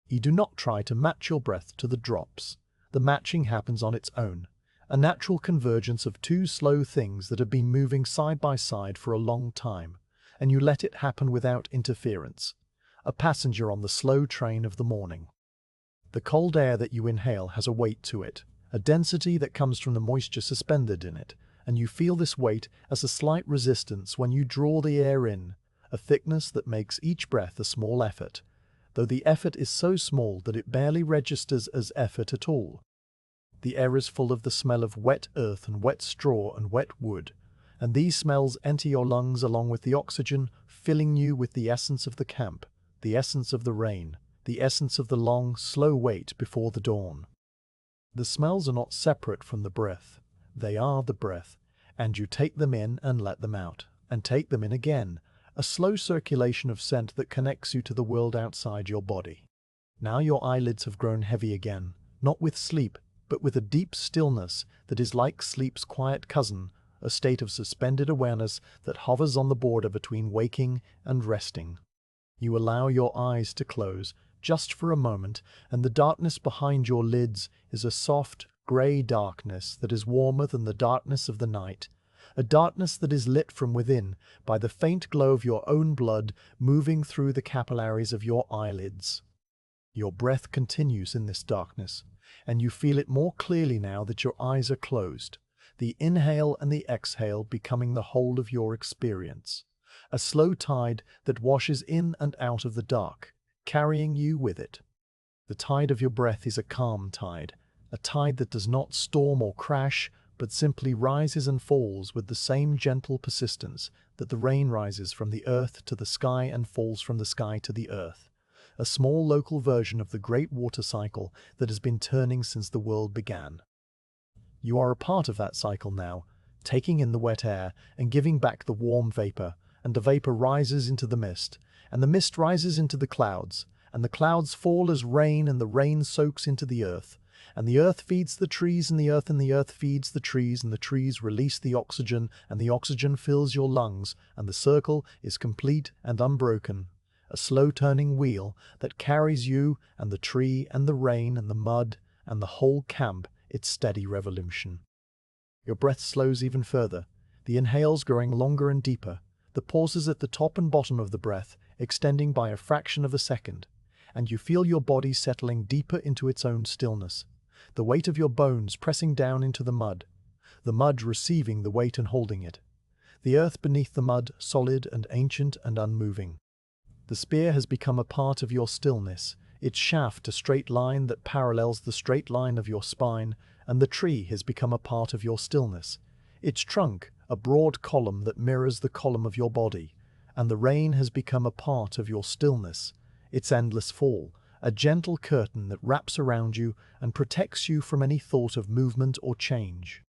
You do not try to match your breath to the drops. The matching happens on its own, a natural convergence of two slow things that have been moving side by side for a long time, and you let it happen without interference, a passenger on the slow train of the morning. The cold air that you inhale has a weight to it, a density that comes from the moisture suspended in it, and you feel this weight as a slight resistance when you draw the air in, a thickness that makes each breath a small effort, though the effort is so small that it barely registers as effort at all. The air is full of the smell of wet earth and wet straw and wet wood, and these smells enter your lungs along with the oxygen, filling you with the essence of the camp, the essence of the rain, the essence of the long, slow wait before the dawn. The smells are not separate from the breath. They are the breath, and you take them in and let them out, and take them in again, a slow circulation of scent that connects you to the world outside your body. Now your eyelids have grown heavy again, not with sleep, but with a deep stillness that is like sleep's quiet cousin, a state of suspended awareness that hovers on the border between waking and resting. You allow your eyes to close, just for a moment, and the darkness behind your lids is a soft, grey darkness that is warmer than the darkness of the night, a darkness that is lit from within by the faint glow of your own blood moving through the capillaries of your eyelids. Your breath continues in this darkness, and you feel it more clearly now that your eyes are closed, the inhale and the exhale becoming the whole of your experience, a slow tide that washes in and out of the dark, carrying you with it. The tide of your breath is a calm tide, a tide that does not storm or crash, but simply rises and falls with the same gentle persistence that the rain rises from the earth to the sky and falls from the sky to the earth, a small local version of the great water cycle that has been turning since the world began. You are a part of that cycle now, taking in the wet air and giving back the warm vapor, and the vapor rises into the mist, and the mist rises into the clouds, and the clouds fall as rain, and the rain soaks into the earth, and the earth feeds the trees, and the earth feeds the trees, and the trees release the oxygen, and the oxygen fills your lungs, and the circle is complete and unbroken, a slow-turning wheel that carries you and the tree and the rain and the mud and the whole camp its steady revolution. Your breath slows even further, the inhales growing longer and deeper, the pauses at the top and bottom of the breath extending by a fraction of a second, and you feel your body settling deeper into its own stillness, the weight of your bones pressing down into the mud receiving the weight and holding it, the earth beneath the mud solid and ancient and unmoving. The spear has become a part of your stillness, its shaft a straight line that parallels the straight line of your spine, and the tree has become a part of your stillness, its trunk a broad column that mirrors the column of your body, and the rain has become a part of your stillness, its endless fall, a gentle curtain that wraps around you and protects you from any thought of movement or change.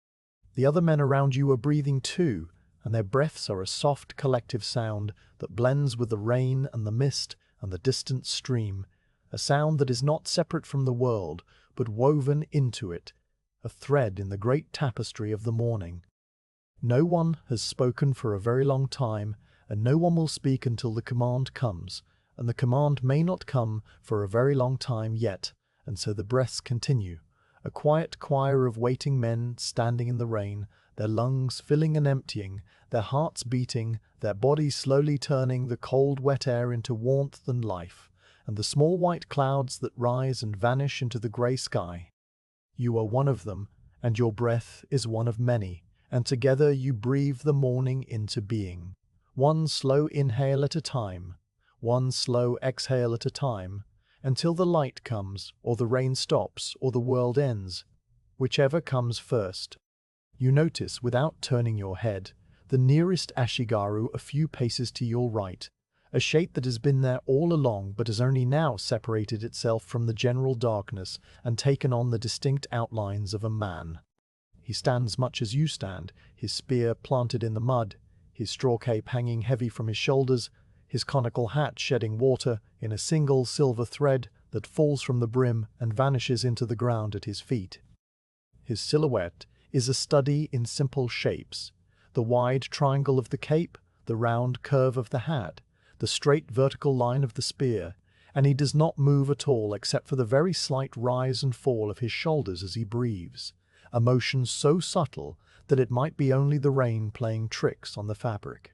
The other men around you are breathing too, and their breaths are a soft collective sound that blends with the rain and the mist and the distant stream, a sound that is not separate from the world, but woven into it, a thread in the great tapestry of the morning. No one has spoken for a very long time, and no one will speak until the command comes, and the command may not come for a very long time yet, and so the breaths continue, a quiet choir of waiting men standing in the rain, their lungs filling and emptying, their hearts beating, their bodies slowly turning the cold wet air into warmth and life, and the small white clouds that rise and vanish into the grey sky. You are one of them, and your breath is one of many, and together you breathe the morning into being. One slow inhale at a time, one slow exhale at a time, until the light comes, or the rain stops, or the world ends, whichever comes first. You notice, without turning your head, the nearest Ashigaru a few paces to your right, a shape that has been there all along but has only now separated itself from the general darkness and taken on the distinct outlines of a man. He stands much as you stand, his spear planted in the mud, his straw cape hanging heavy from his shoulders, his conical hat shedding water in a single silver thread that falls from the brim and vanishes into the ground at his feet. His silhouette is a study in simple shapes, the wide triangle of the cape, the round curve of the hat, the straight vertical line of the spear, and he does not move at all except for the very slight rise and fall of his shoulders as he breathes, a motion so subtle that it might be only the rain playing tricks on the fabric.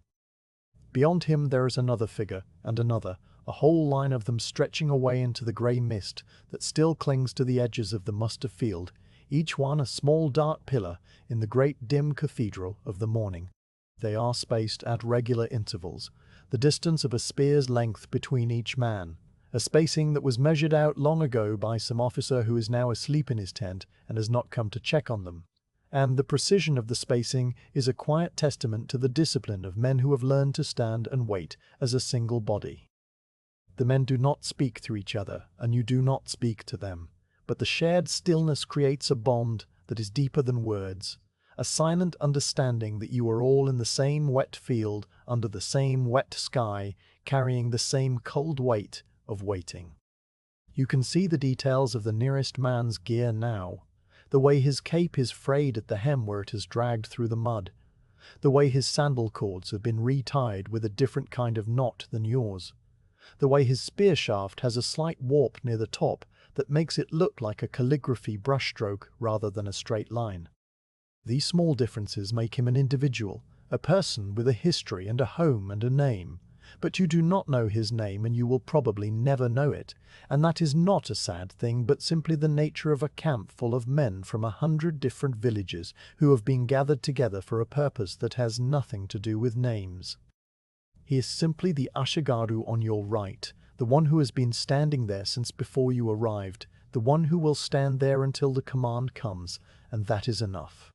Beyond him there is another figure, and another, a whole line of them stretching away into the grey mist that still clings to the edges of the muster field, each one a small dark pillar in the great dim cathedral of the morning. They are spaced at regular intervals, the distance of a spear's length between each man, a spacing that was measured out long ago by some officer who is now asleep in his tent and has not come to check on them. And the precision of the spacing is a quiet testament to the discipline of men who have learned to stand and wait as a single body. The men do not speak to each other, and you do not speak to them, but the shared stillness creates a bond that is deeper than words, a silent understanding that you are all in the same wet field, under the same wet sky, carrying the same cold weight of waiting. You can see the details of the nearest man's gear now, the way his cape is frayed at the hem where it has dragged through the mud, the way his sandal cords have been retied with a different kind of knot than yours, the way his spear shaft has a slight warp near the top that makes it look like a calligraphy brushstroke rather than a straight line. These small differences make him an individual, a person with a history and a home and a name, but you do not know his name and you will probably never know it, and that is not a sad thing but simply the nature of a camp full of men from 100 different villages who have been gathered together for a purpose that has nothing to do with names. He is simply the Ashigaru on your right, the one who has been standing there since before you arrived, the one who will stand there until the command comes, and that is enough.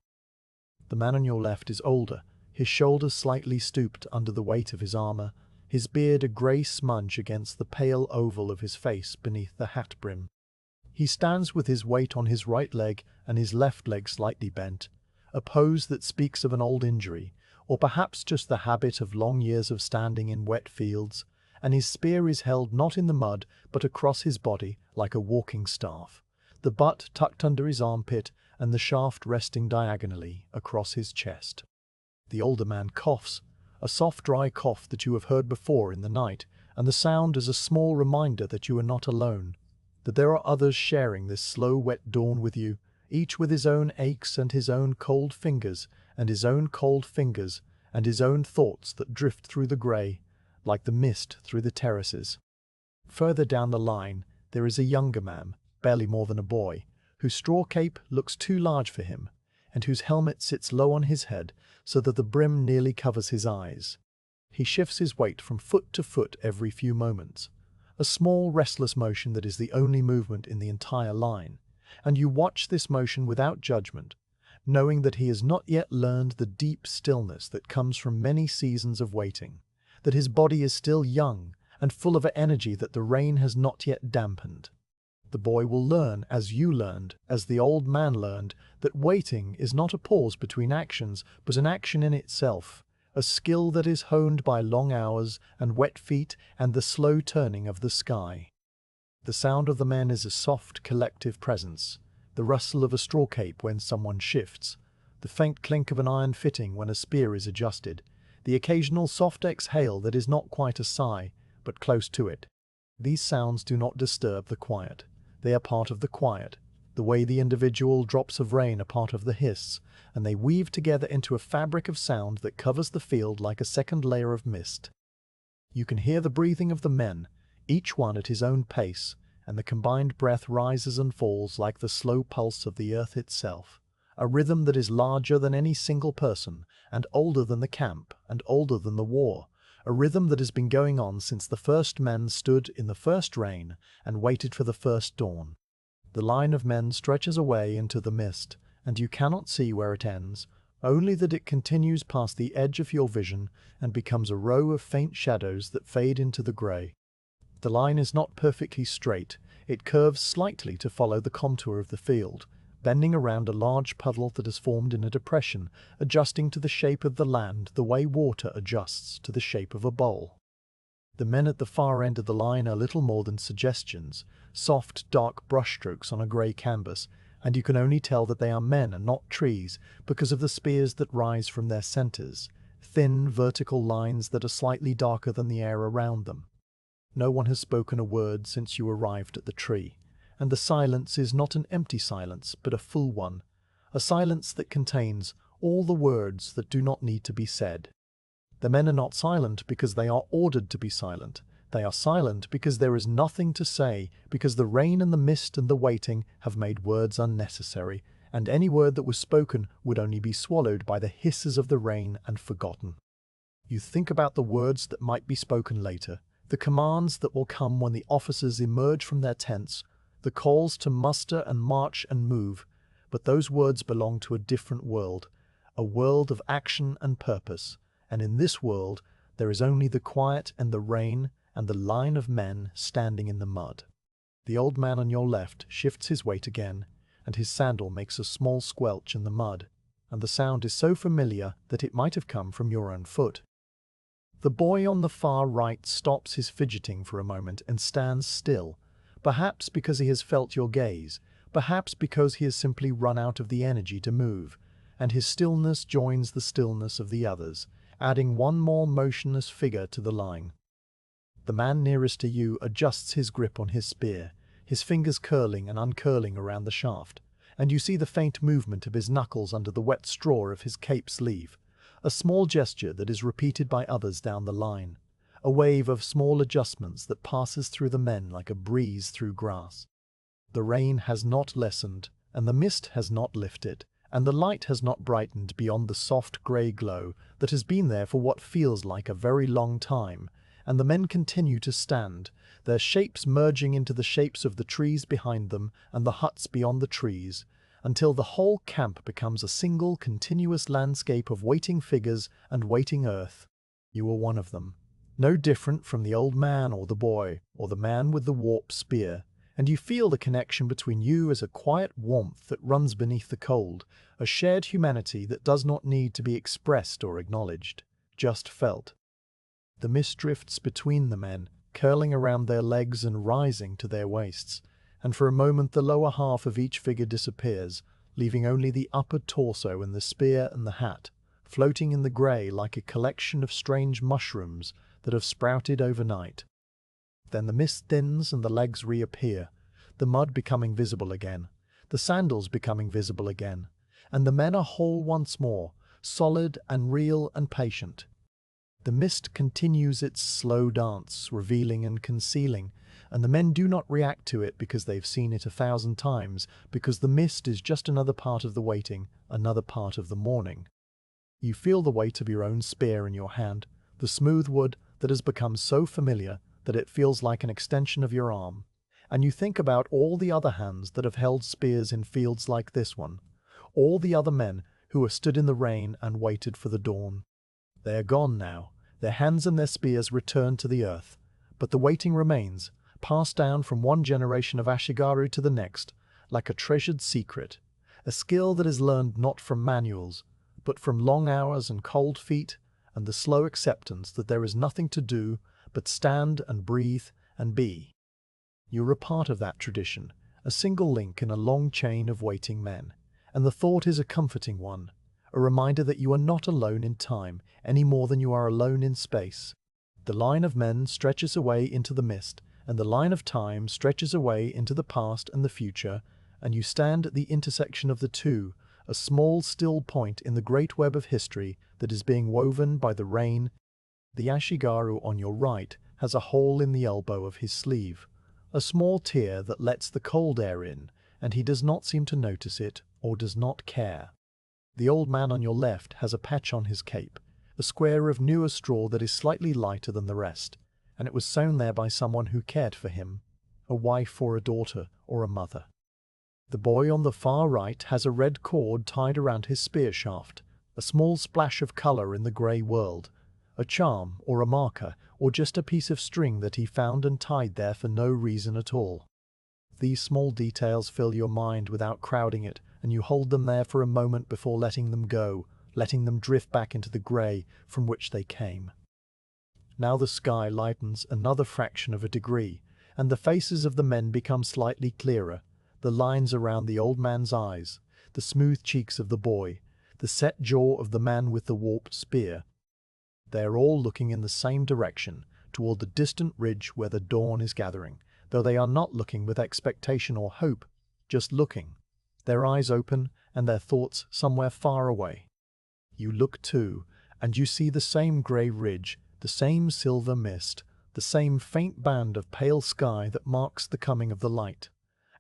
The man on your left is older, his shoulders slightly stooped under the weight of his armor, his beard a grey smudge against the pale oval of his face beneath the hat brim. He stands with his weight on his right leg and his left leg slightly bent, a pose that speaks of an old injury, or perhaps just the habit of long years of standing in wet fields, and his spear is held not in the mud but across his body like a walking staff, the butt tucked under his armpit and the shaft resting diagonally across his chest. The older man coughs, a soft dry cough that you have heard before in the night, and the sound is a small reminder that you are not alone, that there are others sharing this slow wet dawn with you, each with his own aches and his own cold fingers, and his own cold fingers, and his own thoughts that drift through the grey, like the mist through the terraces. Further down the line, there is a younger man, barely more than a boy, whose straw cape looks too large for him, and whose helmet sits low on his head so that the brim nearly covers his eyes. He shifts his weight from foot to foot every few moments, a small restless motion that is the only movement in the entire line, and you watch this motion without judgment, knowing that he has not yet learned the deep stillness that comes from many seasons of waiting, that his body is still young and full of energy that the rain has not yet dampened. The boy will learn, as you learned, as the old man learned, that waiting is not a pause between actions, but an action in itself, a skill that is honed by long hours and wet feet and the slow turning of the sky. The sound of the men is a soft, collective presence, the rustle of a straw cape when someone shifts, the faint clink of an iron fitting when a spear is adjusted, the occasional soft exhale that is not quite a sigh, but close to it. These sounds do not disturb the quiet. They are part of the quiet, the way the individual drops of rain are part of the hiss, and they weave together into a fabric of sound that covers the field like a second layer of mist. You can hear the breathing of the men, each one at his own pace, and the combined breath rises and falls like the slow pulse of the earth itself, a rhythm that is larger than any single person, and older than the camp, and older than the war, a rhythm that has been going on since the first men stood in the first rain and waited for the first dawn. The line of men stretches away into the mist, and you cannot see where it ends, only that it continues past the edge of your vision and becomes a row of faint shadows that fade into the grey. The line is not perfectly straight, it curves slightly to follow the contour of the field, bending around a large puddle that has formed in a depression, adjusting to the shape of the land the way water adjusts to the shape of a bowl. The men at the far end of the line are little more than suggestions, soft, dark brushstrokes on a grey canvas, and you can only tell that they are men and not trees because of the spears that rise from their centres, thin, vertical lines that are slightly darker than the air around them. No one has spoken a word since you arrived at the tree, and the silence is not an empty silence, but a full one, a silence that contains all the words that do not need to be said. The men are not silent because they are ordered to be silent. They are silent because there is nothing to say, because the rain and the mist and the waiting have made words unnecessary, and any word that was spoken would only be swallowed by the hisses of the rain and forgotten. You think about the words that might be spoken later, the commands that will come when the officers emerge from their tents, the calls to muster and march and move, but those words belong to a different world, a world of action and purpose, and in this world there is only the quiet and the rain and the line of men standing in the mud. The old man on your left shifts his weight again, and his sandal makes a small squelch in the mud, and the sound is so familiar that it might have come from your own foot. The boy on the far right stops his fidgeting for a moment and stands still, perhaps because he has felt your gaze, perhaps because he has simply run out of the energy to move, and his stillness joins the stillness of the others, adding one more motionless figure to the line. The man nearest to you adjusts his grip on his spear, his fingers curling and uncurling around the shaft, and you see the faint movement of his knuckles under the wet straw of his cape sleeve, a small gesture that is repeated by others down the line, a wave of small adjustments that passes through the men like a breeze through grass. The rain has not lessened, and the mist has not lifted, and the light has not brightened beyond the soft grey glow that has been there for what feels like a very long time, and the men continue to stand, their shapes merging into the shapes of the trees behind them and the huts beyond the trees, until the whole camp becomes a single continuous landscape of waiting figures and waiting earth. You are one of them, no different from the old man or the boy, or the man with the warped spear, and you feel the connection between you as a quiet warmth that runs beneath the cold, a shared humanity that does not need to be expressed or acknowledged, just felt. The mist drifts between the men, curling around their legs and rising to their waists, and for a moment the lower half of each figure disappears, leaving only the upper torso and the spear and the hat, floating in the grey like a collection of strange mushrooms that have sprouted overnight. Then the mist thins and the legs reappear, the mud becoming visible again, the sandals becoming visible again, and the men are whole once more, solid and real and patient. The mist continues its slow dance, revealing and concealing, and the men do not react to it because they've seen it 1,000 times, because the mist is just another part of the waiting, another part of the mourning. You feel the weight of your own spear in your hand, the smooth wood that has become so familiar that it feels like an extension of your arm, and you think about all the other hands that have held spears in fields like this one, all the other men who have stood in the rain and waited for the dawn. They are gone now, their hands and their spears returned to the earth, but the waiting remains, passed down from one generation of Ashigaru to the next, like a treasured secret, a skill that is learned not from manuals, but from long hours and cold feet, and the slow acceptance that there is nothing to do but stand and breathe and be. You are a part of that tradition, a single link in a long chain of waiting men, and the thought is a comforting one, a reminder that you are not alone in time any more than you are alone in space. The line of men stretches away into the mist, and the line of time stretches away into the past and the future, and you stand at the intersection of the two, a small still point in the great web of history that is being woven by the rain. The Ashigaru on your right has a hole in the elbow of his sleeve, a small tear that lets the cold air in, and he does not seem to notice it or does not care. The old man on your left has a patch on his cape, a square of newer straw that is slightly lighter than the rest, and it was sewn there by someone who cared for him, a wife or a daughter or a mother. The boy on the far right has a red cord tied around his spear shaft, a small splash of colour in the grey world, a charm or a marker or just a piece of string that he found and tied there for no reason at all. These small details fill your mind without crowding it, and you hold them there for a moment before letting them go, letting them drift back into the grey from which they came. Now the sky lightens another fraction of a degree, and the faces of the men become slightly clearer, the lines around the old man's eyes, the smooth cheeks of the boy, the set jaw of the man with the warped spear. They are all looking in the same direction, toward the distant ridge where the dawn is gathering, though they are not looking with expectation or hope, just looking, their eyes open and their thoughts somewhere far away. You look too, and you see the same grey ridge, the same silver mist, the same faint band of pale sky that marks the coming of the light,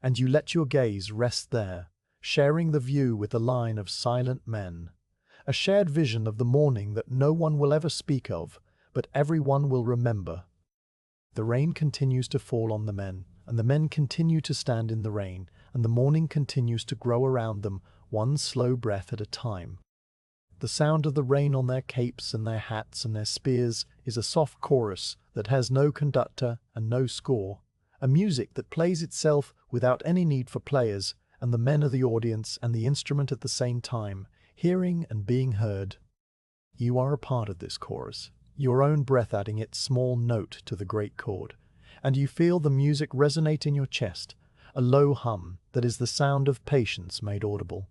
and you let your gaze rest there, sharing the view with the line of silent men, a shared vision of the morning that no one will ever speak of, but everyone will remember. The rain continues to fall on the men, and the men continue to stand in the rain, and the morning continues to grow around them, one slow breath at a time. The sound of the rain on their capes and their hats and their spears is a soft chorus that has no conductor and no score, a music that plays itself without any need for players, and the men are the audience and the instrument at the same time, hearing and being heard. You are a part of this chorus, your own breath adding its small note to the great chord, and you feel the music resonate in your chest, a low hum that is the sound of patience made audible.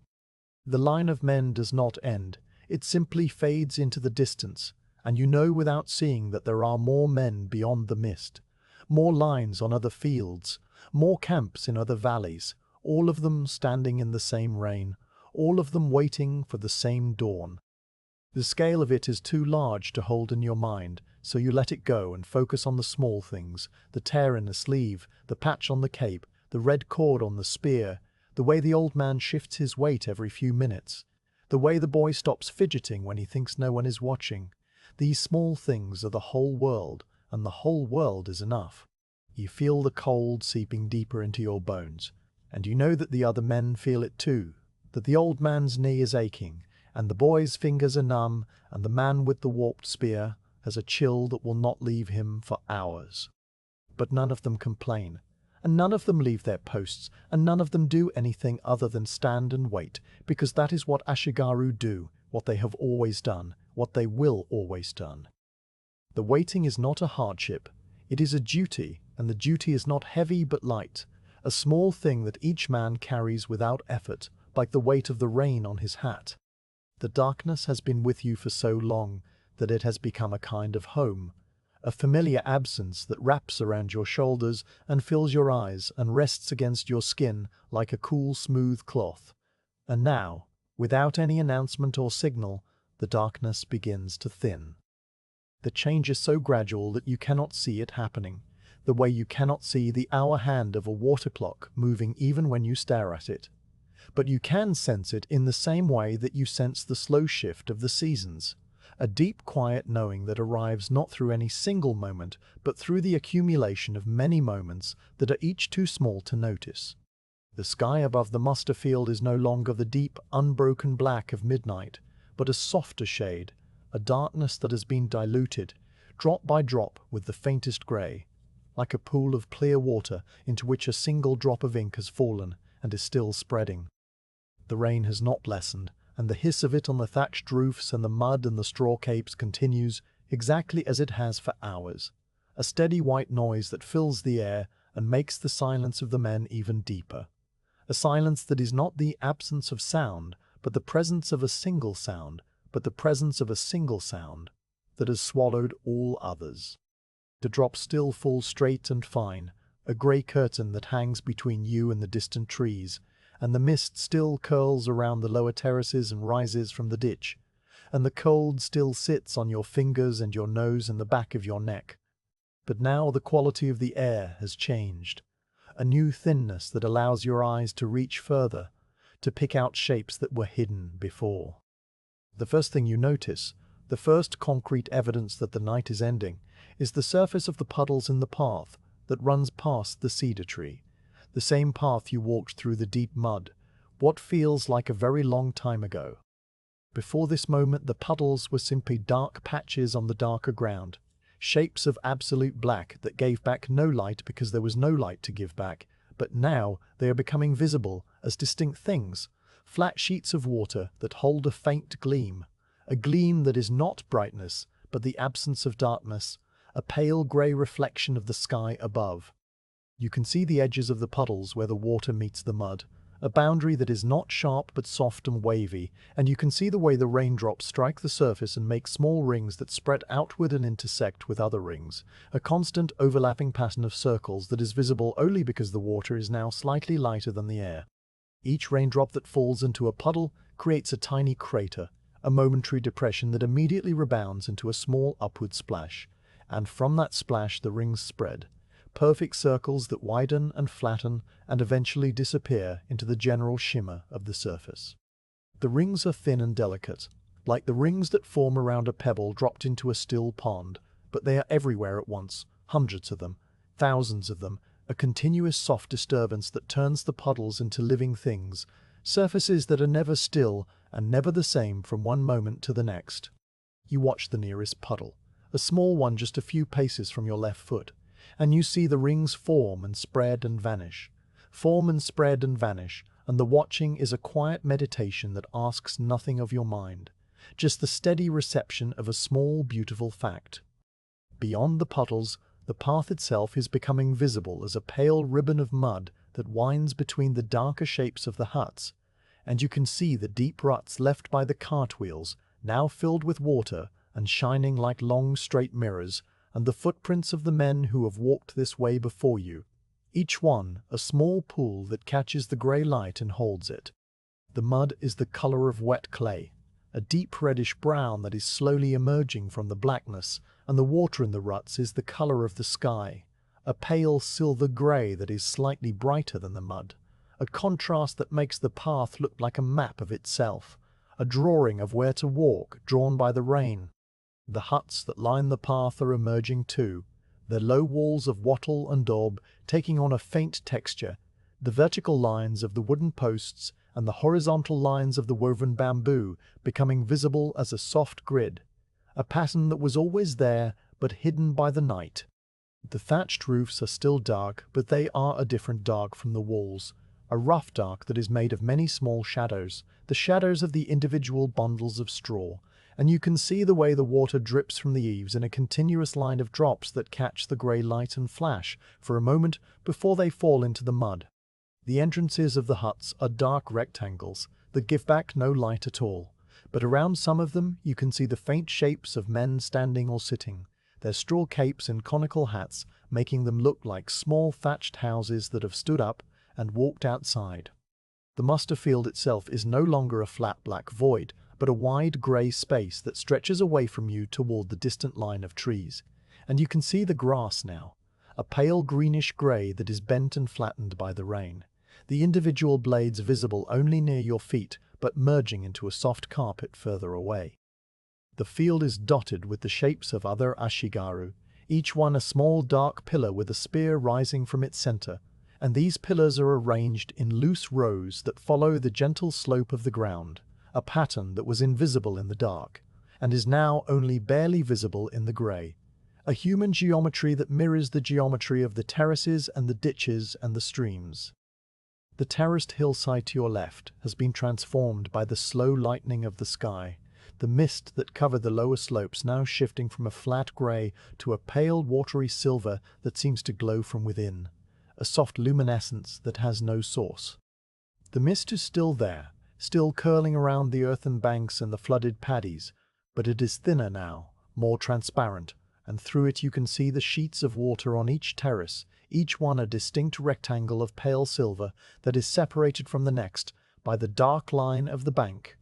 The line of men does not end, it simply fades into the distance, and you know without seeing that there are more men beyond the mist, more lines on other fields, more camps in other valleys, all of them standing in the same rain, all of them waiting for the same dawn. The scale of it is too large to hold in your mind, so you let it go and focus on the small things, the tear in the sleeve, the patch on the cape, the red cord on the spear, the way the old man shifts his weight every few minutes, the way the boy stops fidgeting when he thinks no one is watching. These small things are the whole world, and the whole world is enough. You feel the cold seeping deeper into your bones, and you know that the other men feel it too, that the old man's knee is aching, and the boy's fingers are numb, and the man with the warped spear has a chill that will not leave him for hours. But none of them complain, and none of them leave their posts, and none of them do anything other than stand and wait, because that is what Ashigaru do, what they have always done, what they will always done. The waiting is not a hardship, it is a duty, and the duty is not heavy but light, a small thing that each man carries without effort, like the weight of the rain on his hat. The darkness has been with you for so long that it has become a kind of home, a familiar absence that wraps around your shoulders and fills your eyes and rests against your skin like a cool, smooth cloth. And now, without any announcement or signal, the darkness begins to thin. The change is so gradual that you cannot see it happening, the way you cannot see the hour hand of a water clock moving even when you stare at it. But you can sense it in the same way that you sense the slow shift of the seasons, a deep quiet knowing that arrives not through any single moment, but through the accumulation of many moments that are each too small to notice. The sky above the muster field is no longer the deep, unbroken black of midnight, but a softer shade, a darkness that has been diluted, drop by drop, with the faintest grey, like a pool of clear water into which a single drop of ink has fallen and is still spreading. The rain has not lessened, and the hiss of it on the thatched roofs and the mud and the straw capes continues exactly as it has for hours, a steady white noise that fills the air and makes the silence of the men even deeper. A silence that is not the absence of sound, but the presence of a single sound, that has swallowed all others. The drops still fall straight and fine, a grey curtain that hangs between you and the distant trees, and the mist still curls around the lower terraces and rises from the ditch, and the cold still sits on your fingers and your nose and the back of your neck. But now the quality of the air has changed, a new thinness that allows your eyes to reach further, to pick out shapes that were hidden before. The first thing you notice, the first concrete evidence that the night is ending, is the surface of the puddles in the path that runs past the cedar tree, the same path you walked through the deep mud, what feels like a very long time ago. Before this moment, the puddles were simply dark patches on the darker ground, shapes of absolute black that gave back no light because there was no light to give back, but now they are becoming visible as distinct things, flat sheets of water that hold a faint gleam, a gleam that is not brightness, but the absence of darkness, a pale grey reflection of the sky above. You can see the edges of the puddles where the water meets the mud, a boundary that is not sharp but soft and wavy, and you can see the way the raindrops strike the surface and make small rings that spread outward and intersect with other rings, a constant overlapping pattern of circles that is visible only because the water is now slightly lighter than the air. Each raindrop that falls into a puddle creates a tiny crater, a momentary depression that immediately rebounds into a small upward splash, and from that splash the rings spread, perfect circles that widen and flatten and eventually disappear into the general shimmer of the surface. The rings are thin and delicate, like the rings that form around a pebble dropped into a still pond, but they are everywhere at once, hundreds of them, thousands of them, a continuous soft disturbance that turns the puddles into living things, surfaces that are never still and never the same from one moment to the next. You watch the nearest puddle, a small one just a few paces from your left foot, and you see the rings form and spread and vanish, and the watching is a quiet meditation that asks nothing of your mind, just the steady reception of a small, beautiful fact. Beyond the puddles, the path itself is becoming visible as a pale ribbon of mud that winds between the darker shapes of the huts, and you can see the deep ruts left by the cartwheels, now filled with water and shining like long straight mirrors, and the footprints of the men who have walked this way before you, each one a small pool that catches the grey light and holds it. The mud is the colour of wet clay, a deep reddish brown that is slowly emerging from the blackness, and the water in the ruts is the colour of the sky, a pale silver grey that is slightly brighter than the mud, a contrast that makes the path look like a map of itself, a drawing of where to walk drawn by the rain. The huts that line the path are emerging too, their low walls of wattle and daub taking on a faint texture, the vertical lines of the wooden posts and the horizontal lines of the woven bamboo becoming visible as a soft grid, a pattern that was always there but hidden by the night. The thatched roofs are still dark, but they are a different dark from the walls, a rough dark that is made of many small shadows, the shadows of the individual bundles of straw, and you can see the way the water drips from the eaves in a continuous line of drops that catch the grey light and flash for a moment before they fall into the mud. The entrances of the huts are dark rectangles that give back no light at all, but around some of them you can see the faint shapes of men standing or sitting, their straw capes and conical hats making them look like small thatched houses that have stood up and walked outside. The muster field itself is no longer a flat black void, but a wide grey space that stretches away from you toward the distant line of trees. And you can see the grass now, a pale greenish grey that is bent and flattened by the rain, the individual blades visible only near your feet, but merging into a soft carpet further away. The field is dotted with the shapes of other Ashigaru, each one a small dark pillar with a spear rising from its center, and these pillars are arranged in loose rows that follow the gentle slope of the ground, a pattern that was invisible in the dark, and is now only barely visible in the grey, a human geometry that mirrors the geometry of the terraces and the ditches and the streams. The terraced hillside to your left has been transformed by the slow lightening of the sky, the mist that covered the lower slopes now shifting from a flat grey to a pale watery silver that seems to glow from within, a soft luminescence that has no source. The mist is still there, still curling around the earthen banks and the flooded paddies, but it is thinner now, more transparent, and through it you can see the sheets of water on each terrace, each one a distinct rectangle of pale silver that is separated from the next by the dark line of the bank.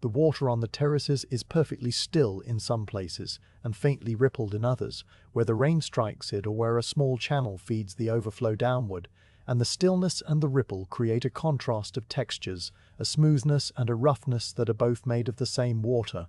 The water on the terraces is perfectly still in some places and faintly rippled in others, where the rain strikes it or where a small channel feeds the overflow downward, and the stillness and the ripple create a contrast of textures, a smoothness and a roughness that are both made of the same water.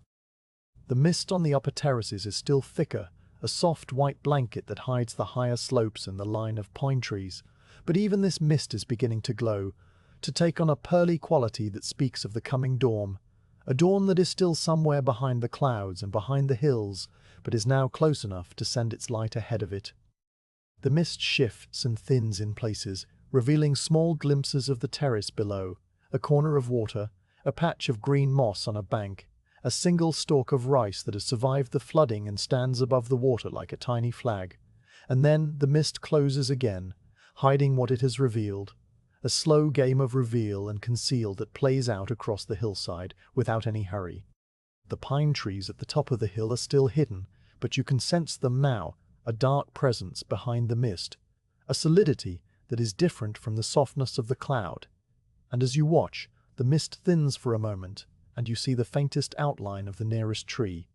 The mist on the upper terraces is still thicker, a soft white blanket that hides the higher slopes and the line of pine trees, but even this mist is beginning to glow, to take on a pearly quality that speaks of the coming dawn, a dawn that is still somewhere behind the clouds and behind the hills, but is now close enough to send its light ahead of it. The mist shifts and thins in places, revealing small glimpses of the terrace below, a corner of water, a patch of green moss on a bank, a single stalk of rice that has survived the flooding and stands above the water like a tiny flag. And then the mist closes again, hiding what it has revealed, a slow game of reveal and conceal that plays out across the hillside without any hurry. The pine trees at the top of the hill are still hidden, but you can sense them now, a dark presence behind the mist, a solidity that is different from the softness of the cloud. And as you watch, the mist thins for a moment, and you see the faintest outline of the nearest tree,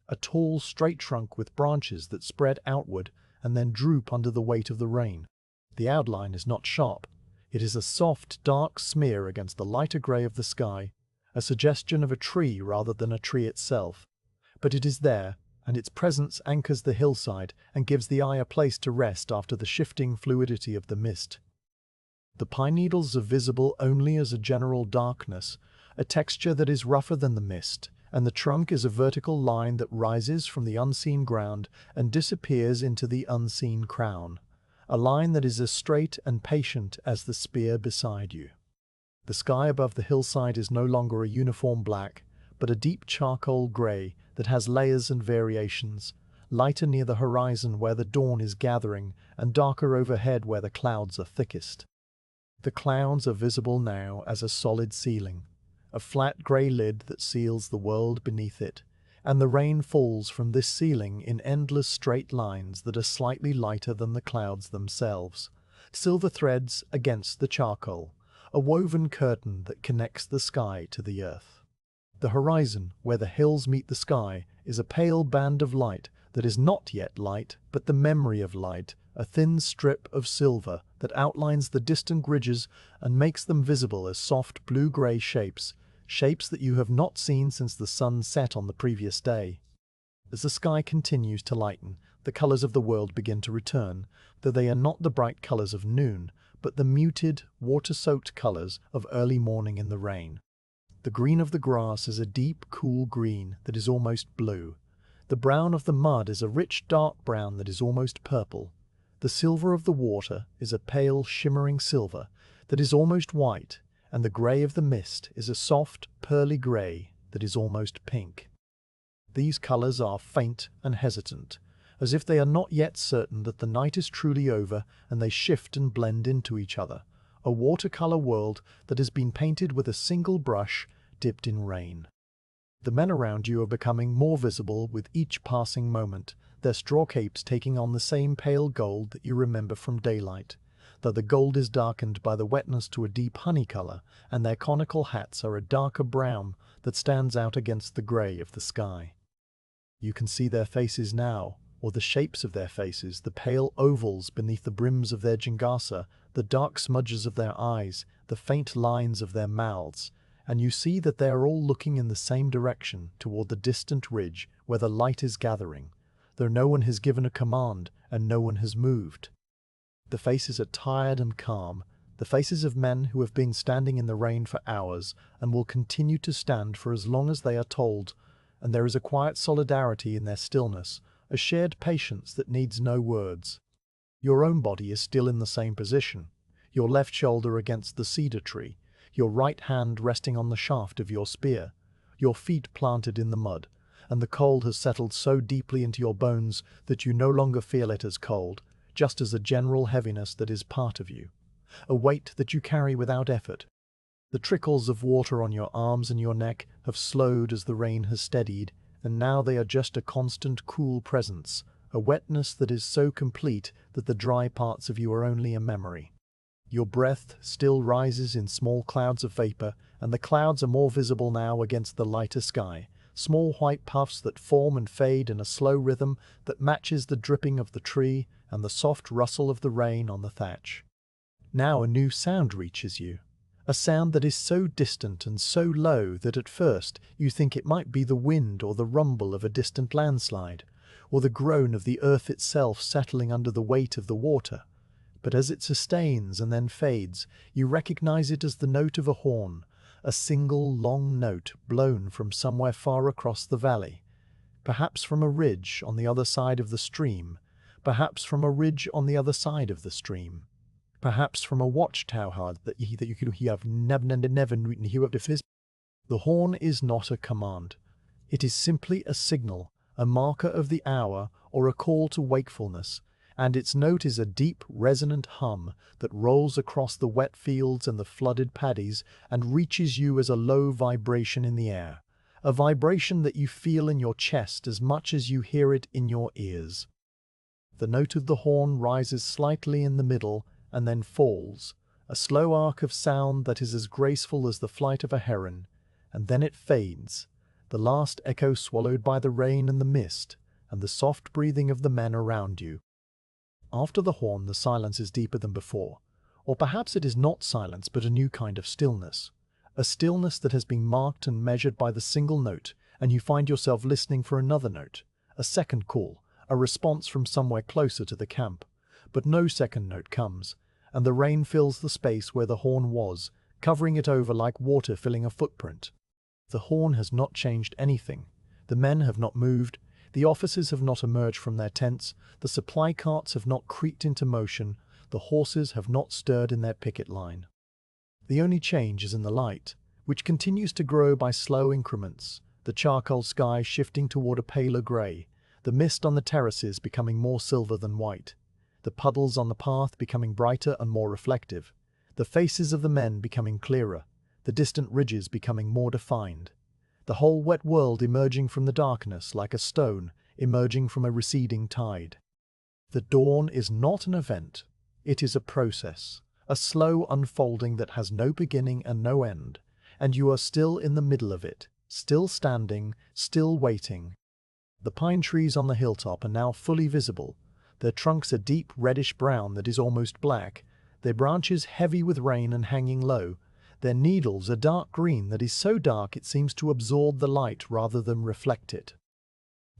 a tall, straight trunk with branches that spread outward and then droop under the weight of the rain. The outline is not sharp. It is a soft, dark smear against the lighter grey of the sky, a suggestion of a tree rather than a tree itself. But it is there, and its presence anchors the hillside and gives the eye a place to rest after the shifting fluidity of the mist. The pine needles are visible only as a general darkness, a texture that is rougher than the mist, and the trunk is a vertical line that rises from the unseen ground and disappears into the unseen crown, a line that is as straight and patient as the spear beside you. The sky above the hillside is no longer a uniform black, but a deep charcoal grey that has layers and variations, lighter near the horizon where the dawn is gathering and darker overhead where the clouds are thickest. The clouds are visible now as a solid ceiling, a flat grey lid that seals the world beneath it, and the rain falls from this ceiling in endless straight lines that are slightly lighter than the clouds themselves, silver threads against the charcoal, a woven curtain that connects the sky to the earth. The horizon, where the hills meet the sky, is a pale band of light that is not yet light, but the memory of light, a thin strip of silver that outlines the distant ridges and makes them visible as soft blue-grey shapes, shapes that you have not seen since the sun set on the previous day. As the sky continues to lighten, the colors of the world begin to return, though they are not the bright colors of noon, but the muted, water-soaked colors of early morning in the rain. The green of the grass is a deep, cool green that is almost blue. The brown of the mud is a rich, dark brown that is almost purple. The silver of the water is a pale, shimmering silver that is almost white, and the grey of the mist is a soft, pearly grey that is almost pink. These colors are faint and hesitant, as if they are not yet certain that the night is truly over, and they shift and blend into each other, a watercolor world that has been painted with a single brush dipped in rain. The men around you are becoming more visible with each passing moment, their straw capes taking on the same pale gold that you remember from daylight, though the gold is darkened by the wetness to a deep honey color, and their conical hats are a darker brown that stands out against the gray of the sky. You can see their faces now, or the shapes of their faces, the pale ovals beneath the brims of their jingasa, the dark smudges of their eyes, the faint lines of their mouths, and you see that they are all looking in the same direction, toward the distant ridge where the light is gathering, though no one has given a command and no one has moved. The faces are tired and calm, the faces of men who have been standing in the rain for hours and will continue to stand for as long as they are told, and there is a quiet solidarity in their stillness, a shared patience that needs no words. Your own body is still in the same position, your left shoulder against the cedar tree, your right hand resting on the shaft of your spear, your feet planted in the mud, and the cold has settled so deeply into your bones that you no longer feel it as cold, just as a general heaviness that is part of you, a weight that you carry without effort. The trickles of water on your arms and your neck have slowed as the rain has steadied, and now they are just a constant cool presence, a wetness that is so complete that the dry parts of you are only a memory. Your breath still rises in small clouds of vapor, and the clouds are more visible now against the lighter sky, small white puffs that form and fade in a slow rhythm that matches the dripping of the tree and the soft rustle of the rain on the thatch. Now a new sound reaches you, a sound that is so distant and so low that at first you think it might be the wind or the rumble of a distant landslide, or the groan of the earth itself settling under the weight of the water. But as it sustains and then fades, you recognize it as the note of a horn, a single long note blown from somewhere far across the valley, perhaps from a ridge on the other side of the stream, perhaps from a ridge on the other side of the stream, perhaps from a watchtower that you have never heard of. The horn is not a command. It is simply a signal, a marker of the hour, or a call to wakefulness, and its note is a deep, resonant hum that rolls across the wet fields and the flooded paddies and reaches you as a low vibration in the air, a vibration that you feel in your chest as much as you hear it in your ears. The note of the horn rises slightly in the middle and then falls, a slow arc of sound that is as graceful as the flight of a heron, and then it fades, the last echo swallowed by the rain and the mist, and the soft breathing of the men around you. After the horn, the silence is deeper than before, or perhaps it is not silence but a new kind of stillness, a stillness that has been marked and measured by the single note, and you find yourself listening for another note, a second call, a response from somewhere closer to the camp. But no second note comes, and the rain fills the space where the horn was, covering it over like water filling a footprint. The horn has not changed anything. The men have not moved, the officers have not emerged from their tents, the supply carts have not creaked into motion, the horses have not stirred in their picket line. The only change is in the light, which continues to grow by slow increments, the charcoal sky shifting toward a paler grey, the mist on the terraces becoming more silver than white, the puddles on the path becoming brighter and more reflective, the faces of the men becoming clearer, the distant ridges becoming more defined, the whole wet world emerging from the darkness like a stone emerging from a receding tide. The dawn is not an event, it is a process, a slow unfolding that has no beginning and no end, and you are still in the middle of it, still standing, still waiting. The pine trees on the hilltop are now fully visible, their trunks a deep reddish brown that is almost black, their branches heavy with rain and hanging low, their needles a dark green that is so dark it seems to absorb the light rather than reflect it.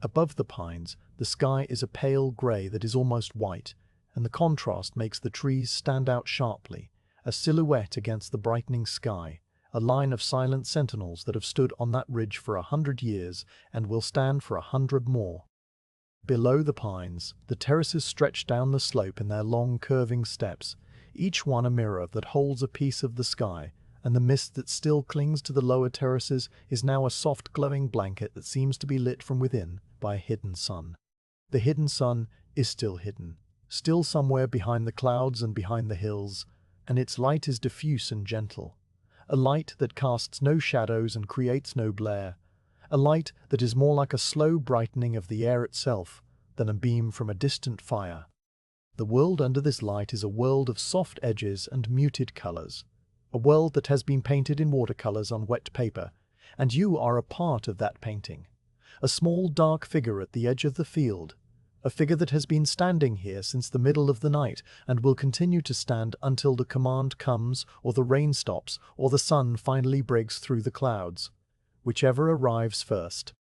Above the pines, the sky is a pale grey that is almost white, and the contrast makes the trees stand out sharply, a silhouette against the brightening sky, a line of silent sentinels that have stood on that ridge for 100 years and will stand for 100 more. Below the pines, the terraces stretch down the slope in their long curving steps, each one a mirror that holds a piece of the sky, and the mist that still clings to the lower terraces is now a soft glowing blanket that seems to be lit from within by a hidden sun. The hidden sun is still hidden, still somewhere behind the clouds and behind the hills, and its light is diffuse and gentle. A light that casts no shadows and creates no glare. A light that is more like a slow brightening of the air itself than a beam from a distant fire. The world under this light is a world of soft edges and muted colors. A world that has been painted in watercolors on wet paper, and you are a part of that painting. A small dark figure at the edge of the field. A figure that has been standing here since the middle of the night and will continue to stand until the command comes, or the rain stops, or the sun finally breaks through the clouds. Whichever arrives first.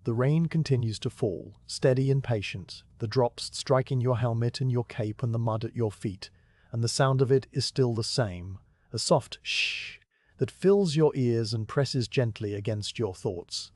The rain continues to fall, steady and patient, the drops striking your helmet and your cape and the mud at your feet, and the sound of it is still the same, a soft shh that fills your ears and presses gently against your thoughts.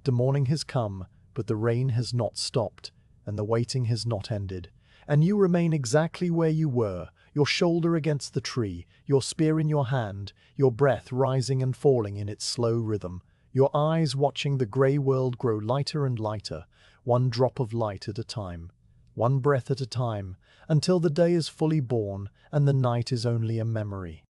The morning has come, but the rain has not stopped, and the waiting has not ended, and you remain exactly where you were, your shoulder against the tree, your spear in your hand, your breath rising and falling in its slow rhythm, your eyes watching the grey world grow lighter and lighter, one drop of light at a time, one breath at a time, until the day is fully born and the night is only a memory.